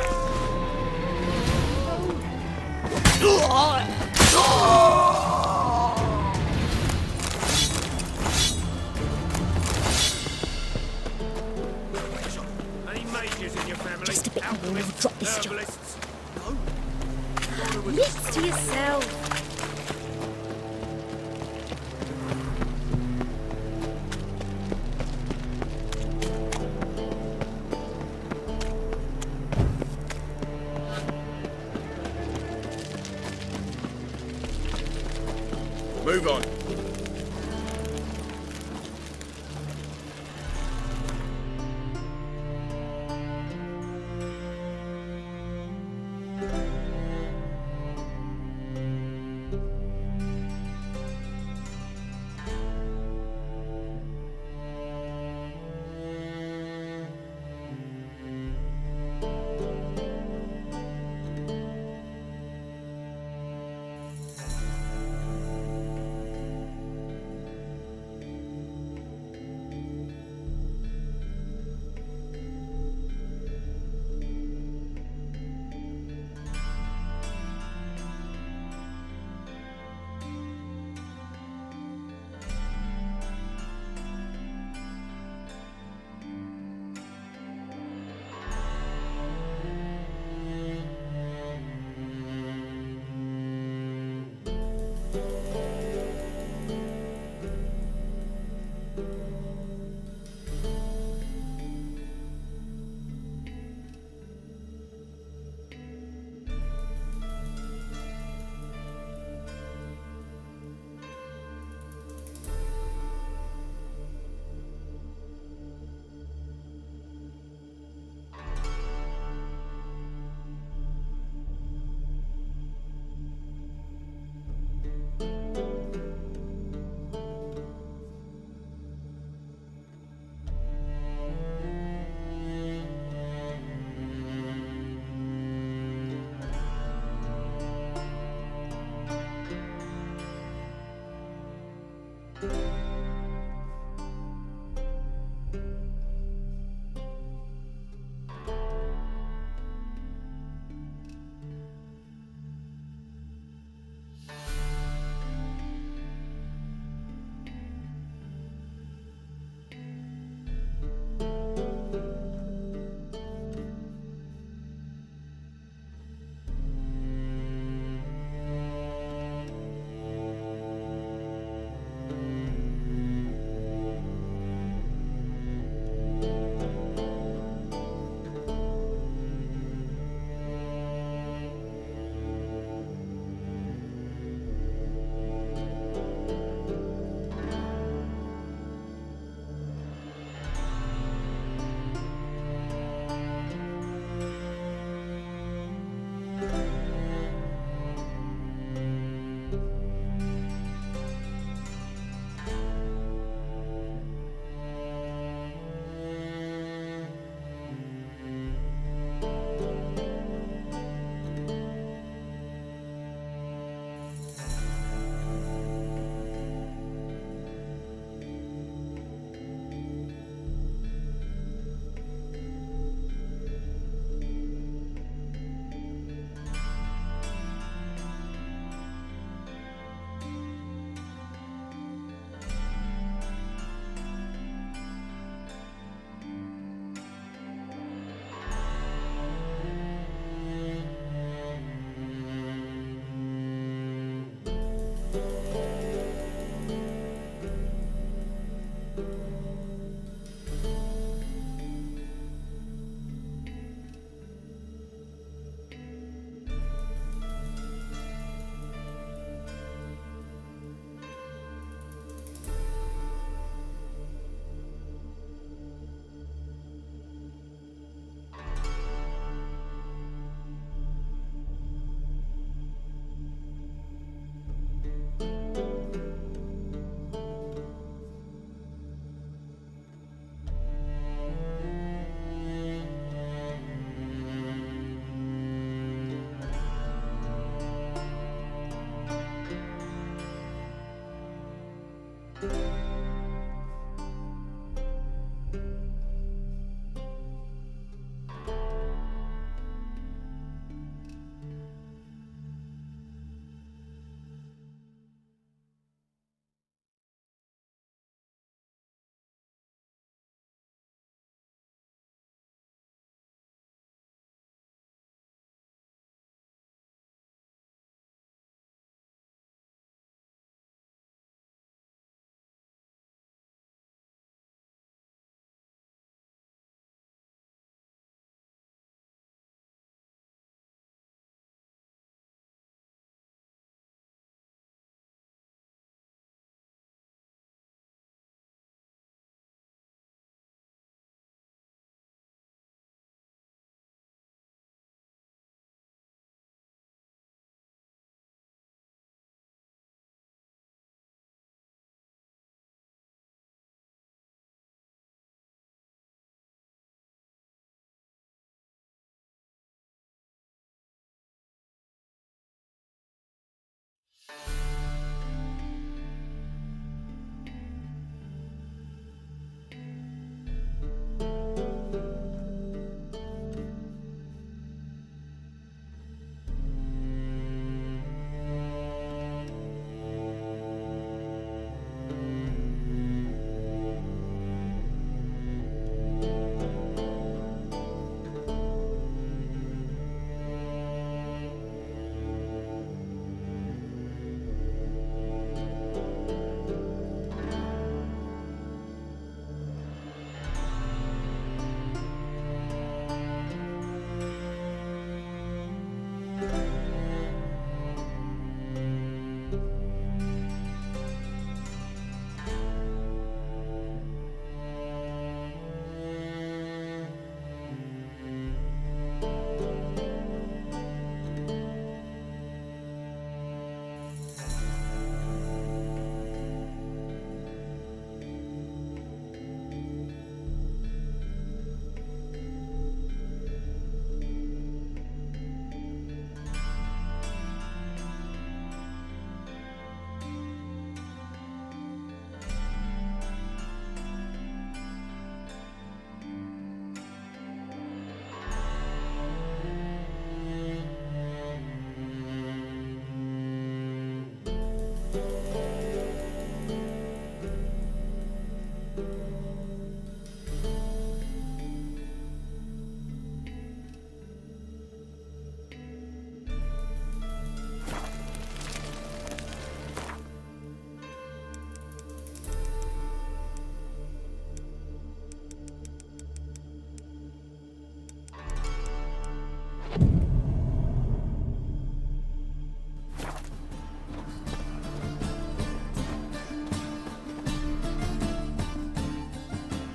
Move on.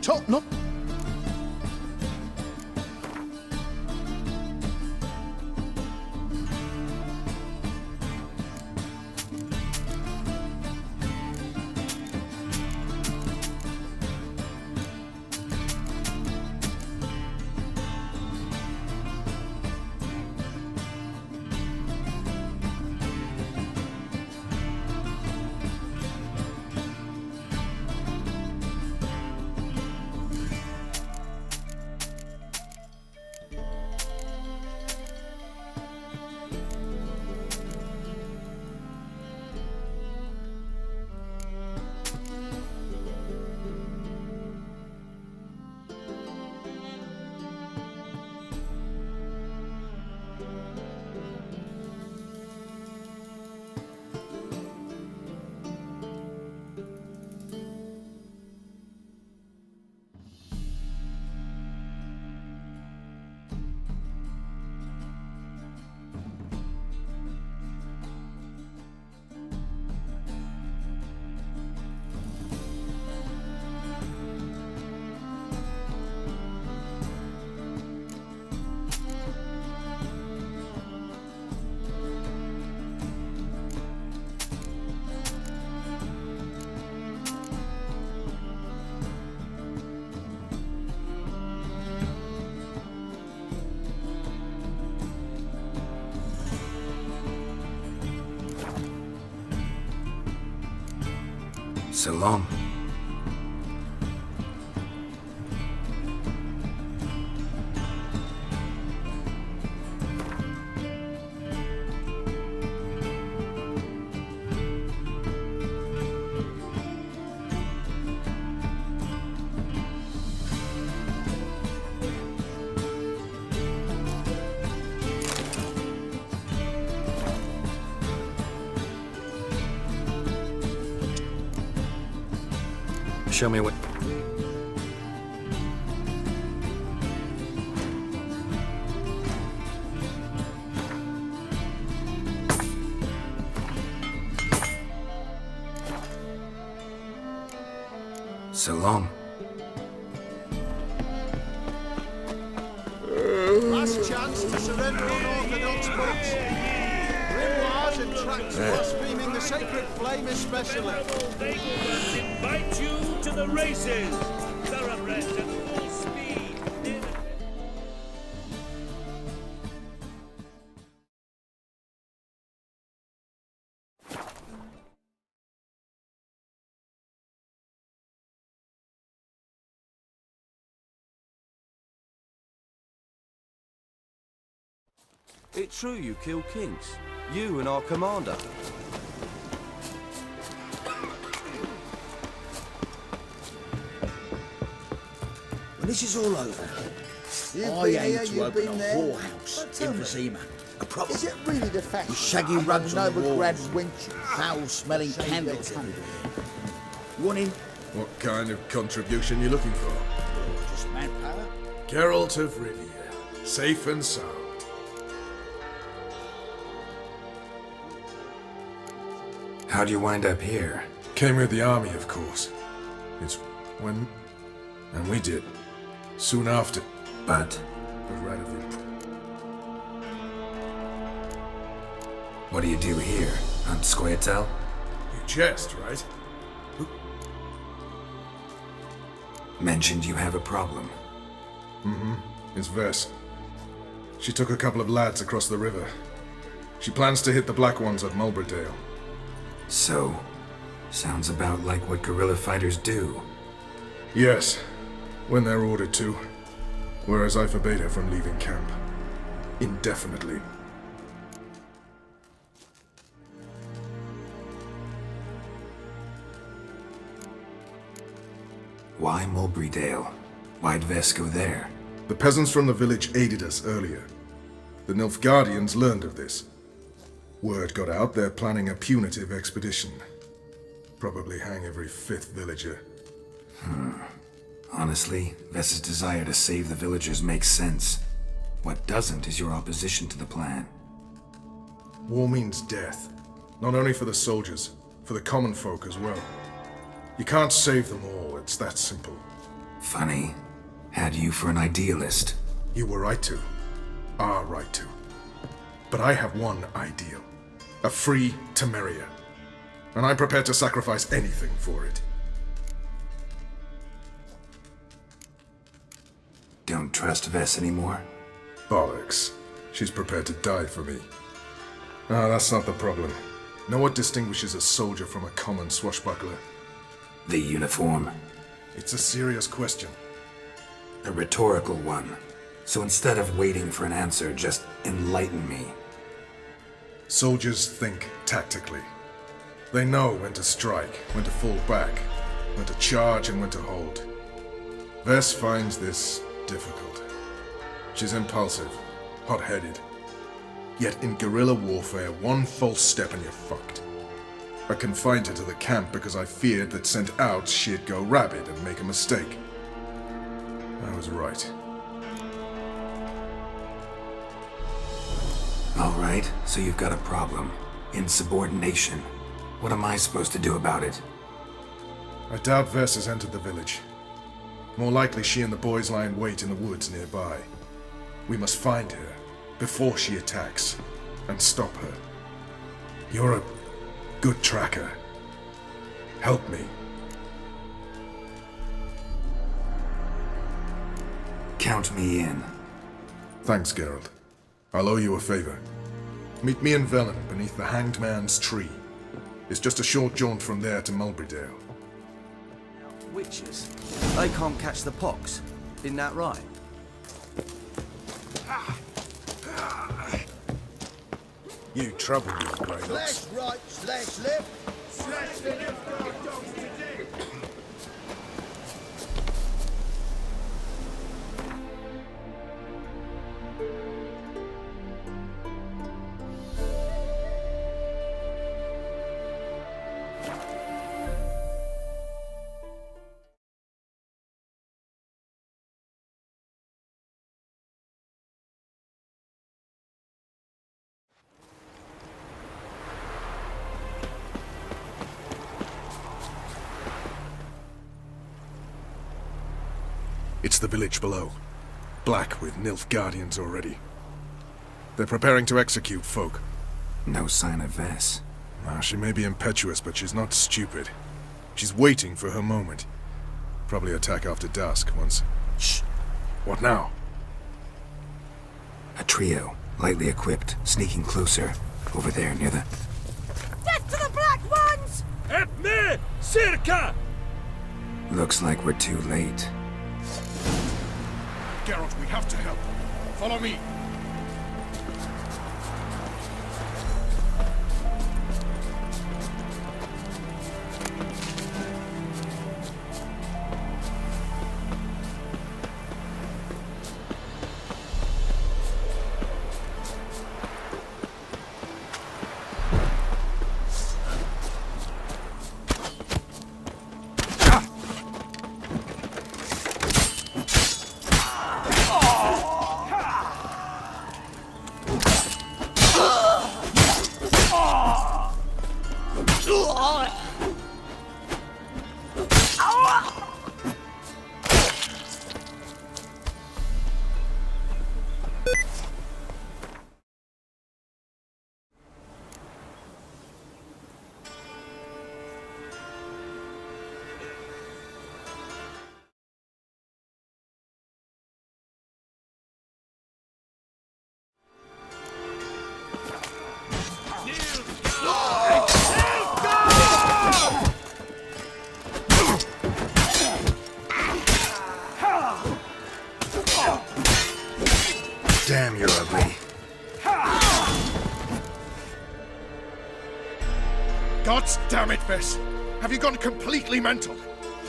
Top not. So long. Show me what... So long. Last chance to surrender unorthodox books. Grimoires and tracts blaspheming the sacred flame especially. They will invite you to the races. Thoroughbred at full speed. It's true you killed kings. You and our commander. When this is all over, I aim to open a whorehouse in Vizima. A proper. Is it really the fact with shaggy that rugs on the noble grad walls, wenches? foul-smelling candles everywhere. You want in? What kind of contribution you looking for? Just manpower? Geralt of Rivia, safe and sound. How'd you wind up here? Came with the army, of course. It's when... And we did. Soon after. But rather than... What do you do here? On Squirtel? You jest, right? Mentioned you have a problem. Mm-hmm. It's Vess. She took a couple of lads across the river. She plans to hit the Black Ones at Mulberdale. So, sounds about like what guerrilla fighters do. Yes, when they're ordered to. Whereas I forbade her from leaving camp. Indefinitely. Why Mulberrydale? Why'd Vess go there? The peasants from the village aided us earlier. The Nilfgaardians learned of this. Word got out they're planning a punitive expedition. Probably hang every 5th villager. Honestly, Vess's desire to save the villagers makes sense. What doesn't is your opposition to the plan. War means death. Not only for the soldiers, for the common folk as well. You can't save them all, it's that simple. Funny. Had you for an idealist. You were right to. Are right to. But I have one ideal. A free Temeria. And I'm prepared to sacrifice anything for it. Don't trust Vess anymore? Bollocks. She's prepared to die for me. Ah, that's not the problem. Know what distinguishes a soldier from a common swashbuckler? The uniform. It's a serious question. A rhetorical one. So instead of waiting for an answer, just enlighten me. Soldiers think tactically. They know when to strike, when to fall back, when to charge and when to hold. Vess finds this difficult. She's impulsive, hot-headed. Yet in guerrilla warfare, one false step and you're fucked. I confined her to the camp because I feared that sent out she'd go rabid and make a mistake. I was right. Alright, so you've got a problem. Insubordination. What am I supposed to do about it? I doubt Vess has entered the village. More likely she and the boys lie in wait in the woods nearby. We must find her before she attacks and stop her. You're a good tracker. Help me. Count me in. Thanks, Geralt. I'll owe you a favor. Meet me in Velen beneath the Hanged Man's tree. It's just a short jaunt from there to Mulberrydale. Witches? They can't catch the pox. Isn't that right? You trouble me, Greylock. Slash right, slash left. Slash the left guard dogs to dig. It's the village below. Black with Nilf guardians already. They're preparing to execute folk. No sign of Vess. She may be impetuous, but she's not stupid. She's waiting for her moment. Probably attack after dusk once... Shh! What now? A trio, lightly equipped, sneaking closer. Over there, near the... Death to the Black Ones! Et me, circa! Looks like we're too late. Geralt, we have to help. Follow me. Damn, you're ugly. God damn it, Vess! Have you gone completely mental?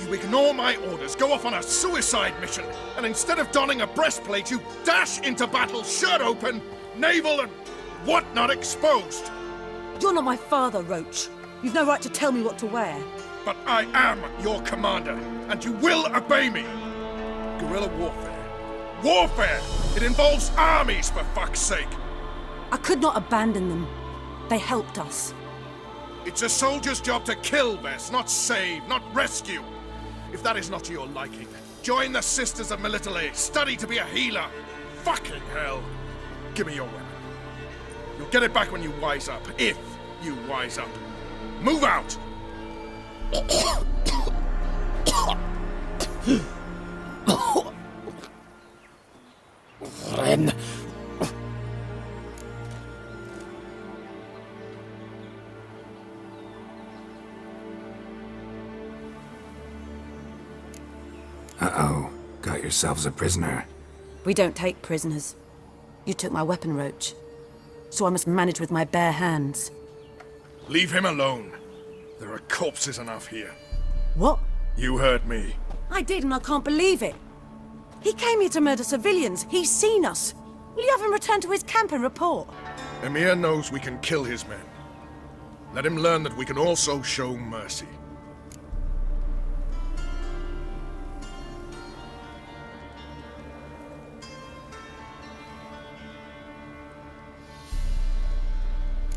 You ignore my orders, go off on a suicide mission, and instead of donning a breastplate, you dash into battle shirt open, navel and whatnot exposed! You're not my father, Roach. You've no right to tell me what to wear. But I am your commander, and you will obey me! Guerrilla warfare. Warfare! It involves armies, for fuck's sake! I could not abandon them. They helped us. It's a soldier's job to kill, Vess, not save, not rescue. If that is not to your liking, Join the Sisters of Melitele. Study to be a healer. Fucking hell. Give me your weapon. You'll get it back when you wise up. If you wise up. Move out! Ren. Uh-oh. Got yourselves a prisoner. We don't take prisoners. You took my weapon, Roach. So I must manage with my bare hands. Leave him alone. There are corpses enough here. What? You heard me. I did, and I can't believe it. He came here to murder civilians. He's seen us. Will you have him return to his camp and report? Emir knows we can kill his men. Let him learn that we can also show mercy.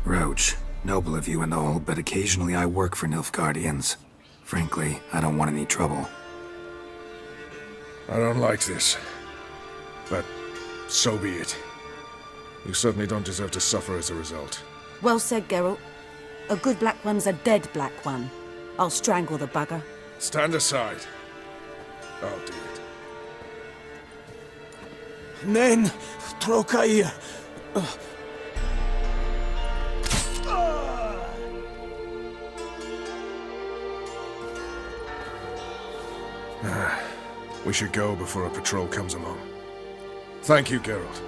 Roach, noble of you and all, but occasionally I work for Nilfgaardians. Frankly, I don't want any trouble. I don't like this. But so be it. You certainly don't deserve to suffer as a result. Well said, Geralt. A good black one's a dead black one. I'll strangle the bugger. Stand aside. I'll do it. Nen, Trokair. We should go before a patrol comes along. Thank you, Geralt.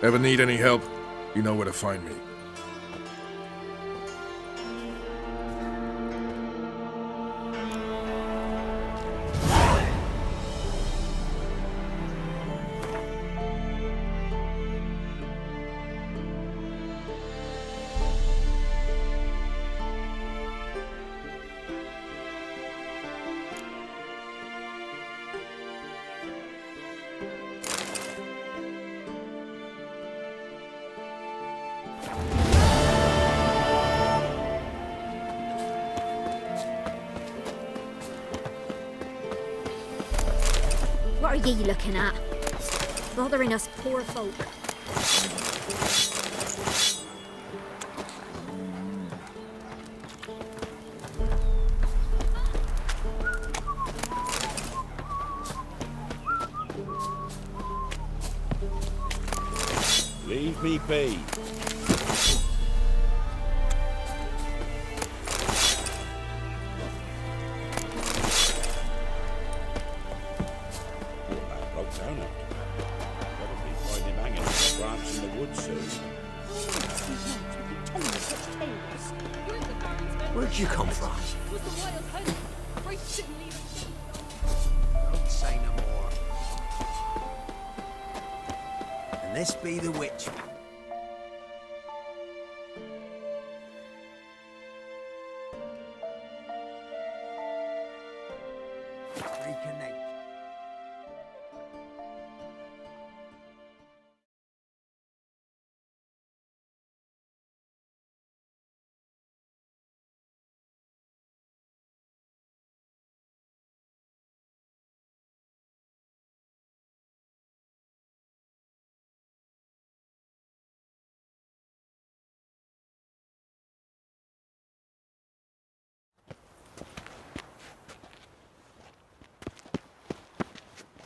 Ever need any help, you know where to find me. What are ye looking at? Bothering us poor folk. Leave me be. Where'd you come from? Don't say no more. And this be the witch. Reconnect.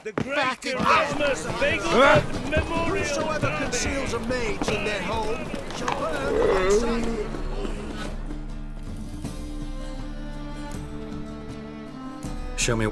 The great Erasmus Begelberg Memorial. Whosoever conceals a mage in their home shall burn outside. Show me.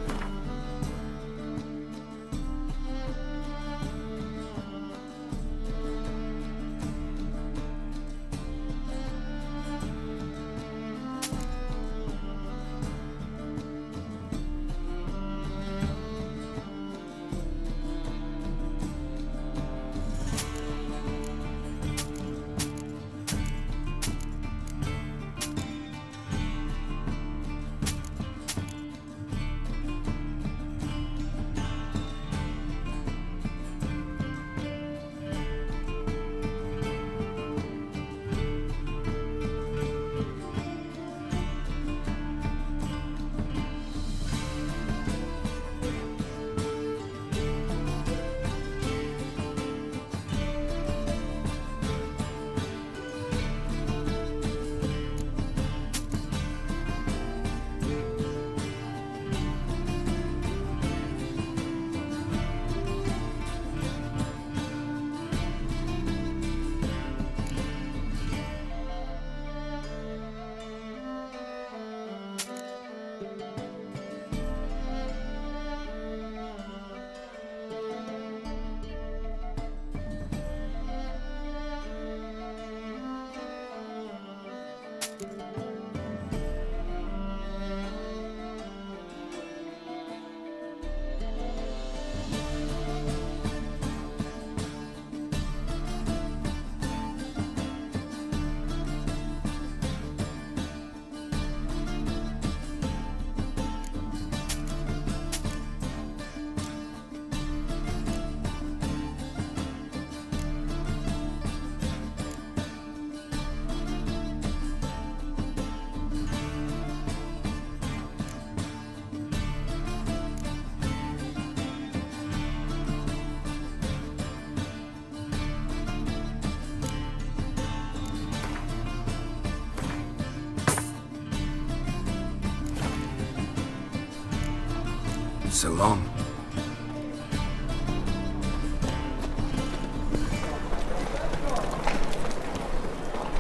So long.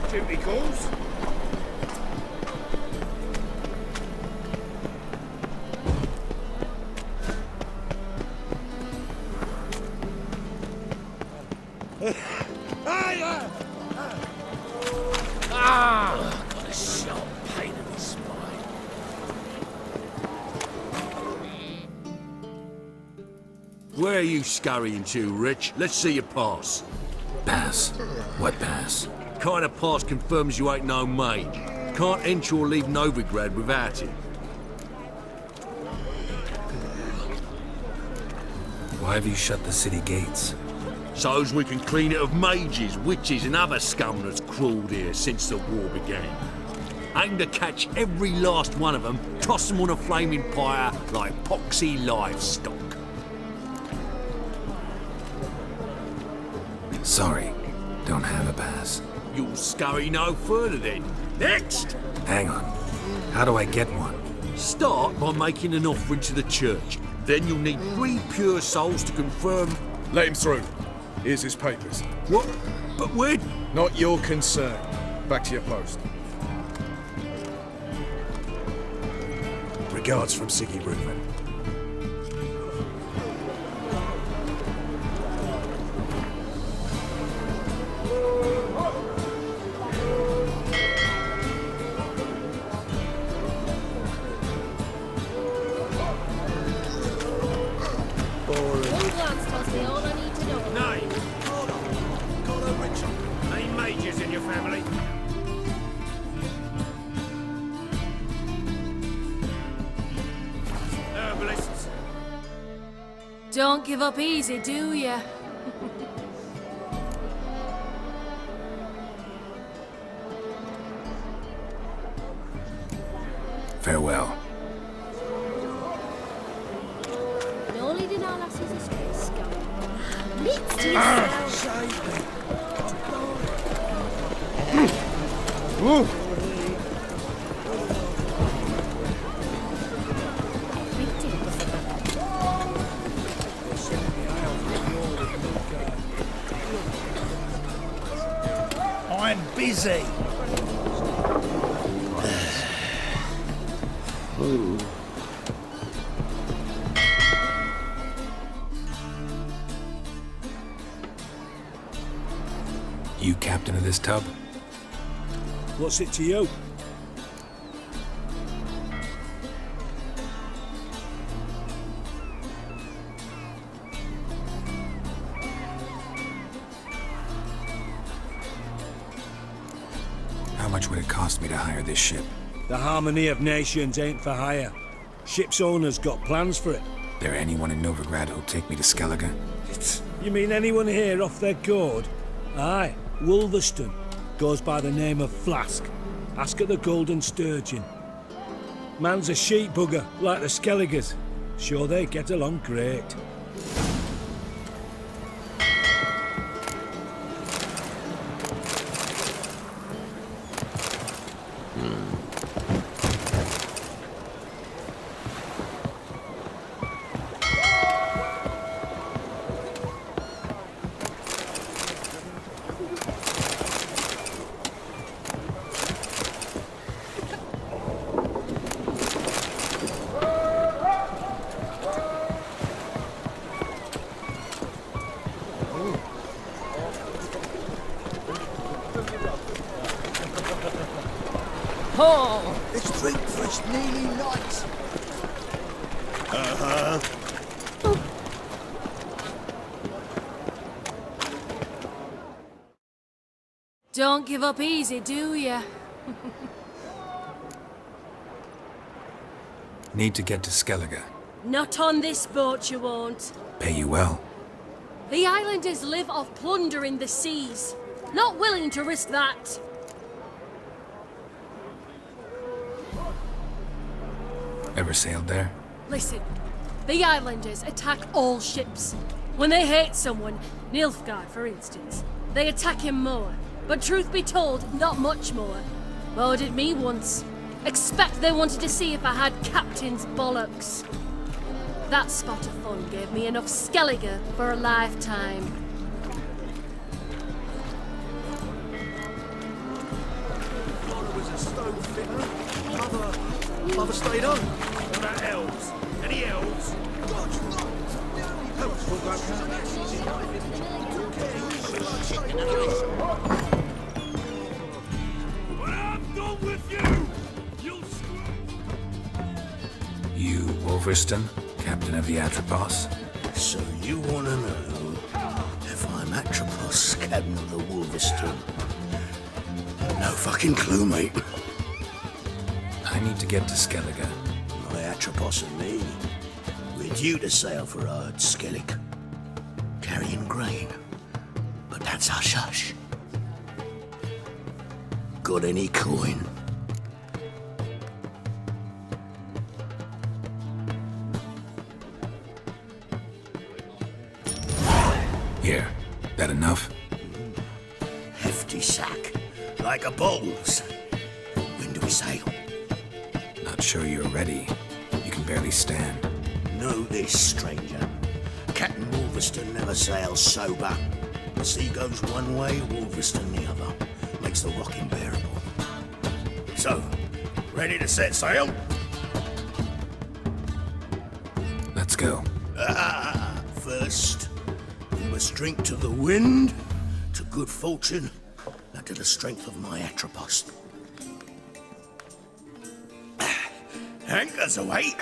Duty calls. Got a sharp pain in his spine. Where are you scurrying to, Rich? Let's see your pass. Pass? What pass? Kind of pass confirms you ain't no mage. Can't enter or leave Novigrad without it. Why have you shut the city gates? So's we can clean it of mages, witches and other scum that's crawled here since the war began. Aim to catch every last one of them, toss them on a flaming pyre like poxy livestock. Sorry, don't have a pass. You'll scurry no further then. Next! Hang on. How do I get one? Start by making an offering to the church. Then you'll need 3 pure souls to confirm... Let him through. Here's his papers. What? But when? Not your concern. Back to your post. Regards from Siggy Reuben. One glance tells me all I need to know. Name? Hold on. Call her Richard. Any mages in your family? Herbalists. Don't give up easy, do ya? Farewell. No leading our lasses astray, scum. Meats to himself. I'm busy. You captain of this tub? What's it to you? How much would it cost me to hire this ship? The harmony of nations ain't for hire. Ship's owner's got plans for it. There anyone in Novigrad who'll take me to Skellige? You mean anyone here off their gourd? Aye, Wolverston. Goes by the name of Flask. Ask at the Golden Sturgeon. Man's a sheep bugger, like the Skelligers. Sure they get along great. Oh! Let's drink for it's nearly night. Don't give up easy, do ya? Need to get to Skellige. Not on this boat, you won't. Pay you well. The islanders live off plundering the seas. Not willing to risk that. Ever sailed there? Listen, the islanders attack all ships. When they hate someone, Nilfgaard for instance, they attack him more. But truth be told, not much more. Well, did me once. Expect they wanted to see if I had captain's bollocks. That spot of fun gave me enough Skellige for a lifetime. Father was a stone fitter. Mother stayed on. What about elves? Any elves? I'm done with you! You, Wolverston, captain of the Atropos? So you want to know if I'm Atropos, captain of the Wolverston? No fucking clue, mate. I need to get to Skellige. My Atropos and me, we're due to sail for Ard Skellig, carrying grain. But that's hush-hush. Got any coin? Here. That enough? Hefty sack. Like a bull's. When do we sail? Not sure you're ready. You can barely stand. Know this, stranger. Captain Wolverston never sails sober. The sea goes one way, Wolverston the other. Makes the rock unbearable. So, ready to set sail? Let's go. First, we must drink to the wind, to good fortune, and to the strength of my Atropos. Anchors away.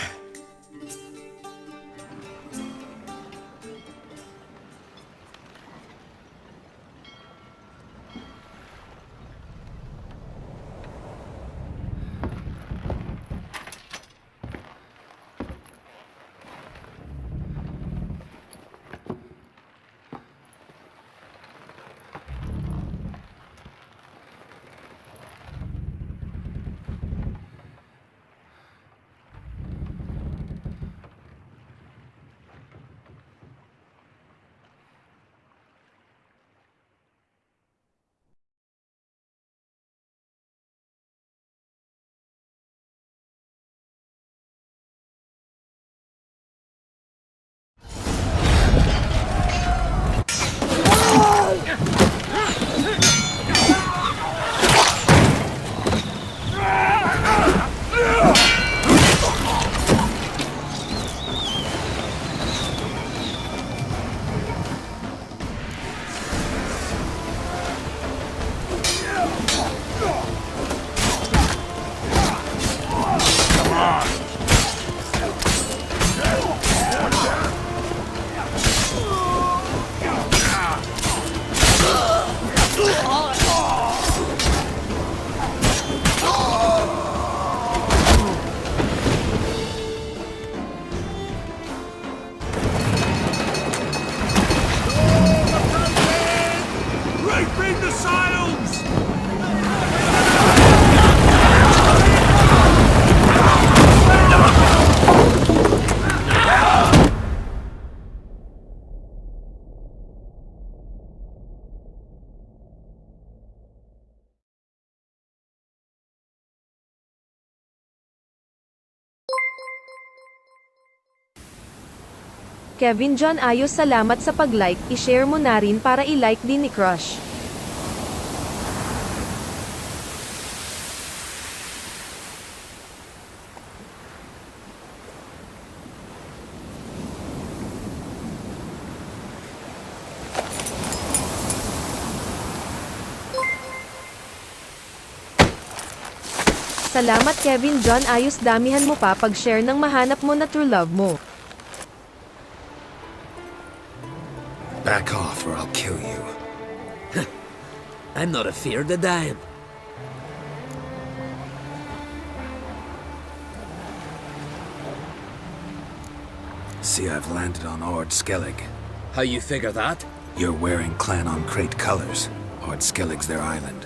Kevin John ayos, salamat sa pag-like, i-share mo na rin para i-like din ni Crush. Salamat Kevin John ayos, damihan mo pa pag-share ng mahanap mo na true love mo. Back off or I'll kill you. I'm not afeard of dying. See, I've landed on Ord Skellig. How you figure that? You're wearing Clan on Crate colors. Ord Skellig's their island.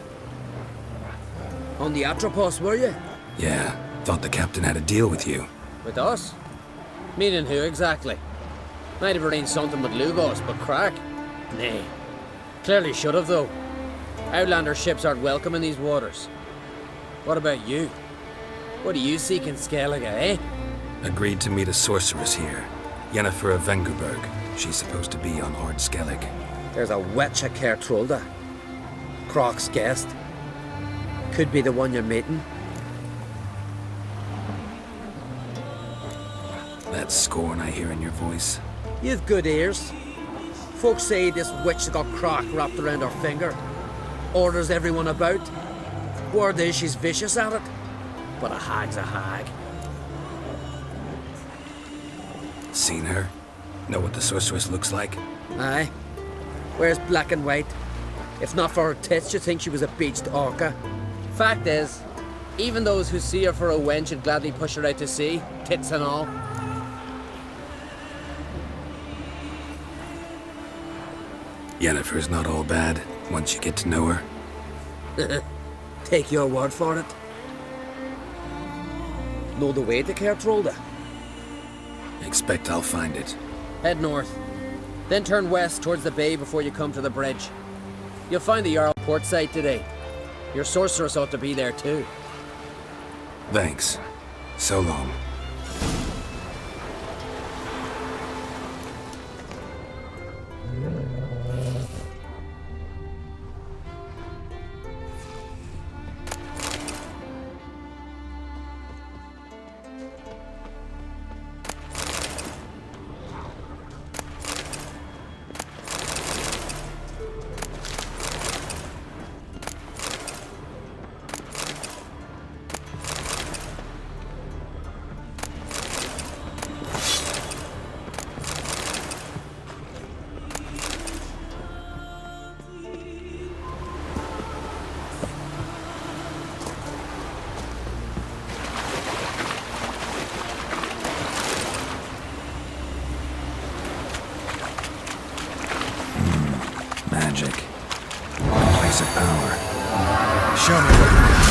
On the Atropos, were you? Yeah, thought the captain had a deal with you. With us? Meaning who exactly? Might have arranged something with Lugos, but crack? Nay. Clearly should have, though. Outlander ships aren't welcome in these waters. What about you? What do you seek in Skellige, eh? Agreed to meet a sorceress here. Yennefer of Vengerberg. She's supposed to be on Ord Skellig. There's a witch at Kertrolda. Croc's guest. Could be the one you're meeting. That scorn I hear in your voice. You've good ears. Folks say this witch has got Croc wrapped around her finger. Orders everyone about. Word is she's vicious at it. But a hag's a hag. Seen her? Know what the sorceress looks like? Aye. Wears black and white. If not for her tits, you'd think she was a beached orca. Fact is, even those who see her for a wench would gladly push her out to sea, tits and all. Yennefer's not all bad, once you get to know her. Take your word for it. Know the way to Kertrolda? Expect I'll find it. Head north. Then turn west towards the bay before you come to the bridge. You'll find the Jarl port site today. Your sorceress ought to be there too. Thanks. So long. Magic. A place of power. Show me what you got.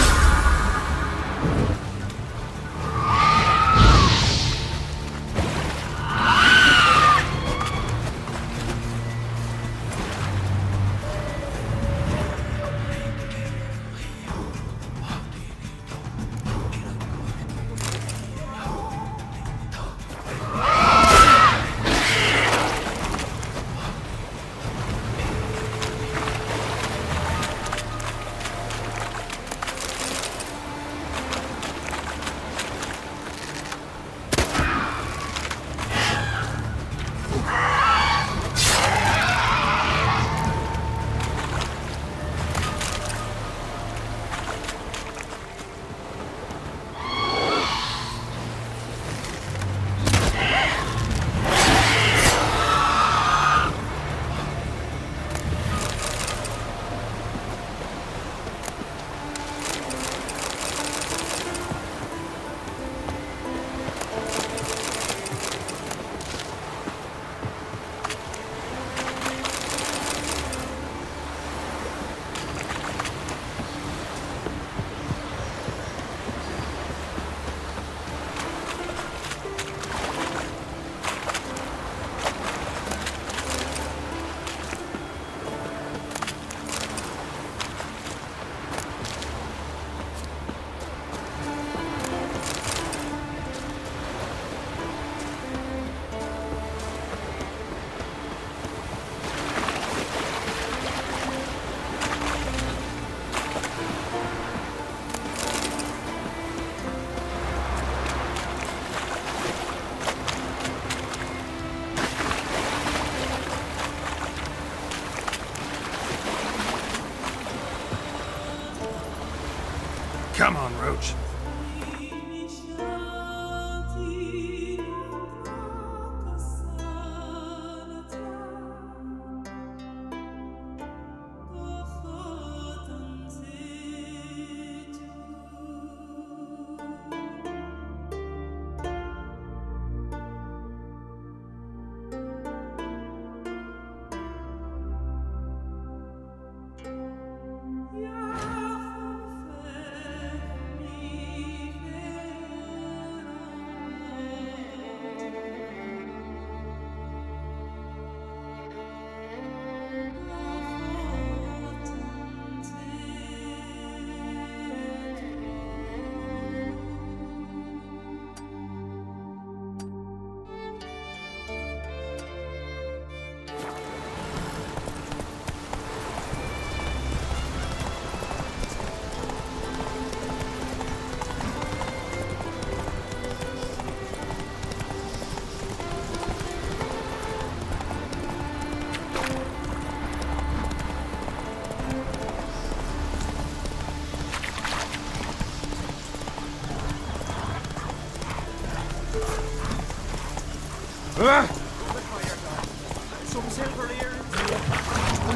Some silver earrings.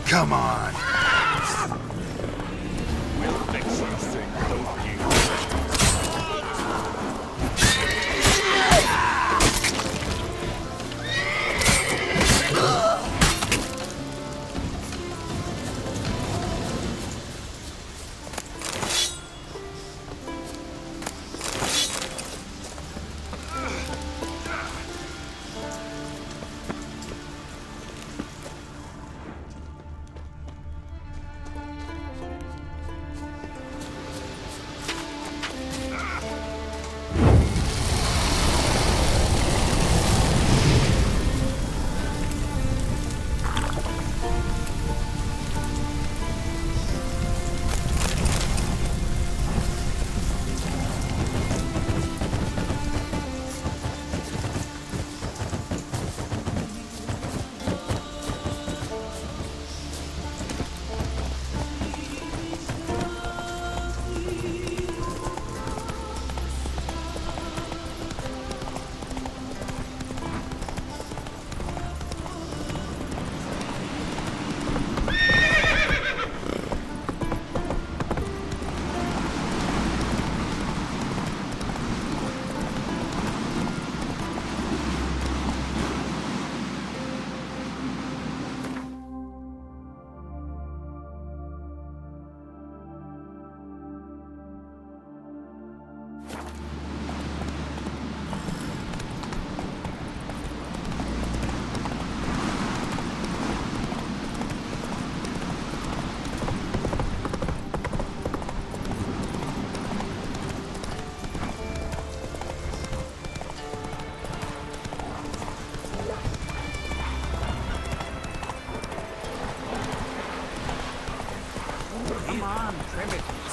Come on. We'll fix these things, don't you?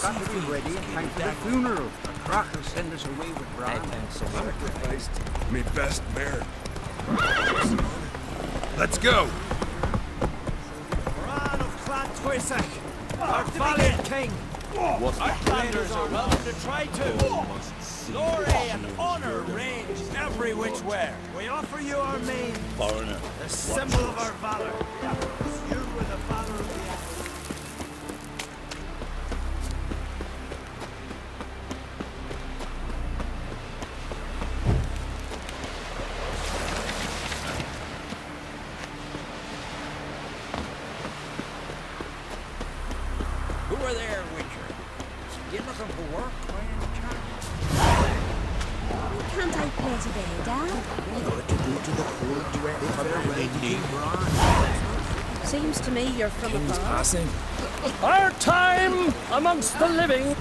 Got to be ready in time for the funeral. The croc will send us away with Bran. Sacrificed me best bear. Let's go. Bran of Clan Twisak, our valiant king. Our Flanders are welcome to try to. Glory and honor range every which way. We offer you our main, Foreigner. the symbol of our valor. You were the valor of the Emperor. Who are there, Witcher? You looking for work, by any chance? Can't I play today, Dad? What to do to the poor direct from the Lady Bran? Seems to me you're from King's above. passing. Our time amongst the living.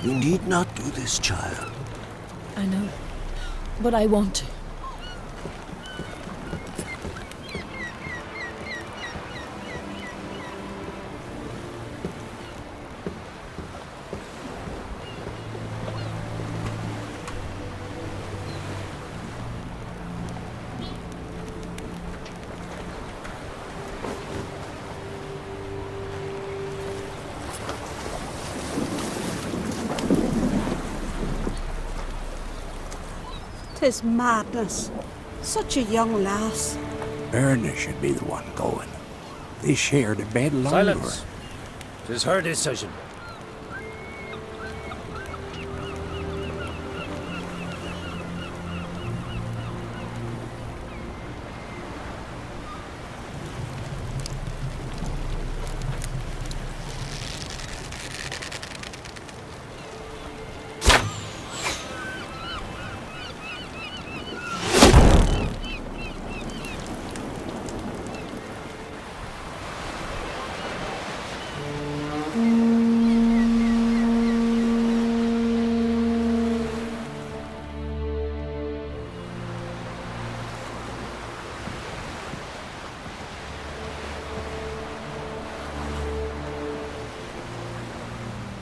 You need not do this, child. I know, but I want to. Tis madness. Such a young lass. Erna should be the one going. They shared a bed longer. Silence. 'Tis her decision.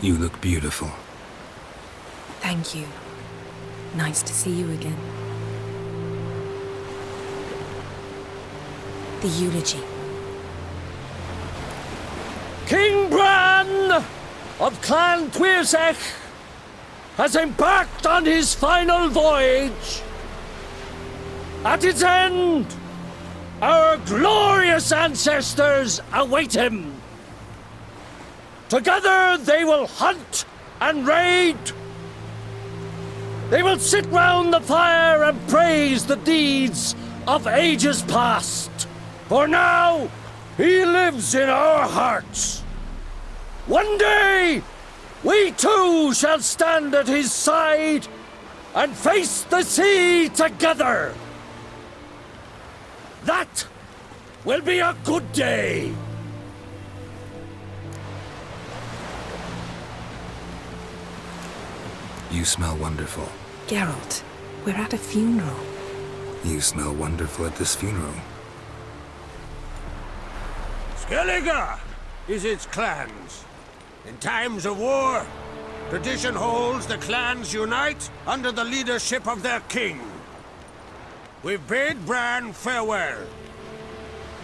You look beautiful. Thank you. Nice to see you again. The eulogy. King Bran of Clan Tuirsech has embarked on his final voyage. At its end, our glorious ancestors await him. Together they will hunt and raid. They will sit round the fire and praise the deeds of ages past. For now, he lives in our hearts. One day, we too shall stand at his side and face the sea together. That will be a good day. You smell wonderful. Geralt, we're at a funeral. You smell wonderful at this funeral. Skellige is its clans. In times of war, tradition holds the clans unite under the leadership of their king. We've bid Bran farewell.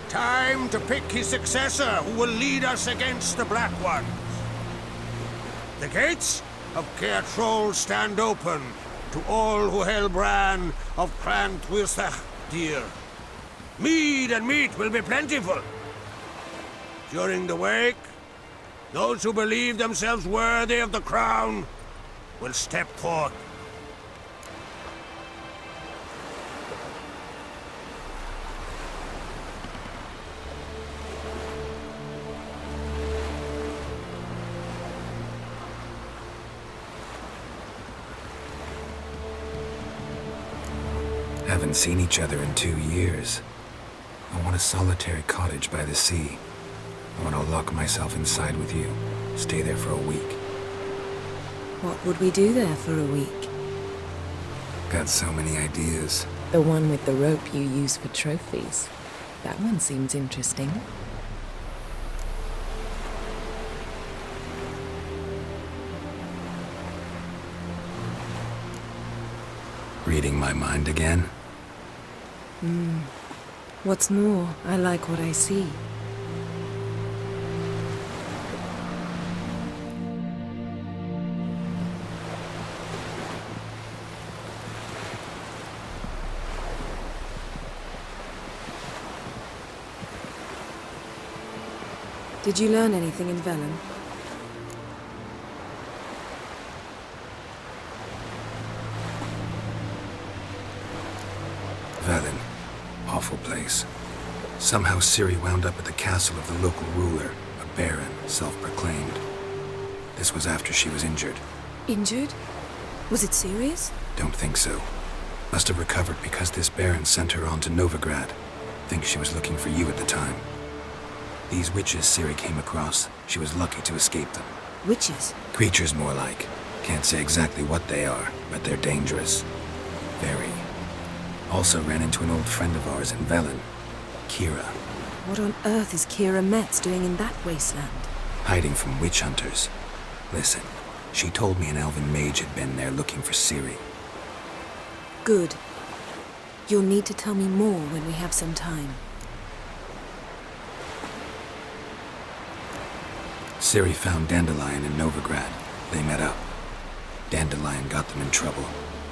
Time to pick his successor who will lead us against the Black Ones. The gates of Caer Troll stand open to all who held Bran of Clan Tuirsech dear. Mead and meat will be plentiful. During the wake, those who believe themselves worthy of the crown will step forth. Haven't seen each other in 2 years. I want a solitary cottage by the sea. I want to lock myself inside with you. Stay there for a week. What would we do there for a week? Got so many ideas. The one with the rope you use for trophies. That one seems interesting. Reading my mind again? What's more, I like what I see. Did you learn anything in Velen? Velen. Awful place. Somehow Ciri wound up at the castle of the local ruler, a baron, self-proclaimed. This was after she was injured. Injured? Was it serious? Don't think so. Must have recovered because this baron sent her on to Novigrad. Think she was looking for you at the time. These witches Ciri came across, she was lucky to escape them. Witches? Creatures more like. Can't say exactly what they are, but they're dangerous. Very. Also ran into an old friend of ours in Velen, Kira. What on earth is Kira Metz doing in that wasteland? Hiding from witch hunters. Listen, she told me an elven mage had been there looking for Ciri. Good. You'll need to tell me more when we have some time. Ciri found Dandelion in Novigrad. They met up. Dandelion got them in trouble.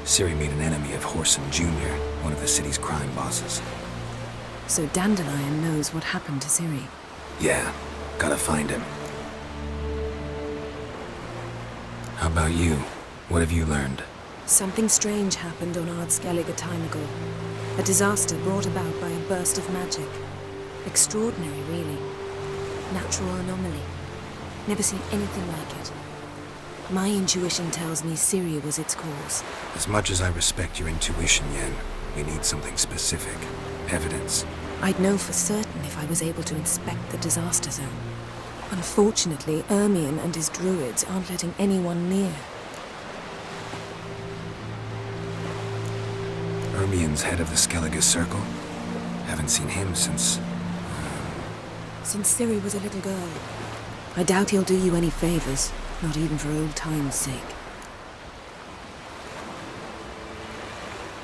Ciri made an enemy of Whoreson Jr., one of the city's crime bosses. So Dandelion knows what happened to Ciri? Yeah, gotta find him. How about you? What have you learned? Something strange happened on Ard Skellige a time ago. A disaster brought about by a burst of magic. Extraordinary, really. Natural anomaly. Never seen anything like it. My intuition tells me Ciri was its cause. As much as I respect your intuition, Yen, we need something specific. Evidence. I'd know for certain if I was able to inspect the disaster zone. Unfortunately, Ermion and his druids aren't letting anyone near. Ermion's head of the Skellige Circle? Haven't seen him since... Since Ciri was a little girl. I doubt he'll do you any favors. Not even for old time's sake.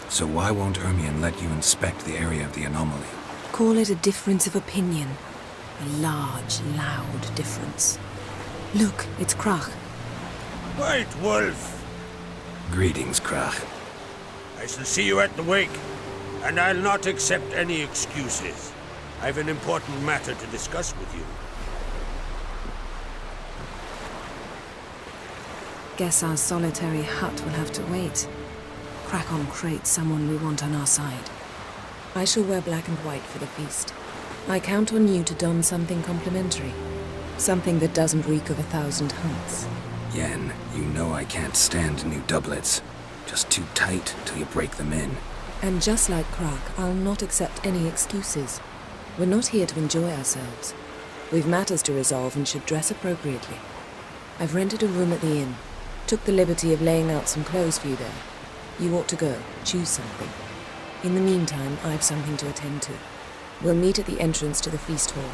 So why won't Ermion let you inspect the area of the anomaly? Call it a difference of opinion. A large, loud difference. Look, it's Krach. White Wolf! Greetings, Krach. I shall see you at the wake, and I'll not accept any excuses. I've an important matter to discuss with you. Guess our solitary hut will have to wait. Crack on crate someone we want on our side. I shall wear black and white for the feast. I count on you to don something complimentary. Something that doesn't reek of 1,000 hunts. Yen, you know I can't stand new doublets. Just too tight till you break them in. And just like Krach, I'll not accept any excuses. We're not here to enjoy ourselves. We've matters to resolve and should dress appropriately. I've rented a room at the inn. Took the liberty of laying out some clothes for you there. You ought to go. Choose something. In the meantime, I've something to attend to. We'll meet at the entrance to the feast hall.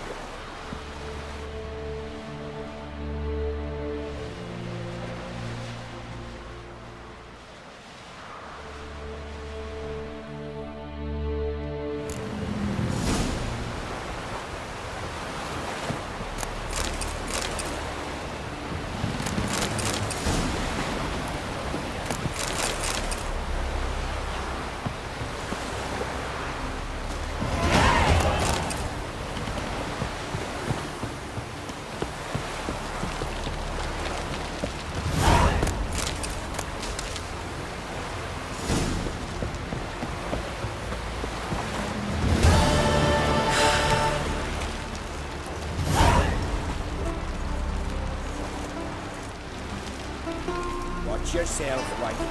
Watch yourself right here.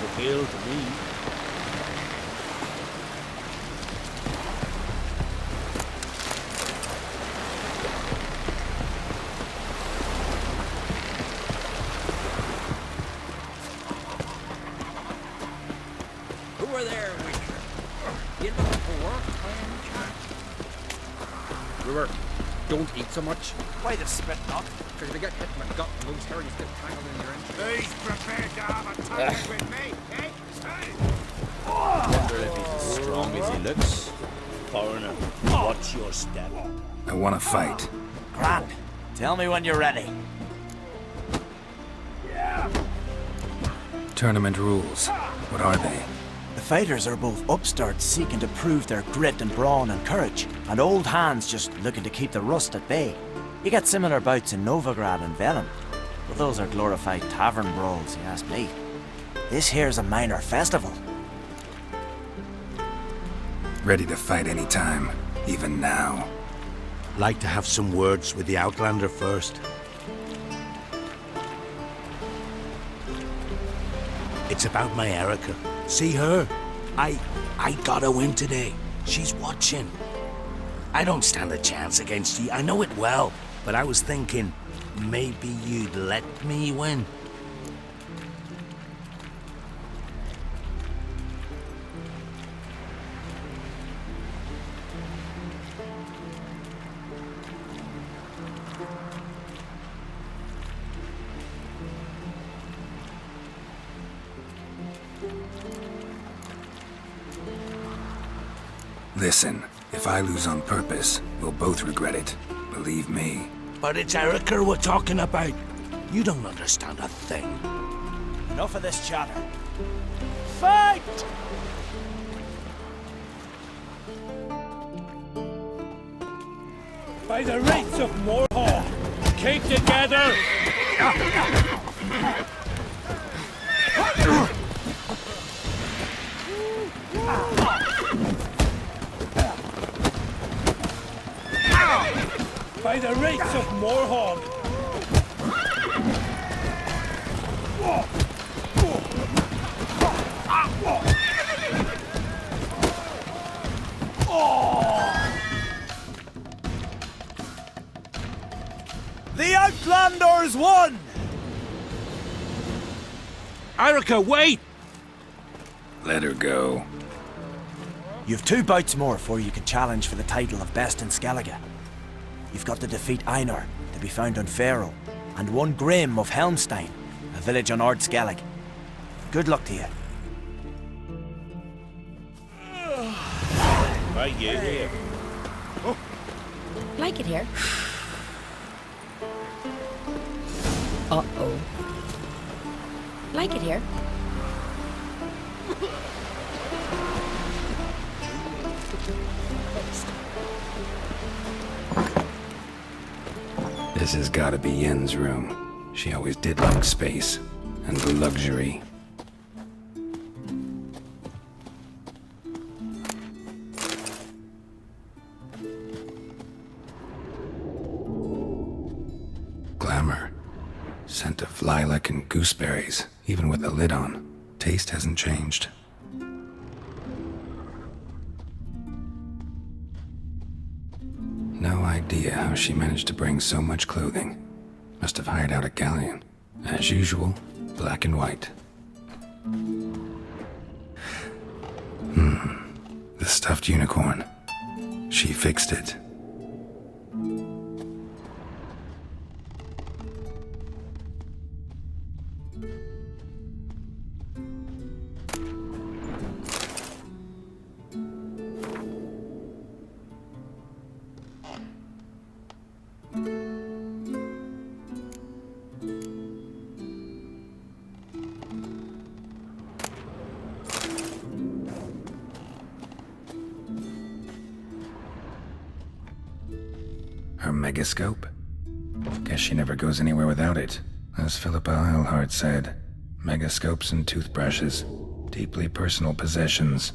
Appeal to me. Who are there, Witcher? You looking for work? Brewer, don't eat so much. Why the spit not? Because if you get hit in the gut, those hairs get tangled in your engine. He's prepared to have a tongue with me, eh? Wonder if he's as strong as he looks. Foreigner, watch your step. I want to fight. Grant, tell me when you're ready. Tournament rules. What are they? The fighters are both upstarts seeking to prove their grit and brawn and courage, and old hands just looking to keep the rust at bay. You get similar bouts in Novigrad and Velen, but those are glorified tavern brawls, you ask me. This here's a minor festival. Ready to fight anytime, even now. Like to have some words with the Outlander first. It's about my Erica. See her? I got a win today. She's watching. I don't stand a chance against you. I know it well. But I was thinking, maybe you'd let me win. Listen, if I lose on purpose, we'll both regret it. Believe me. But it's Erica we're talking about. You don't understand a thing. Enough of this chatter. Fight! By the rights of Morhaw, keep together! By the rights of Morhaw! The Outlanders won! Erica, wait! Let her go. You've 2 bouts more before you can challenge for the title of Best in Skellige. You've got to defeat Einar, to be found on Ferrell, and 1 Grim of Helmstein, a village on Ard Skellig. Good luck to you. Right, yeah. Like it here? Uh-oh. Like it here? This has gotta be Yen's room. She always did like space and luxury. Glamour. Scent of lilac and gooseberries, even with the lid on. Taste hasn't changed. No idea how she managed to bring so much clothing. Must have hired out a galleon. As usual, black and white. The stuffed unicorn. She fixed it. Her megascope? Guess she never goes anywhere without it. As Philippa Eilhart said, megascopes and toothbrushes, deeply personal possessions.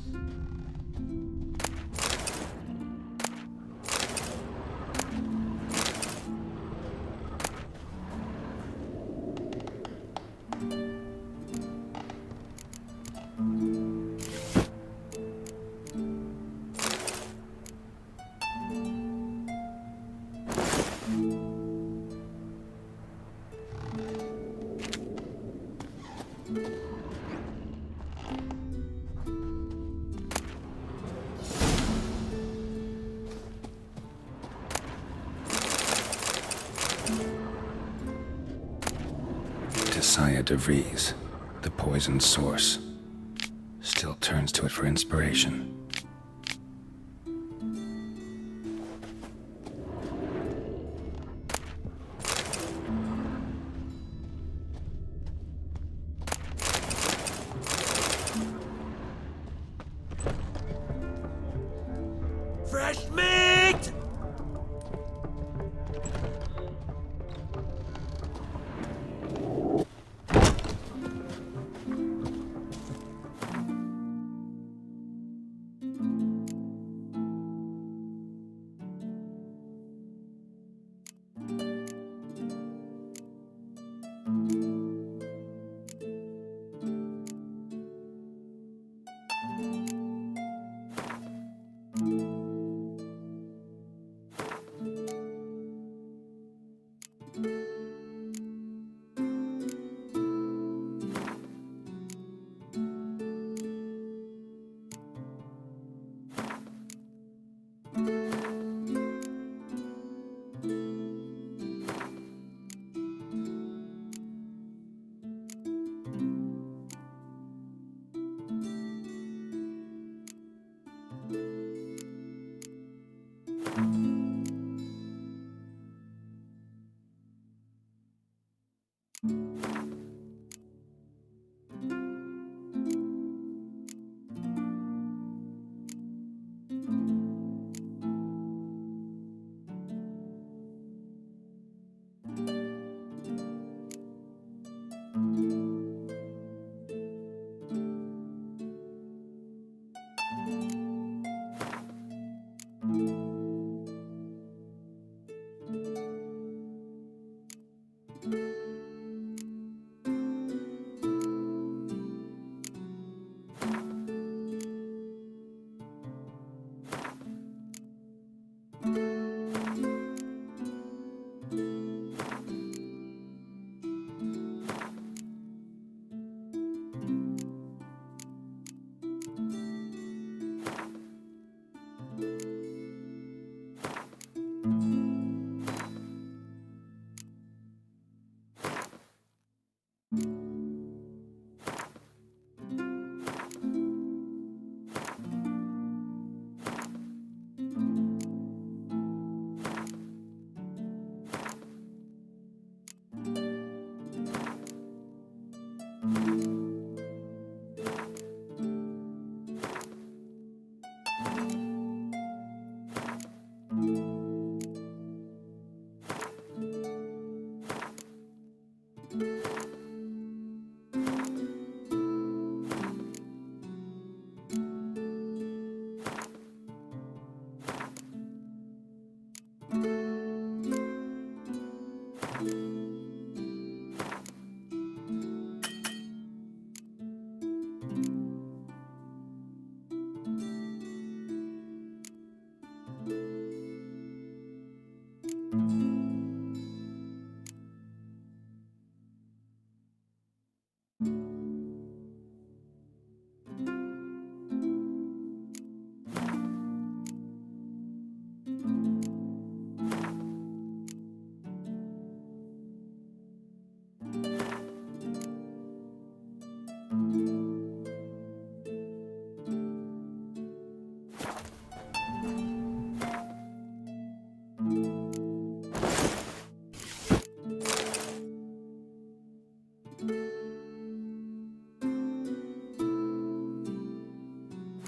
Saya de Vries, the poisoned source, still turns to it for inspiration. Fresh meat!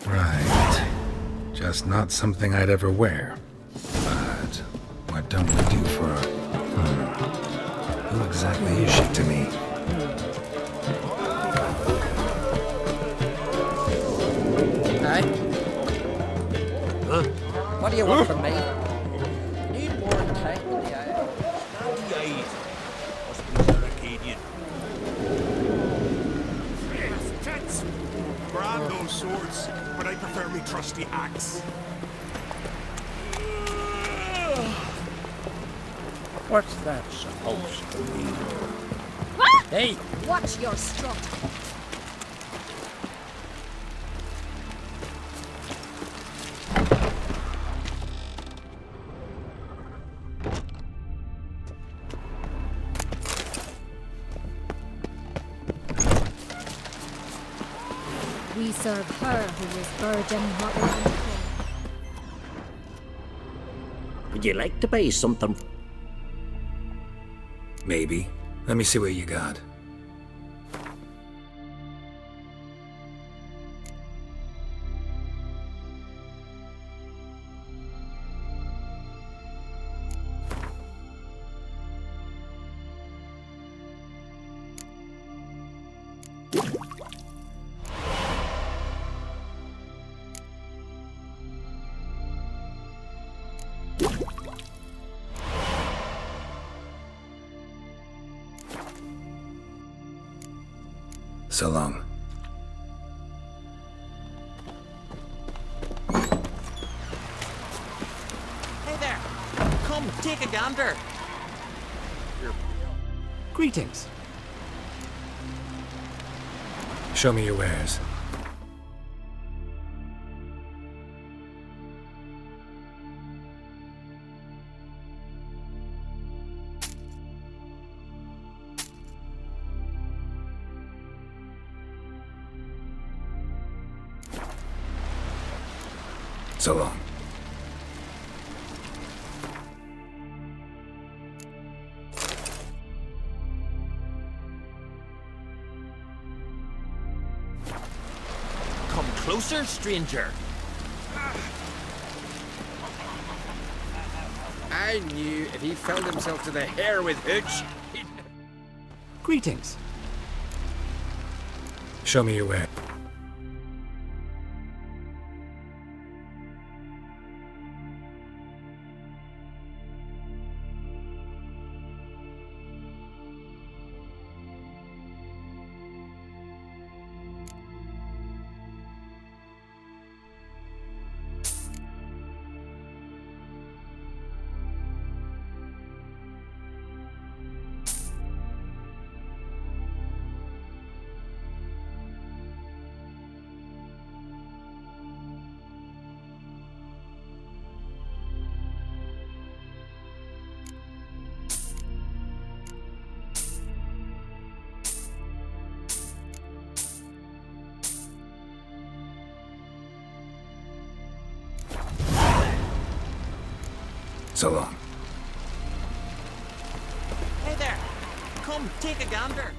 Right. Just not something I'd ever wear. But what don't we do for a... Who exactly is she to me? Hey? Huh? What do you want from me? Need more tank in the eye. Must be the Arcadian. Tents. Brand those swords, but I prefer me trusty axe. What's that supposed to be? Hey! Watch your strut. We serve her who is virgin mother and queen. Would you like to buy something? Maybe. Let me see what you got. So long. Hey there! Come, take a gander! Greetings. Show me your wares. So long. Come closer, stranger! I knew if he filled himself to the hair with hooch, he'd... Greetings. Show me your ware. So long. Hey there! Come, take a gander!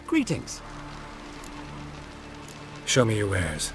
Greetings. Show me your wares.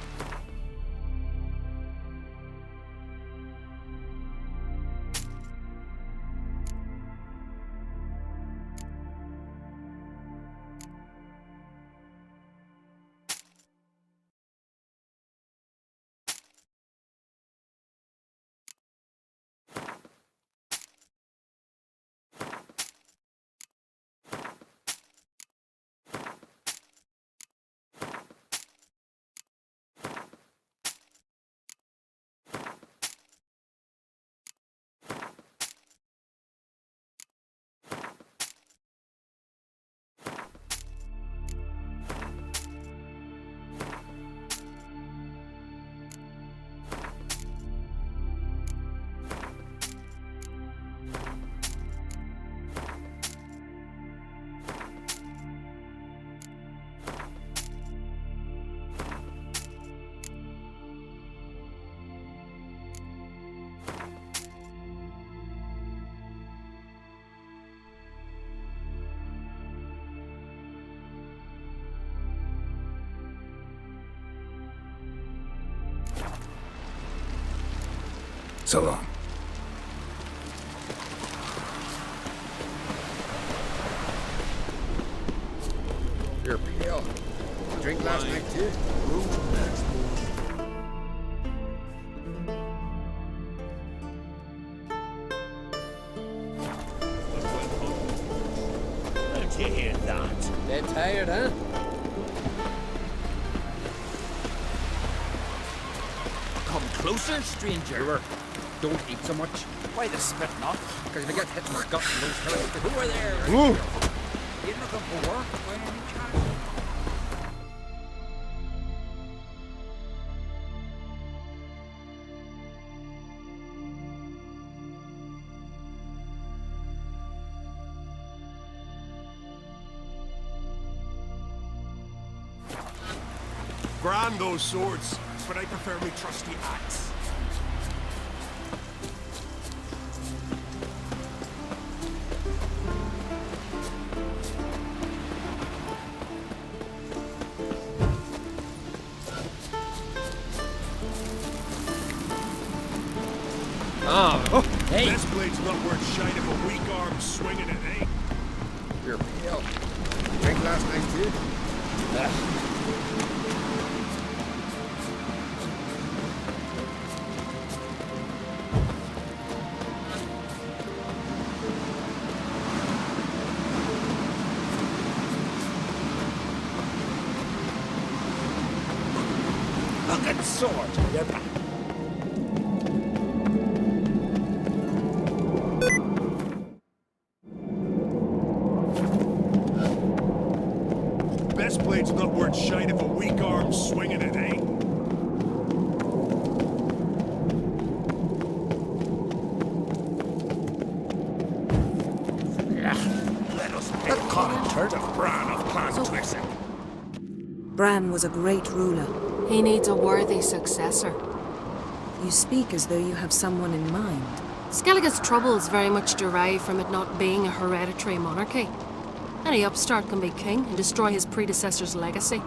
So long. You're pale. Drink last night too? Don't you hear that? They're tired, huh? Come closer, stranger. Don't eat so much. Why the spit not? Because if you get hit in the gut and lose her, who are there? Ooh. You're looking for work by any chance? Grand those swords, but I prefer my trusty axe. Oh, hey! This blade's not worth shite if a weak arm swinging it, eh? You're pale. Drink last night too? Look at swords on your back. Best blade's not worth shite if a weak arm swinging it, eh? Let us let Colin turn to Bran of Clan Twisted. Bran was a great ruler. He needs a worthy successor. You speak as though you have someone in mind. Skellige's troubles very much derive from it not being a hereditary monarchy. Any upstart can be king and destroy his predecessor's legacy.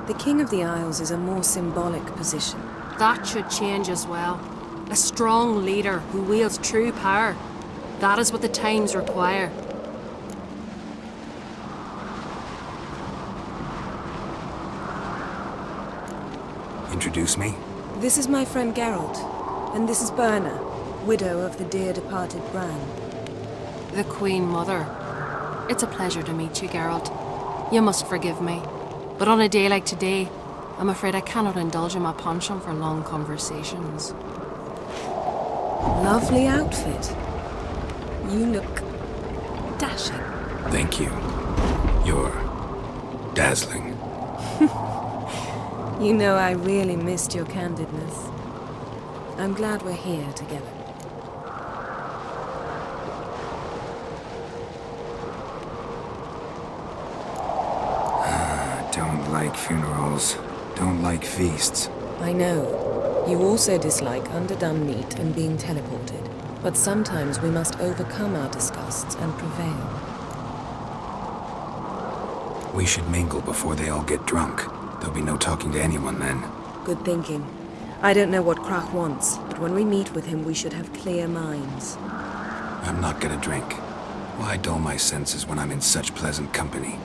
The King of the Isles is a more symbolic position. That should change as well. A strong leader who wields true power. That is what the times require. Introduce me? This is my friend Geralt, and this is Berna, widow of the dear departed Bran. The Queen Mother. It's a pleasure to meet you, Geralt. You must forgive me, but on a day like today, I'm afraid I cannot indulge in my penchant for long conversations. Lovely outfit. You look dashing. Thank you. You're dazzling. You know I really missed your candidness. I'm glad we're here together. Don't like funerals. Don't like feasts. I know. You also dislike underdone meat and being teleported. But sometimes we must overcome our disgusts and prevail. We should mingle before they all get drunk. There'll be no talking to anyone then. Good thinking. I don't know what Krach wants, but when we meet with him, we should have clear minds. I'm not gonna drink. Why dull my senses when I'm in such pleasant company?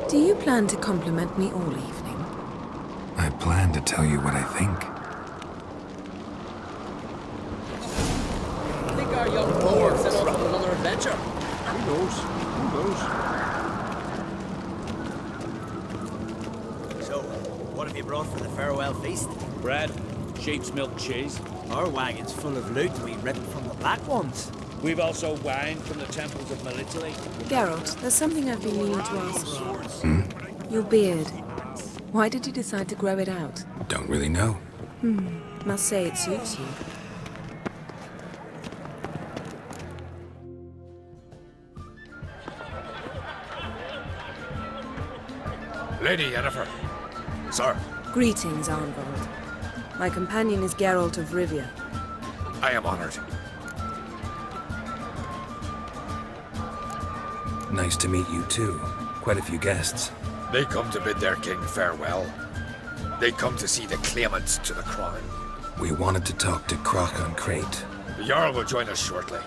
Do you plan to compliment me all evening? I plan to tell you what I think. I think our young boar set off on another adventure. Who knows? Who knows? So, what have you brought for the farewell feast? Bread, sheep's milk cheese. Our wagon's full of loot we ripped from the Black Ones. We've also wine from the temples of Melitele. Geralt, there's something I've been meaning to ask you. Your beard. Why did you decide to grow it out? Don't really know. Must say it suits you. Lady Yennefer. Sir. Greetings, Arnvald. My companion is Geralt of Rivia. I am honored. Nice to meet you too. Quite a few guests. They come to bid their king farewell. They come to see the claimants to the crown. We wanted to talk to Krach on Crate. The Jarl will join us shortly.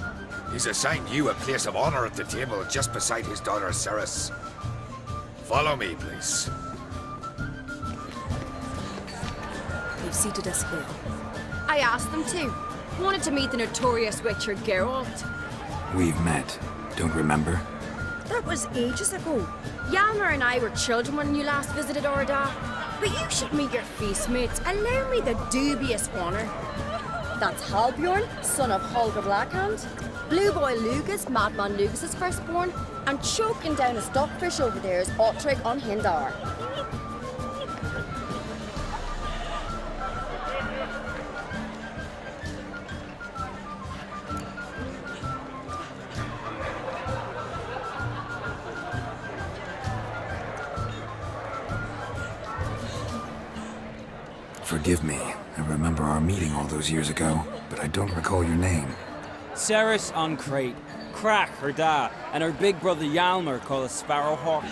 He's assigned you a place of honor at the table just beside his daughter Ceres. Follow me, please. They've seated us here. I asked them to. Wanted to meet the notorious Witcher Geralt. We've met. Don't remember? That was ages ago. Hjalmar and I were children when you last visited Orda. But you should meet your feast mates. Allow me the dubious honor. That's Halbjorn, son of Holger Blackhand. Blue Boy Lugas, Madman Lugas' firstborn. And choking down a stockfish over there is Ottrig on Hindar. Forgive me. I remember our meeting all those years ago, but I don't recall your name. Ceres on Crate. Krach, her da, and her big brother Hjalmar called a Sparrowhawk.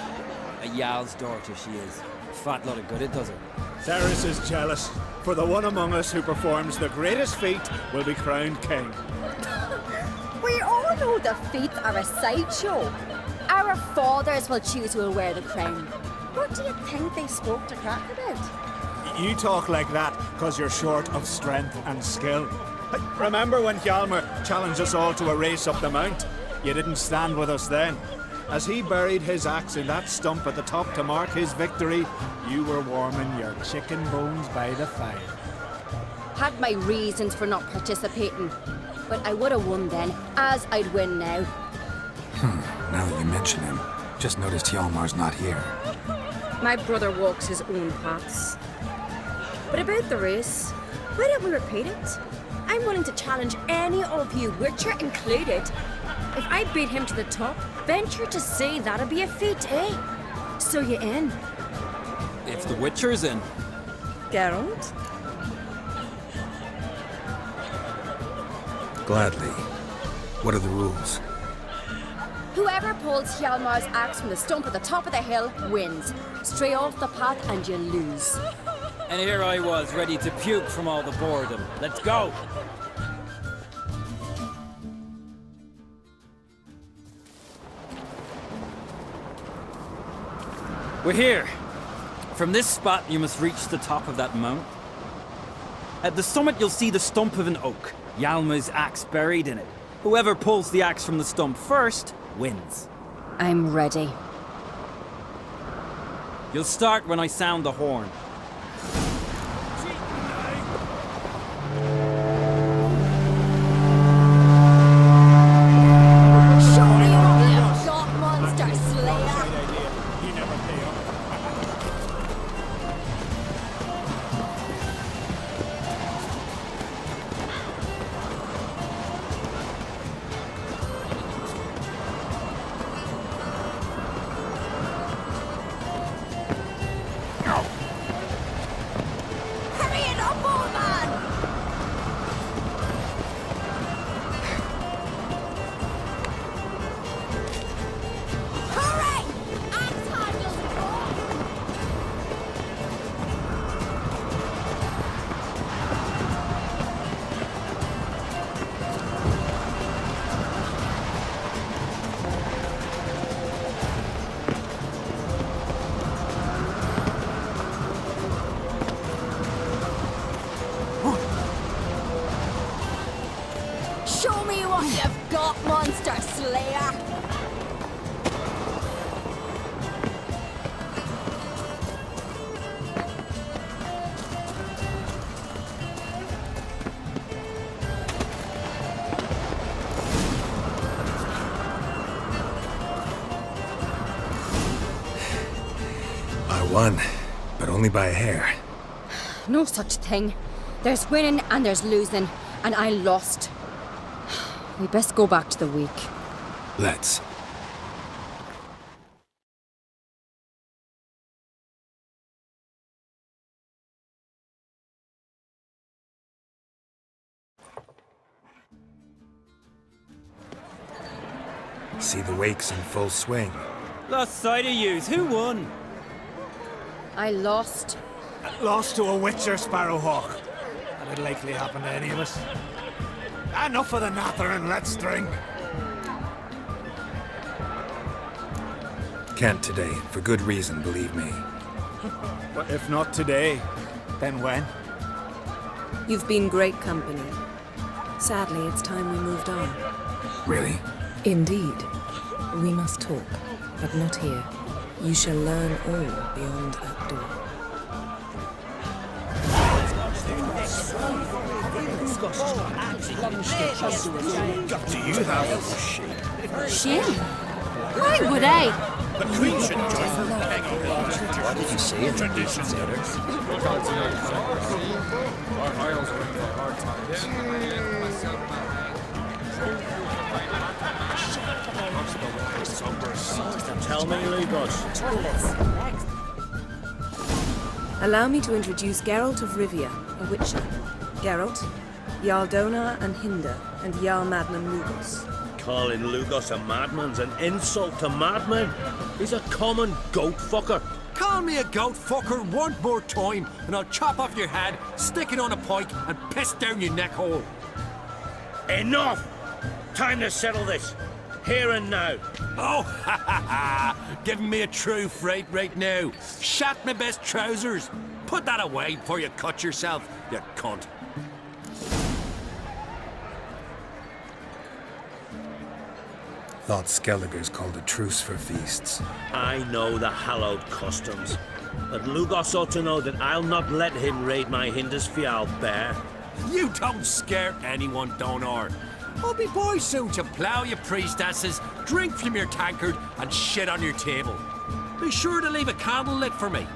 A Jarl's daughter she is. Fat lot of good it does her. Ceres is jealous, for the one among us who performs the greatest feat will be crowned king. We all know the feats are a sideshow. Our fathers will choose who will wear the crown. What do you think they spoke to Krach about? You talk like that because you're short of strength and skill. Remember when Hjalmar challenged us all to a race up the mount? You didn't stand with us then. As he buried his axe in that stump at the top to mark his victory, you were warming your chicken bones by the fire. Had my reasons for not participating, but I would have won then, as I'd win now. Now that you mention him, just noticed Hjalmar's not here. My brother walks his own paths. But about the race, why don't we repeat it? I'm willing to challenge any of you, Witcher included. If I beat him to the top, venture to say that'd be a feat, eh? So you in? If the Witcher's in. Geralt? Gladly. What are the rules? Whoever pulls Hjalmar's axe from the stump at the top of the hill wins. Stray off the path and you lose. And here I was, ready to puke from all the boredom. Let's go! We're here. From this spot, you must reach the top of that mount. At the summit, you'll see the stump of an oak. Hjalmar's axe buried in it. Whoever pulls the axe from the stump first, wins. I'm ready. You'll start when I sound the horn. I won, but only by a hair. No such thing. There's winning and there's losing, and I lost. We best go back to the week. Let's. See the wakes in full swing. Lost sight of yous. Who won? I lost. Lost to a witcher, Sparrowhawk. That'd likely happen to any of us. Enough of the nattering, let's drink. Can't today, for good reason, believe me. But if not today, then when? You've been great company. Sadly, it's time we moved on. Really? Indeed. We must talk, but not here. You shall learn all beyond that door. Do you have a Shame. Why would I? The Queen should join the What did you say in traditions, Tell me, Lugos. Allow me to introduce Geralt of Rivia, a witcher. Geralt, Jarl Donar and Hinder, and Jarl Madman Lugos. Calling Lugos a madman's an insult to madmen. He's a common goat fucker. Call me a goat fucker one more time, and I'll chop off your head, stick it on a pike, and piss down your neck hole. Enough! Time to settle this. Here and now. Oh, ha ha ha! Giving me a true fright right now. Shat my best trousers. Put that away before you cut yourself, you cunt. Thought Skelliger's called a truce for feasts. I know the hallowed customs, but Lugos ought to know that I'll not let him raid my Hindisfial bear. You don't scare anyone, Donar. I'll be boy soon to plough your priestesses, drink from your tankard, and shit on your table. Be sure to leave a candle lit for me.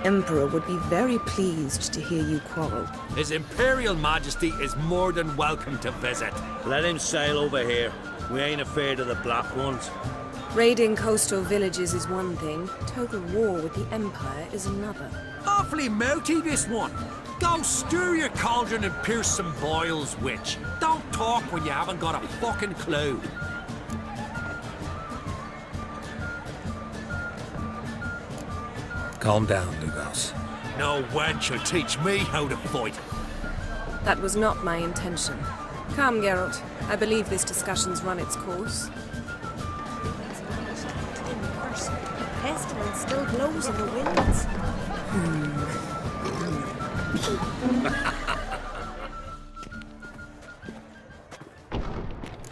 Emperor would be very pleased to hear you quarrel. His Imperial Majesty is more than welcome to visit. Let him sail over here. We ain't afraid of the Black Ones. Raiding coastal villages is one thing. Total war with the Empire is another. Awfully mouthy, this one. Go stir your cauldron and pierce some boils, witch. Don't talk when you haven't got a fucking clue. Calm down, Lugos. No wench will teach me how to fight. That was not my intention. Come, Geralt. I believe this discussion's run its course. The pestilence still blows in the winds.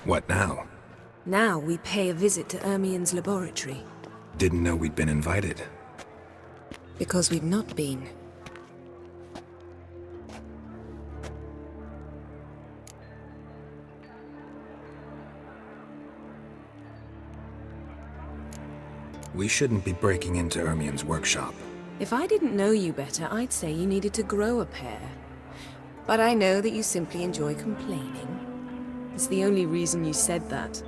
What now? Now we pay a visit to Ermien's laboratory. Didn't know we'd been invited. Because we've not been. We shouldn't be breaking into Ermien's workshop. If I didn't know you better, I'd say you needed to grow a pair. But I know that you simply enjoy complaining. It's the only reason you said that.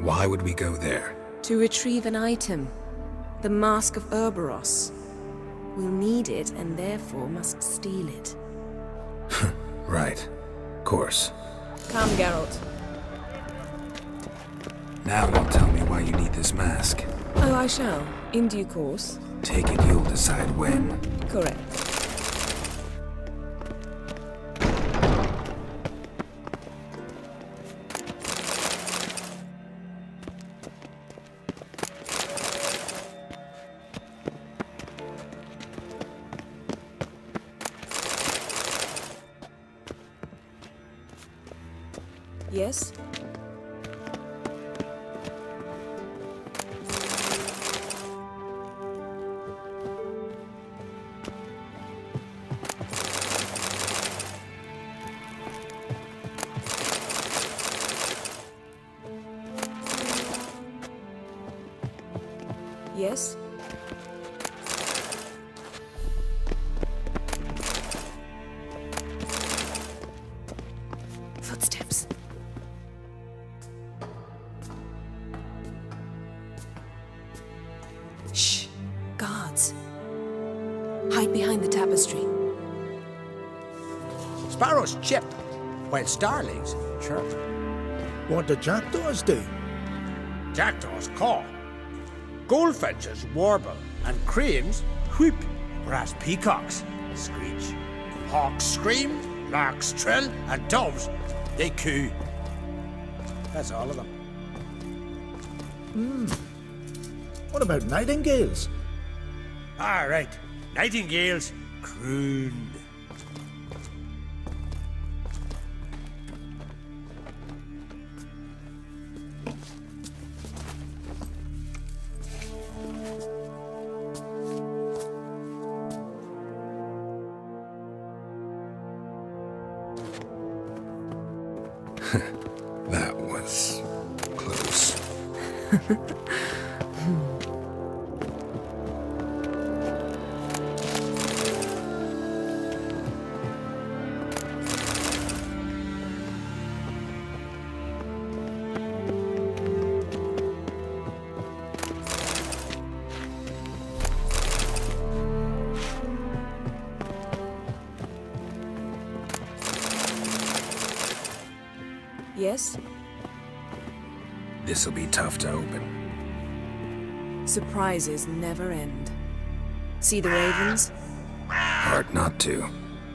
Why would we go there? To retrieve an item. The Mask of Urboros. We'll need it and therefore must steal it. Right. Course. Come, Geralt. Now you'll tell me why you need this mask. Oh, I shall. In due course. Take it you'll decide when. Correct. Yes? Yes? Shh. Guards. Hide behind the tapestry. Sparrows chip, while starlings chirp. What do jackdaws do? Jackdaws caw. Goldfinches warble, and cranes whoop, whereas peacocks screech. Hawks scream, larks trill, and doves, they coo. That's all of them. What about nightingales? All right, nightingales croon. That was close. Yes? This'll be tough to open. Surprises never end. See the ravens? Hard not to.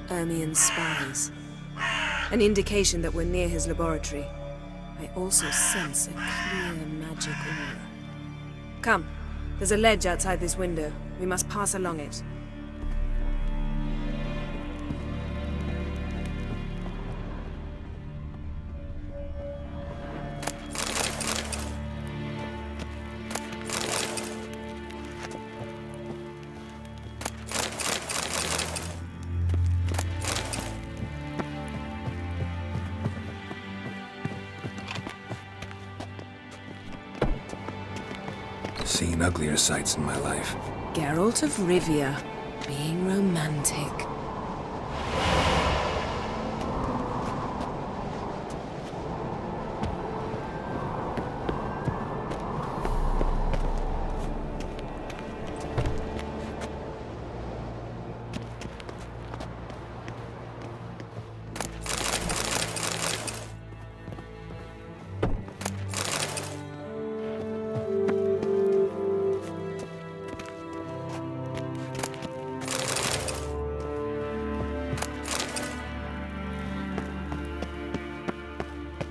Ermien's spies. An indication that we're near his laboratory. I also sense a clear magic aura. Come, there's a ledge outside this window. We must pass along it. Seen uglier sights in my life. Geralt of Rivia, being romantic.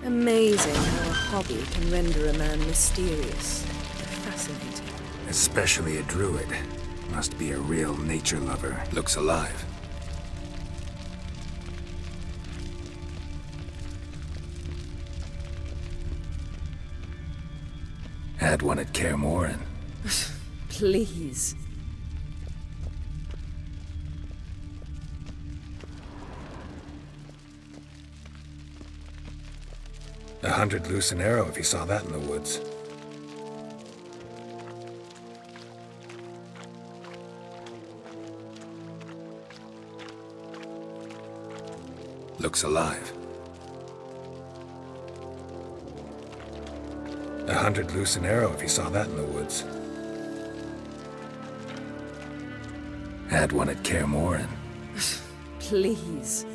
Amazing how a hobby can render a man mysterious. Fascinating. Especially a druid. Must be a real nature lover. Looks alive. Had one at Kaer Morhen. Please. $100 loose an arrow if you saw that in the woods. Looks alive. $100 loose an arrow if you saw that in the woods. Had one at Kaer Morhen. Please.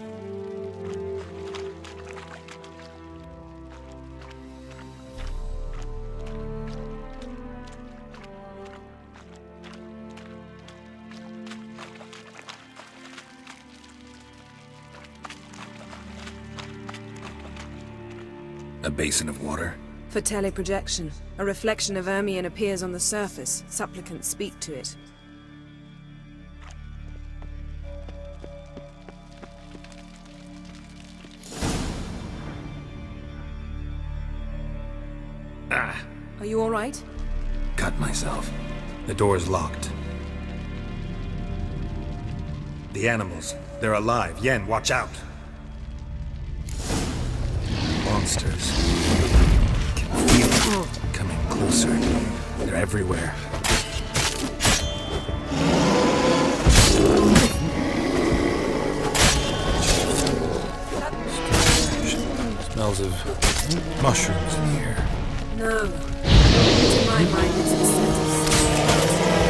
A basin of water. For teleprojection, a reflection of Ermien appears on the surface. Supplicants speak to it. Ah! Are you all right? Cut myself. The door's locked. The animals, they're alive. Yen, watch out! Monsters. Can feel it coming closer. They're everywhere. Smells of mushrooms in the air. No. To my mind, it's the scent of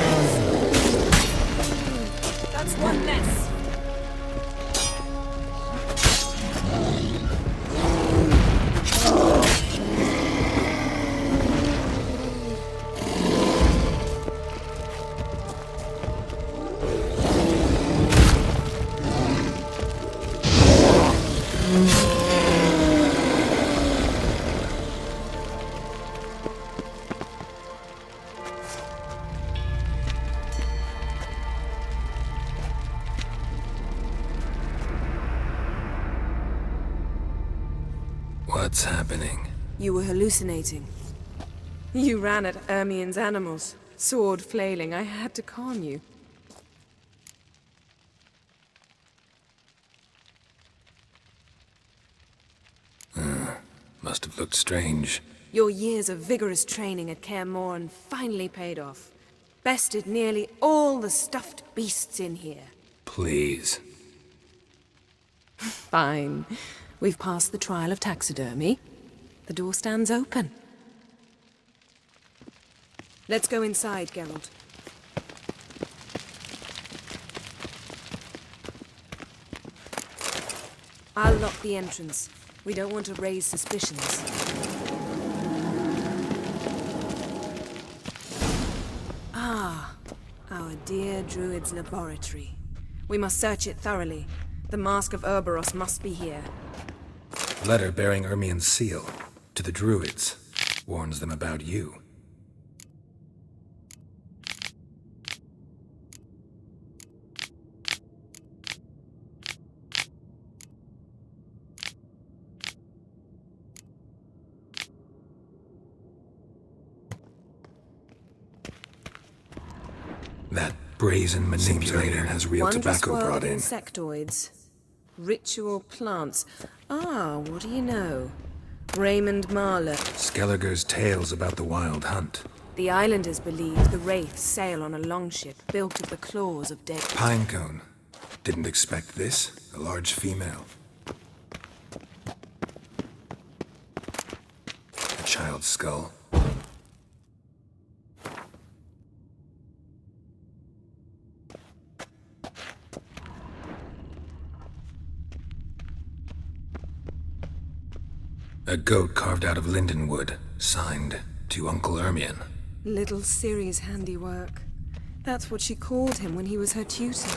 What's happening? You were hallucinating. You ran at Ermien's animals, sword flailing. I had to calm you. Must have looked strange. Your years of vigorous training at Kaer Morhen finally paid off. Bested nearly all the stuffed beasts in here. Please. Fine. We've passed the trial of taxidermy. The door stands open. Let's go inside, Geralt. I'll lock the entrance. We don't want to raise suspicions. Ah, our dear Druid's laboratory. We must search it thoroughly. The Mask of Ouroboros must be here. Letter bearing Ermien's seal. To the Druids. Warns them about you. That brazen manipulator has real tobacco brought in. Insectoids. Ritual plants. Ah, what do you know? Raymond Marler. Skelliger's tales about the wild hunt. The islanders believe the wraiths sail on a longship built of the claws of dead... Pinecone. Didn't expect this. A large female. A child's skull. A goat carved out of linden wood, signed to Uncle Ermien. Little Ciri's handiwork. That's what she called him when he was her tutor.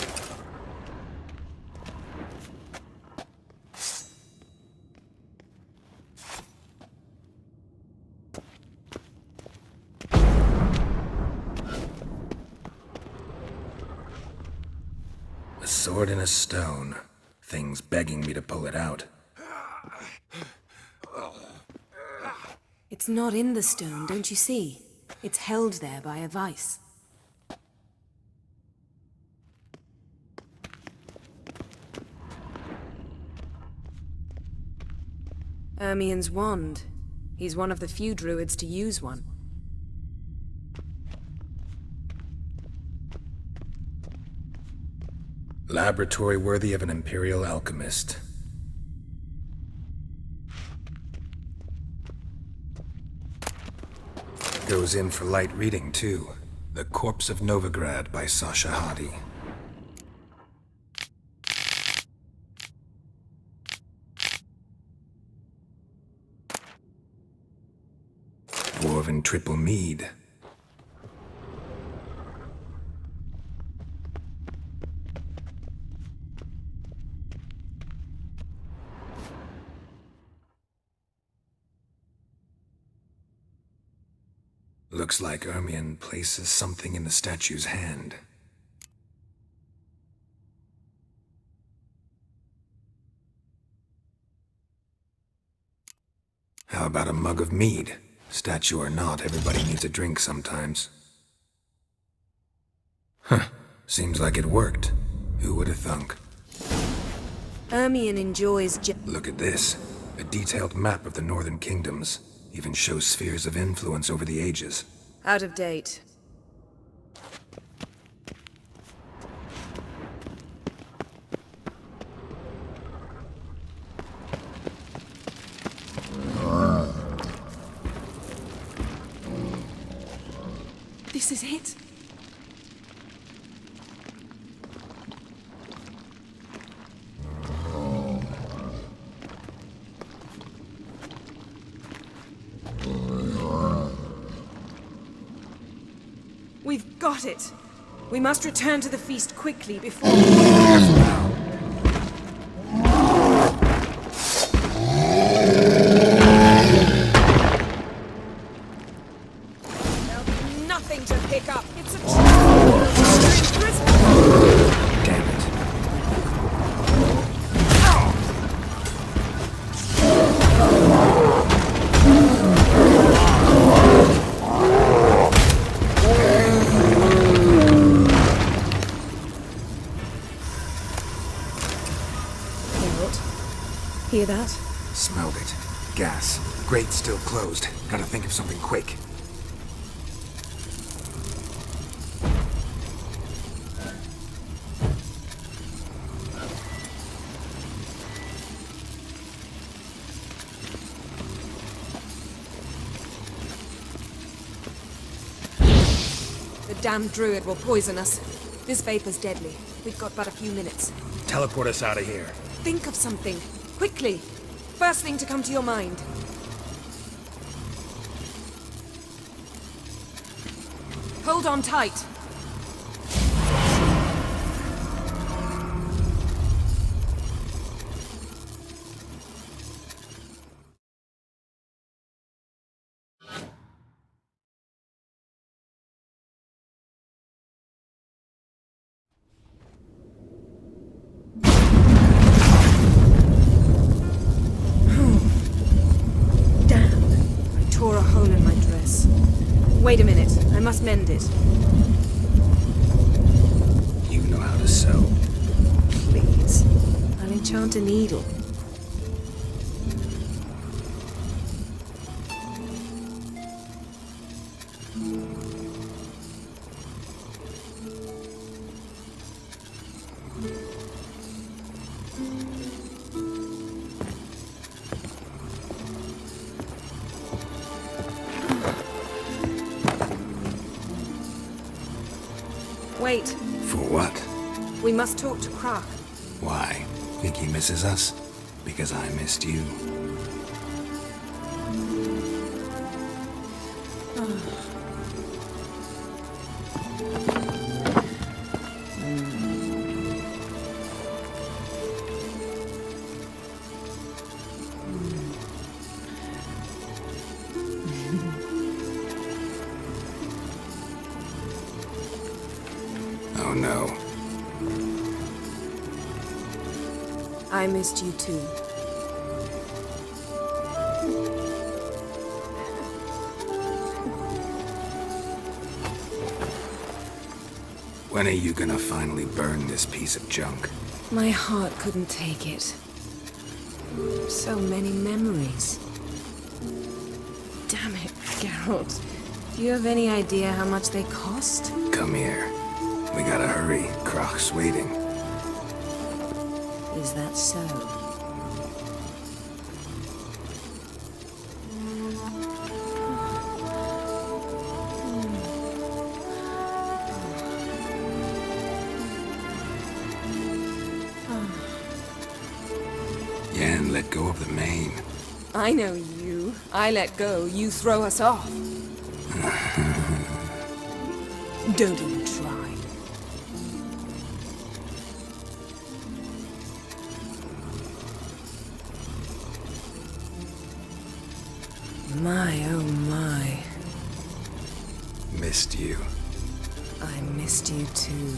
A sword and a stone. Things begging me to pull it out. It's not in the stone, don't you see? It's held there by a vice. Ermien's wand. He's one of the few druids to use one. Laboratory worthy of an imperial alchemist. Goes in for light reading, too. The Corpse of Novigrad by Sasha Hadi. Dwarven triple mead. Looks like Ermien places something in the statue's hand. How about a mug of mead? Statue or not, everybody needs a drink sometimes. Huh. Seems like it worked. Who would have thunk? Ermien enjoys Look at this. A detailed map of the northern kingdoms. Even shows spheres of influence over the ages. Out of date. This is it. We've got it. We must return to the feast quickly before... There'll be nothing to pick up. It's a Damn it. Hear that? Smelled it. Gas. Grate still closed. Gotta think of something quick. The damned druid will poison us. This vapor's deadly. We've got but a few minutes. Teleport us out of here. Think of something. Quickly. First thing to come to your mind. Hold on tight. Tore a hole in my dress. Wait a minute, I must mend it. You know how to sew. Please. I'll enchant a needle. Wait. For what? We must talk to Croc. Why? Think he misses us? Because I missed you. Oh no. I missed you too. When are you gonna finally burn this piece of junk? My heart couldn't take it. So many memories. Damn it, Geralt. Do you have any idea how much they cost? Come here. We gotta hurry. Croc's waiting. Is that so? Yen, let go of the mane. I know you. I let go, you throw us off. Don't even try. My, oh my. Missed you. I missed you too.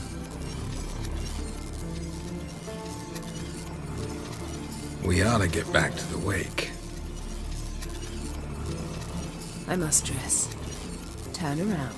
We ought to get back to the wake. I must dress. Turn around.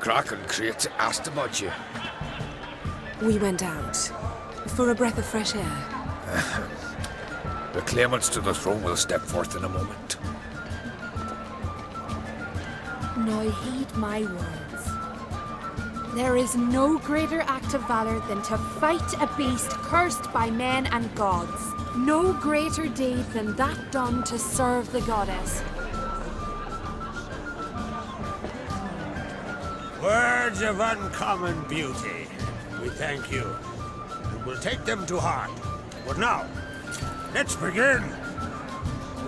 Croc and Crate asked about you. We went out. For a breath of fresh air. The claimants to the throne will step forth in a moment. Now heed my words. There is no greater act of valor than to fight a beast cursed by men and gods. No greater deed than that done to serve the goddess. Words of uncommon beauty. We thank you. And we'll take them to heart. But now, let's begin.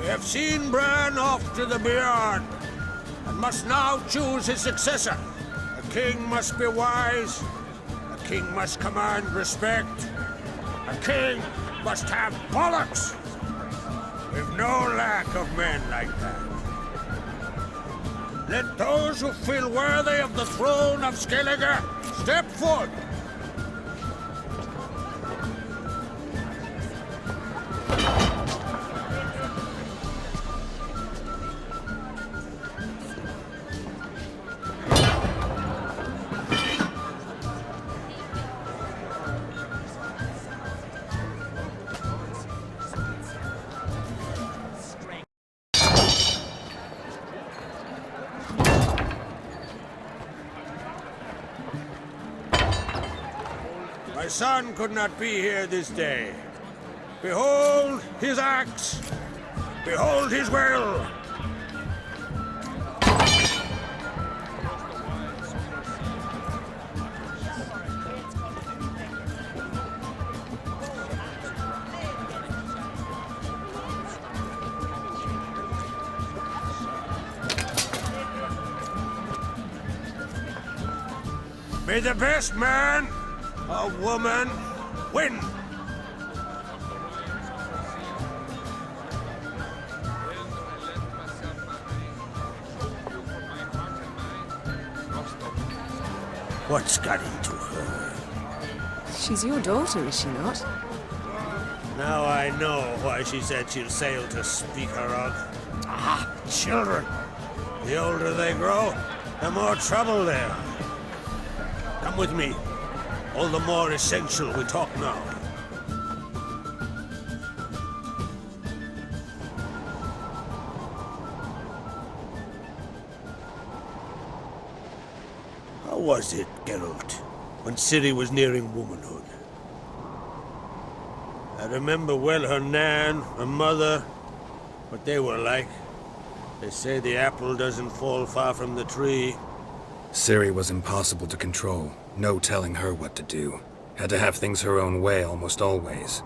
We have seen Bran off to the beyond, and must now choose his successor. A king must be wise. A king must command respect. A king must have bollocks. We've no lack of men like that. Let those who feel worthy of the throne of Skellige step forward. My son could not be here this day. Behold his axe! Behold his will! May the best man or woman win! What's got into her? She's your daughter, is she not? Now I know why she said she'll sail to speak her of. Ah, children! The older they grow, the more trouble they are. Come with me. All the more essential we talk now. How was it, Geralt, when Ciri was nearing womanhood? I remember well her nan, her mother, what they were like. They say the apple doesn't fall far from the tree. Ciri was impossible to control. No telling her what to do. Had to have things her own way almost always.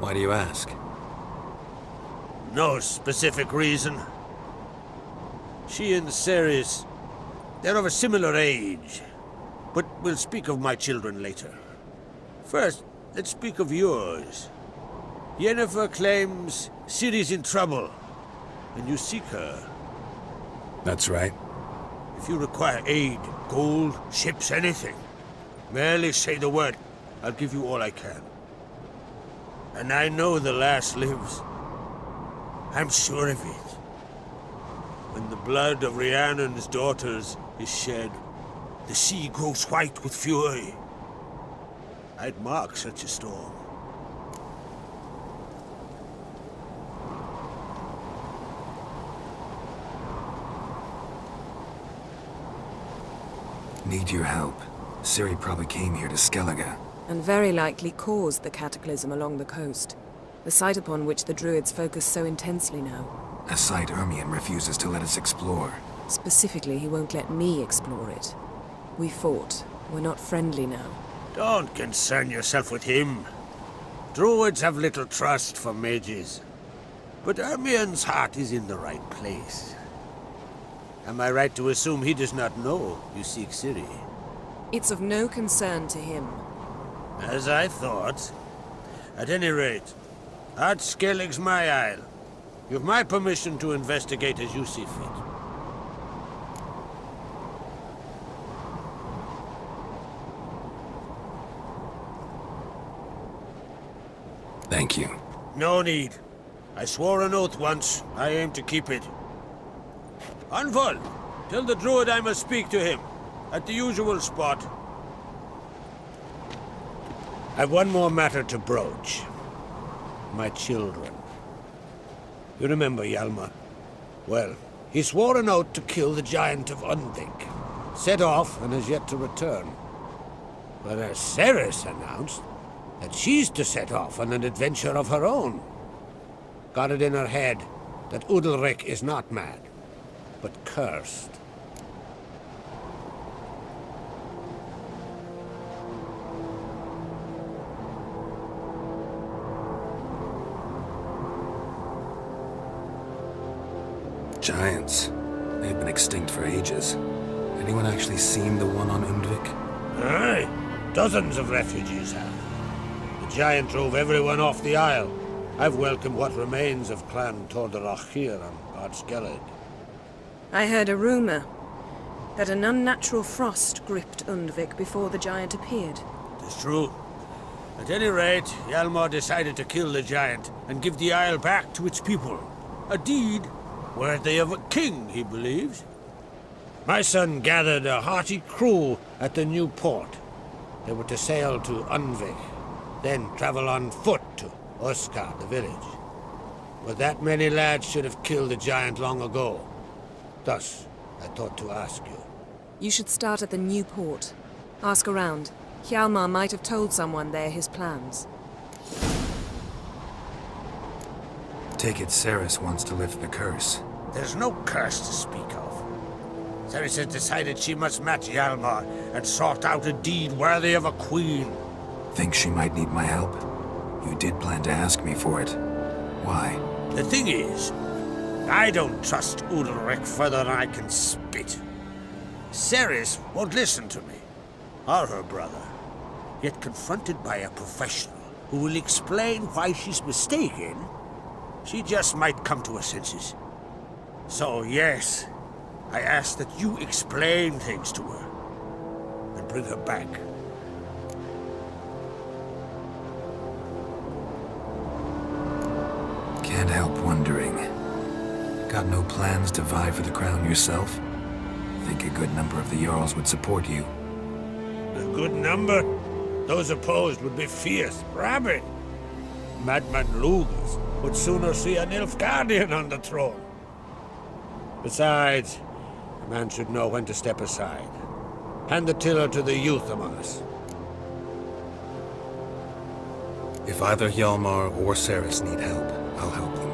Why do you ask? No specific reason. She and Ceres, they're of a similar age. But we'll speak of my children later. First, let's speak of yours. Yennefer claims Ciri's in trouble, and you seek her. That's right. If you require aid, gold, ships, anything, merely say the word. I'll give you all I can. And I know the lass lives. I'm sure of it. When the blood of Rhiannon's daughters is shed, the sea grows white with fury. I'd mark such a storm. Need your help. Ciri probably came here to Skellige. And very likely caused the cataclysm along the coast. The site upon which the Druids focus so intensely now. A site Ermion refuses to let us explore. Specifically, he won't let me explore it. We fought. We're not friendly now. Don't concern yourself with him. Druids have little trust for mages. But Ermion's heart is in the right place. Am I right to assume he does not know you seek Ciri? It's of no concern to him. As I thought. At any rate, Ard Skellig's my isle. You've my permission to investigate as you see fit. Thank you. No need. I swore an oath once. I aim to keep it. Anvol, tell the druid I must speak to him. At the usual spot. I've one more matter to broach. My children. You remember Hjalmar? Well, he swore an oath to kill the giant of Undvik. Set off and has yet to return. But as Ceres announced that she's to set off on an adventure of her own. Got it in her head that Udalric is not mad, but cursed. Giants. They've been extinct for ages. Anyone actually seen the one on Undvik? Aye. Dozens of refugees have. The giant drove everyone off the isle. I've welcomed what remains of Clan Tordarach here on Ard Skellig. I heard a rumor. that an unnatural frost gripped Undvik before the giant appeared. It's true. At any rate, Hjalmar decided to kill the giant and give the isle back to its people. A deed worthy of a king, he believes. My son gathered a hearty crew at the new port. They were to sail to Undvik, then travel on foot to Oskar, the village. But that many lads should have killed the giant long ago. Thus, I thought to ask you. You should start at the new port. Ask around. Hjalmar might have told someone there his plans. Take it Ceres wants to lift the curse. There's no curse to speak of. Ceres has decided she must match Hjalmar and sort out a deed worthy of a queen. Think she might need my help? You did plan to ask me for it. Why? The thing is, I don't trust Ulrich further than I can spit. Ceres won't listen to me, or her brother. Yet confronted by a professional who will explain why she's mistaken, she just might come to her senses. So yes, I ask that you explain things to her and bring her back. Can't help wondering. Got no plans to vie for the crown yourself? Think a good number of the Jarls would support you. A good number? Those opposed would be fierce, rabid. Madman Lugas would sooner see an Nilfgaardian on the throne. Besides, a man should know when to step aside. Hand the tiller to the youth among us. If either Hjalmar or Ceres need help, I'll help them.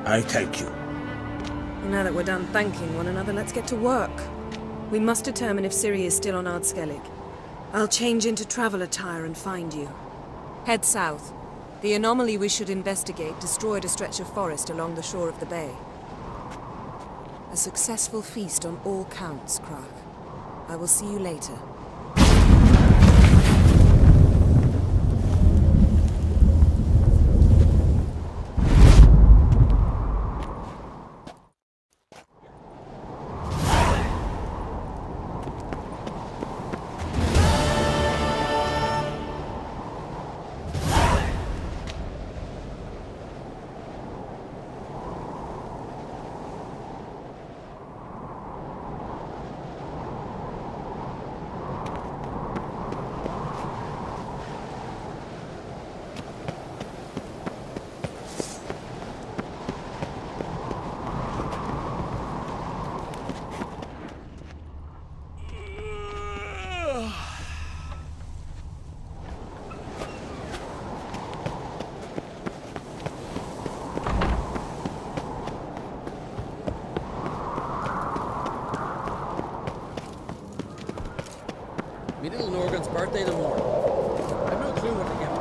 I thank you. Well, now that we're done thanking one another, let's get to work. We must determine if Ciri is still on Ardskellig. I'll change into travel attire and find you. Head south. The anomaly we should investigate destroyed a stretch of forest along the shore of the bay. A successful feast on all counts, Krach. I will see you later. Me little Norgan's birthday tomorrow. I've no clue what to get.